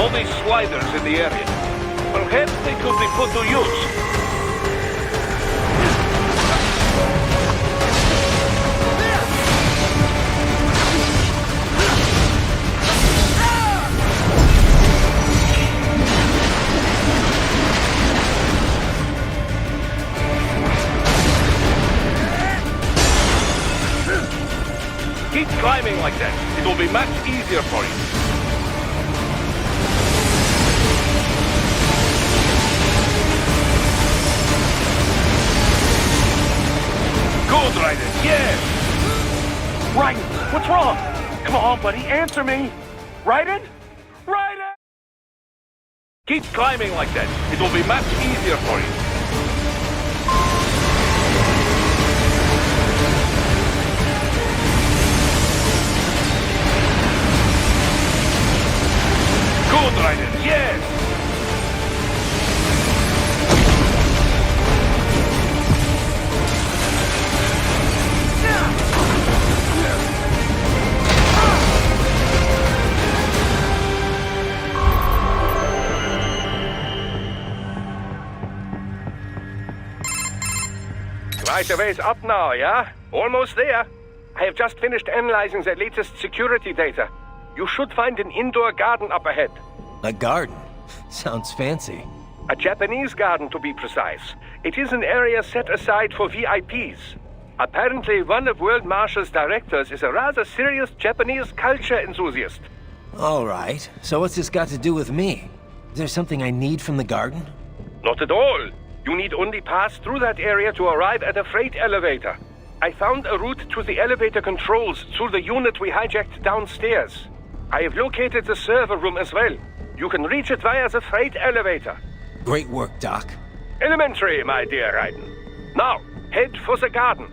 all these sliders in the area. Perhaps they could be put to use. Keep climbing like that. It will be much easier for you. Good, Raiden. Yes! Raiden, what's wrong? Come on, buddy, answer me. Raiden? Raiden! Keep climbing like that. It will be much easier for you. Good, Raiden. Yes! Quite a ways up now, yeah? Almost there. I have just finished analyzing the latest security data. You should find an indoor garden up ahead. A garden? Sounds fancy. A Japanese garden, to be precise. It is an area set aside for VIPs. Apparently, one of World Marshall's directors is a rather serious Japanese culture enthusiast. All right. So what's this got to do with me? Is there something I need from the garden? Not at all. You need only pass through that area to arrive at a freight elevator. I found a route to the elevator controls through the unit we hijacked downstairs. I have located the server room as well. You can reach it via the freight elevator. Great work, Doc. Elementary, my dear Raiden. Now, head for the garden.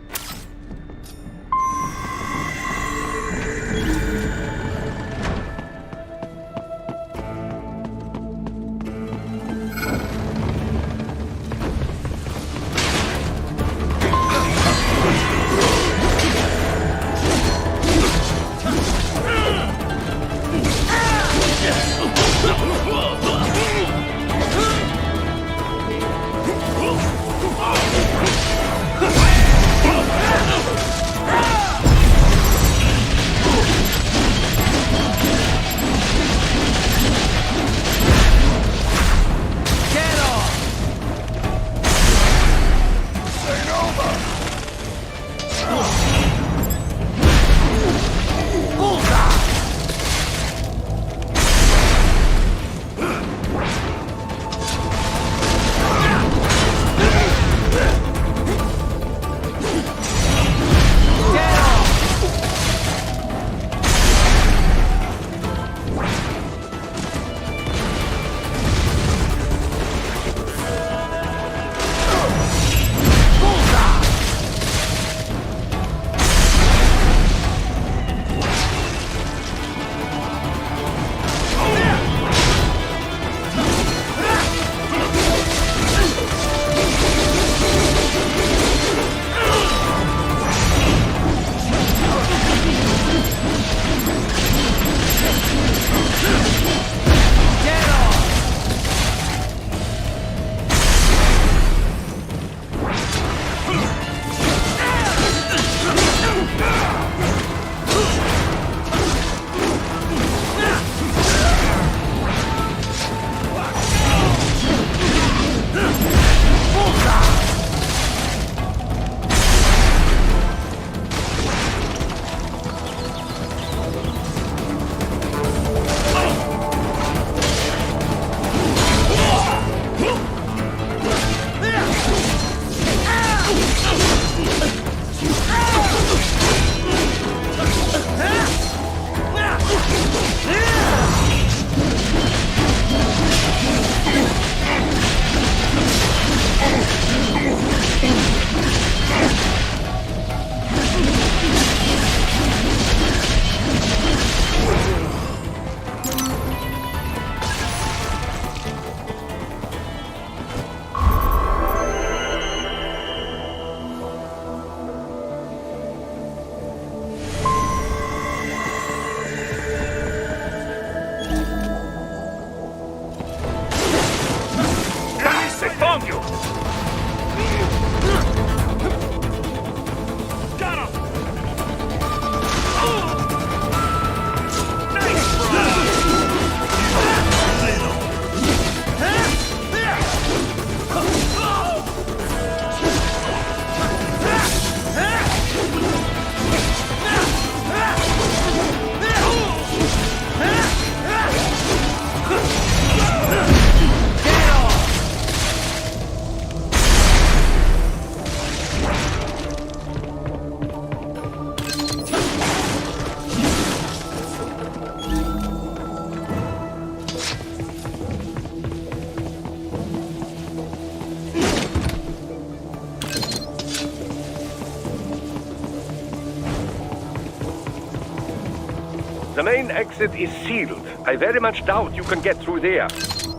main exit is sealed. I very much doubt you can get through there.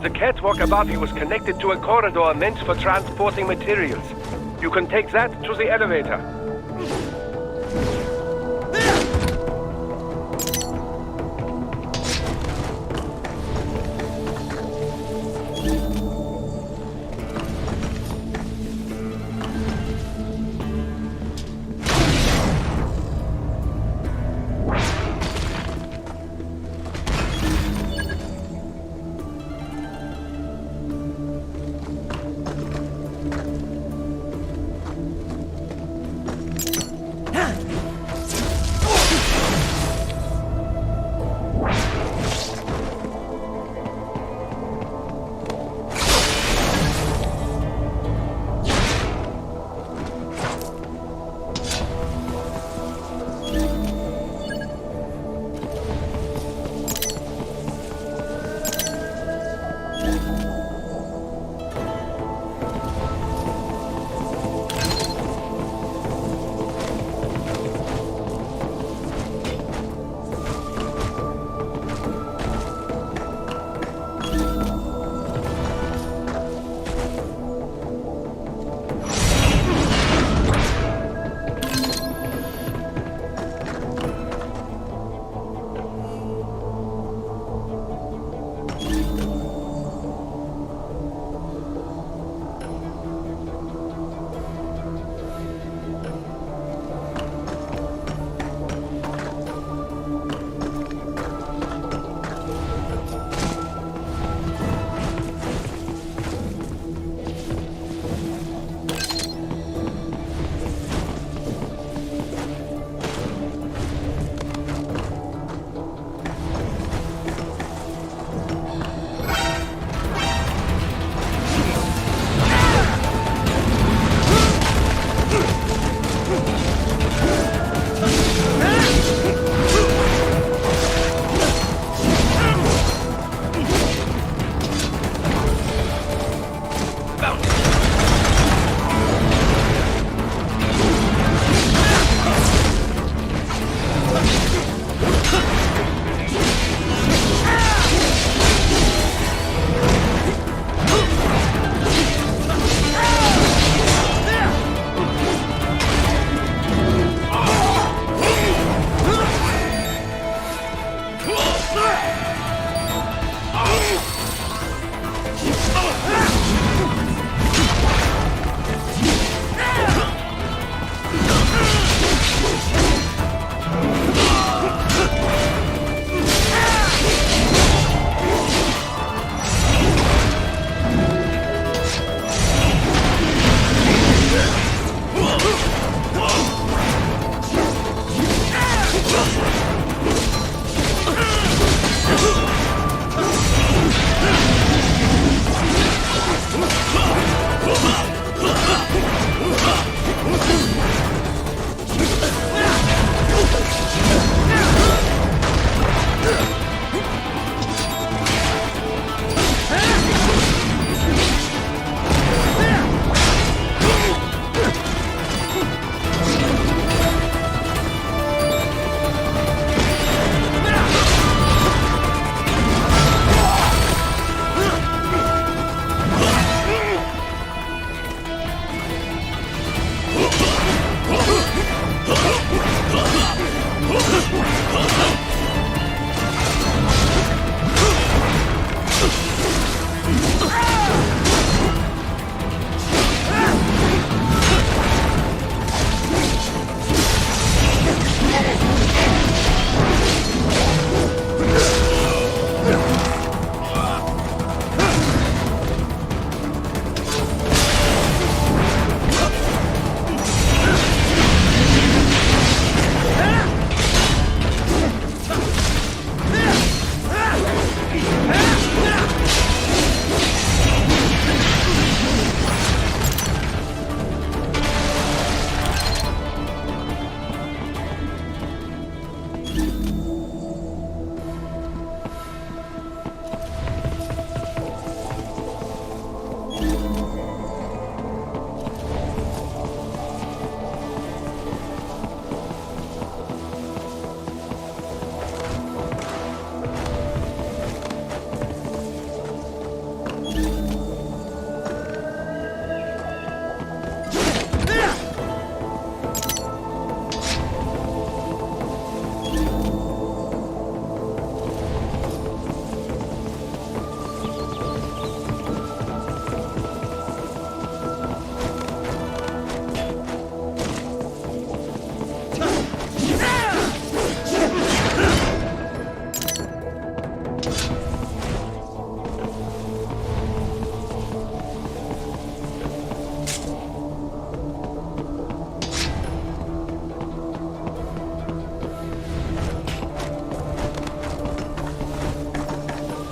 The catwalk above you is connected to a corridor meant for transporting materials. You can take that to the elevator.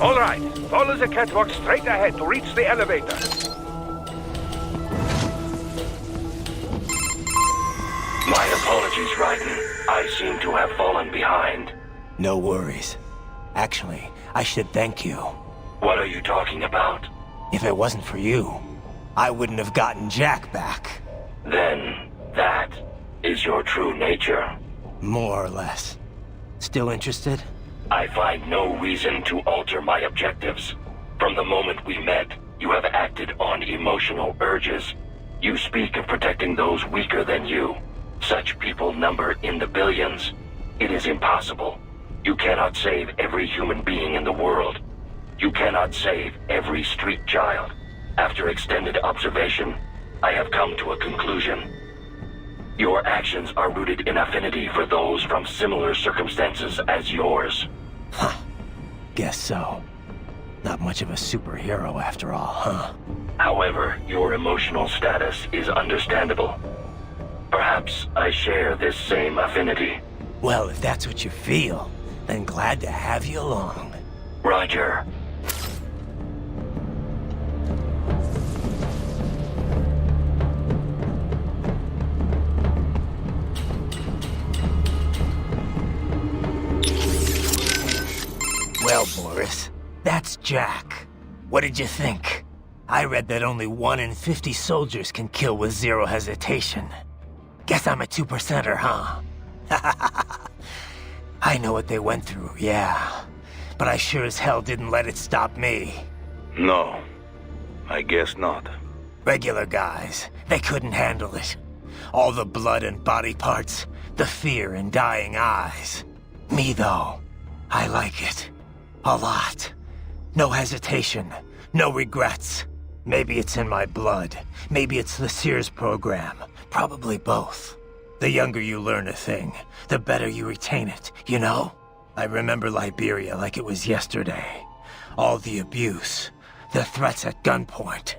All right, follow the catwalk straight ahead to reach the elevator. My apologies, Raiden. I seem to have fallen behind. No worries. Actually, I should thank you. What are you talking about? If it wasn't for you, I wouldn't have gotten Jack back. Then, that is your true nature. More or less. Still interested? I find no reason to alter my objectives. From the moment we met, you have acted on emotional urges. You speak of protecting those weaker than you. Such people number in the billions. It is impossible. You cannot save every human being in the world. You cannot save every street child. After extended observation, I have come to a conclusion. Your actions are rooted in affinity for those from similar circumstances as yours. Huh. Guess so. Not much of a superhero after all, huh? However, your emotional status is understandable. Perhaps I share this same affinity. Well, if that's what you feel, then glad to have you along. Roger. Well, Boris, that's Jack. What did you think? I read that only 1 in 50 soldiers can kill with zero hesitation. Guess I'm a 2%er, huh? I know what they went through, yeah. But I sure as hell didn't let it stop me. No, I guess not. Regular guys, they couldn't handle it. All the blood and body parts, the fear in dying eyes. Me, though, I like it. A lot. No hesitation, no regrets. Maybe it's in my blood. Maybe it's the Sears program. Probably both. The younger you learn a thing, the better you retain it, you know? I remember Liberia like it was yesterday. All the abuse, the threats at gunpoint.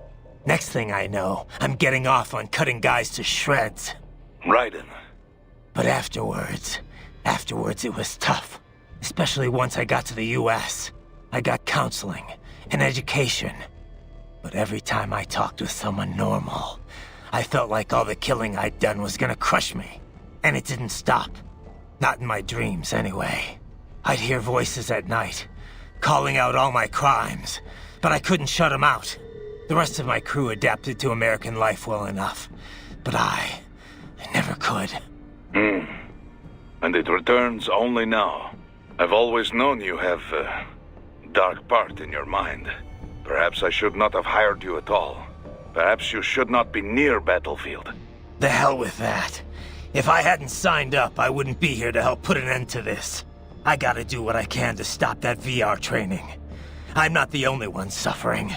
Next thing I know, I'm getting off on cutting guys to shreds. Raiden. But afterwards it was tough. Especially once I got to the US. I got counseling and education. But every time I talked with someone normal, I felt like all the killing I'd done was gonna crush me. And it didn't stop. Not in my dreams, anyway. I'd hear voices at night, calling out all my crimes, but I couldn't shut them out. The rest of my crew adapted to American life well enough, but I never could. And it returns only now. I've always known you have a dark part in your mind. Perhaps I should not have hired you at all. Perhaps you should not be near Battlefield. The hell with that. If I hadn't signed up, I wouldn't be here to help put an end to this. I gotta do what I can to stop that VR training. I'm not the only one suffering.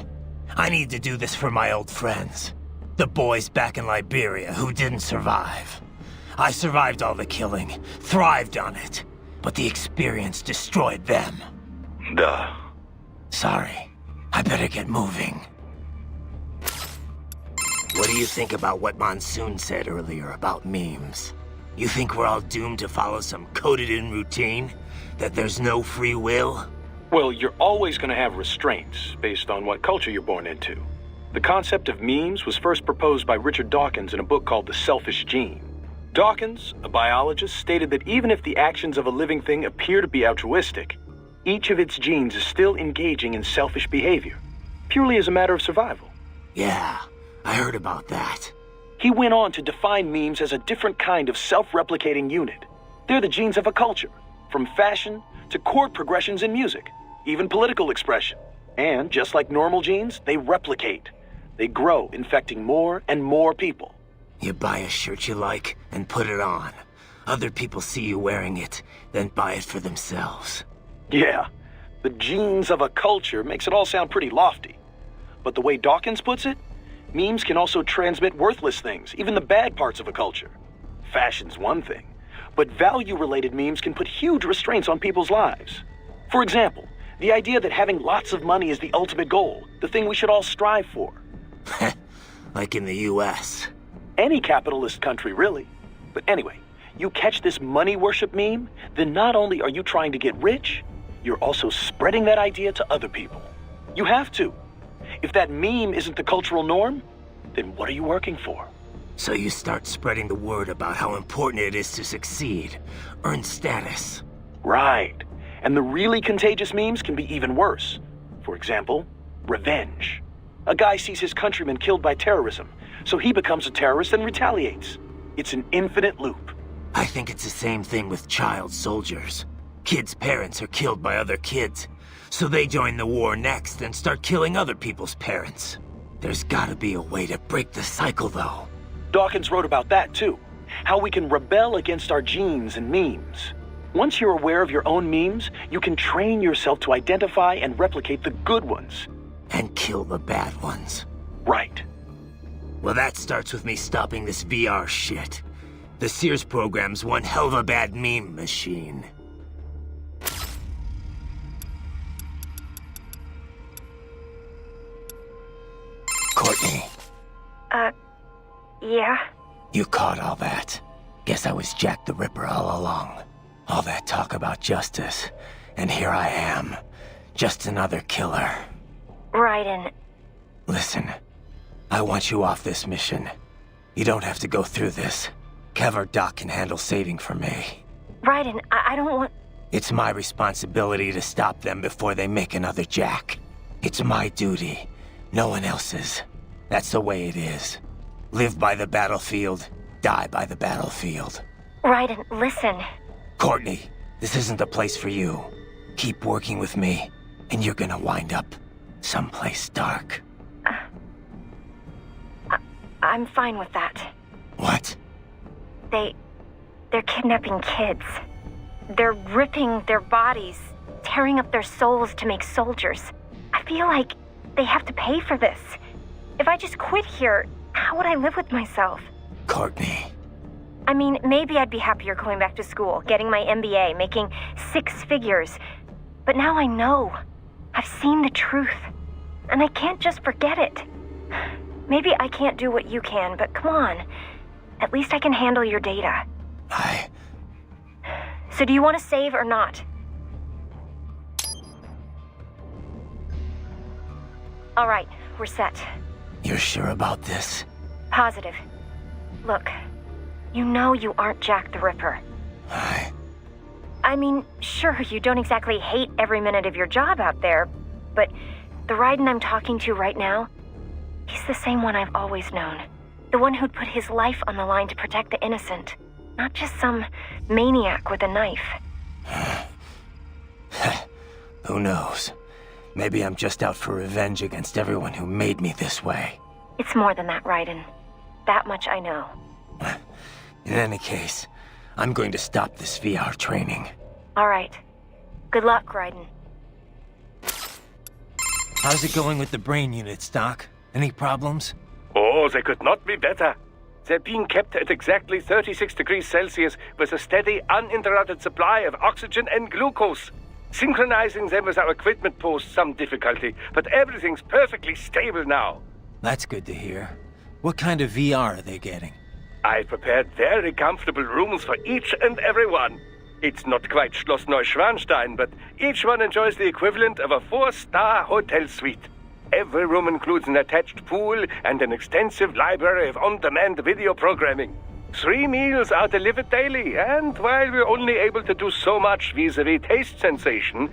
I need to do this for my old friends. The boys back in Liberia who didn't survive. I survived all the killing, thrived on it. But the experience destroyed them. Duh. Sorry. I better get moving. What do you think about what Monsoon said earlier about memes? You think we're all doomed to follow some coded-in routine? That there's no free will? Well, you're always going to have restraints based on what culture you're born into. The concept of memes was first proposed by Richard Dawkins in a book called The Selfish Gene. Dawkins, a biologist, stated that even if the actions of a living thing appear to be altruistic, each of its genes is still engaging in selfish behavior, purely as a matter of survival. Yeah, I heard about that. He went on to define memes as a different kind of self-replicating unit. They're the genes of a culture, from fashion to chord progressions in music, even political expression. And just like normal genes, they replicate. They grow, infecting more and more people. You buy a shirt you like and put it on. Other people see you wearing it, then buy it for themselves. Yeah, the genes of a culture makes it all sound pretty lofty. But the way Dawkins puts it, memes can also transmit worthless things, even the bad parts of a culture. Fashion's one thing, but value-related memes can put huge restraints on people's lives. For example, the idea that having lots of money is the ultimate goal, the thing we should all strive for. Like in the US. Any capitalist country, really. But anyway, you catch this money worship meme, then not only are you trying to get rich, you're also spreading that idea to other people. You have to. If that meme isn't the cultural norm, then what are you working for? So you start spreading the word about how important it is to succeed, earn status. Right. And the really contagious memes can be even worse. For example, revenge. A guy sees his countrymen killed by terrorism, so he becomes a terrorist and retaliates. It's an infinite loop. I think it's the same thing with child soldiers. Kids' parents are killed by other kids, so they join the war next and start killing other people's parents. There's gotta be a way to break the cycle, though. Dawkins wrote about that, too. How we can rebel against our genes and memes. Once you're aware of your own memes, you can train yourself to identify and replicate the good ones. And kill the bad ones. Right. Well, that starts with me stopping this VR shit. The Sears program's one hell of a bad meme machine. Courtney. Yeah? You caught all that. Guess I was Jack the Ripper all along. All that talk about justice, and here I am. Just another killer. Raiden. Listen, I want you off this mission. You don't have to go through this. Kev or Doc can handle saving for me. Raiden, I don't want... It's my responsibility to stop them before they make another Jack. It's my duty, no one else's. That's the way it is. Live by the battlefield, die by the battlefield. Raiden, listen. Courtney, this isn't the place for you. Keep working with me, and you're gonna wind up someplace dark. I'm fine with that. What? They're kidnapping kids. They're ripping their bodies, tearing up their souls to make soldiers. I feel like they have to pay for this. If I just quit here, how would I live with myself? Courtney. I mean, maybe I'd be happier going back to school, getting my MBA, making 6 figures. But now I know. I've seen the truth. And I can't just forget it. Maybe I can't do what you can, but come on. At least I can handle your data. So do you want to save or not? All right, we're set. You're sure about this? Positive. Look, you know you aren't Jack the Ripper. I mean, sure, you don't exactly hate every minute of your job out there, but the Raiden I'm talking to right now, he's the same one I've always known. The one who'd put his life on the line to protect the innocent, not just some maniac with a knife. Who knows? Maybe I'm just out for revenge against everyone who made me this way. It's more than that, Raiden. That much I know. In any case, I'm going to stop this VR training. All right. Good luck, Raiden. How's it going with the brain units, Doc? Any problems? Oh, they could not be better. They're being kept at exactly 36 degrees Celsius with a steady, uninterrupted supply of oxygen and glucose. Synchronizing them with our equipment posed some difficulty, but everything's perfectly stable now. That's good to hear. What kind of VR are they getting? I prepared very comfortable rooms for each and every one. It's not quite Schloss Neuschwanstein, but each one enjoys the equivalent of a 4-star hotel suite. Every room includes an attached pool and an extensive library of on-demand video programming. 3 meals are delivered daily, and while we're only able to do so much vis-a-vis taste sensation,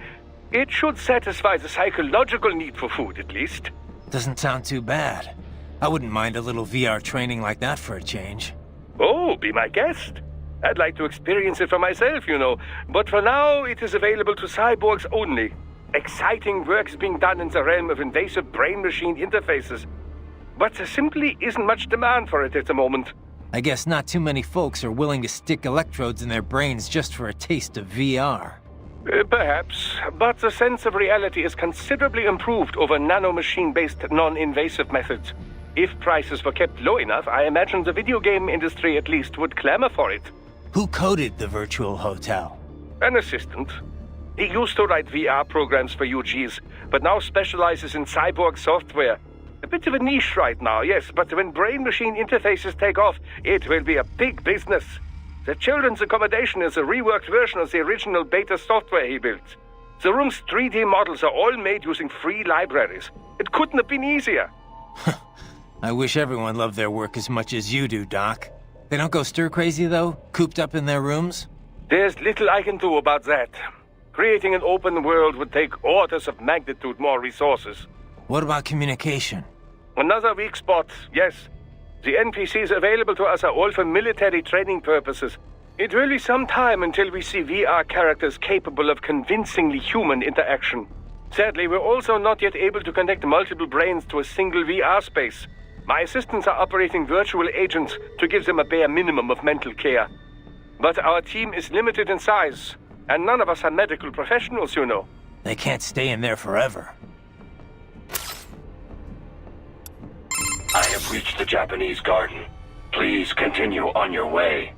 it should satisfy the psychological need for food, at least. Doesn't sound too bad. I wouldn't mind a little VR training like that for a change. Oh, be my guest. I'd like to experience it for myself, you know, but for now it is available to cyborgs only. Exciting work is being done in the realm of invasive brain-machine interfaces, but there simply isn't much demand for it at the moment. I guess not too many folks are willing to stick electrodes in their brains just for a taste of VR. Perhaps, but the sense of reality is considerably improved over nanomachine-based non-invasive methods. If prices were kept low enough, I imagine the video game industry at least would clamor for it. Who coded the virtual hotel? An assistant. He used to write VR programs for UGs, but now specializes in cyborg software. A bit of a niche right now, yes, but when brain-machine interfaces take off, it will be a big business. The children's accommodation is a reworked version of the original beta software he built. The room's 3D models are all made using free libraries. It couldn't have been easier. I wish everyone loved their work as much as you do, Doc. They don't go stir-crazy, though? Cooped up in their rooms? There's little I can do about that. Creating an open world would take orders of magnitude more resources. What about communication? Another weak spot, yes. The NPCs available to us are all for military training purposes. It will be some time until we see VR characters capable of convincingly human interaction. Sadly, we're also not yet able to connect multiple brains to a single VR space. My assistants are operating virtual agents to give them a bare minimum of mental care. But our team is limited in size, and none of us are medical professionals, you know. They can't stay in there forever. I have reached the Japanese garden. Please continue on your way.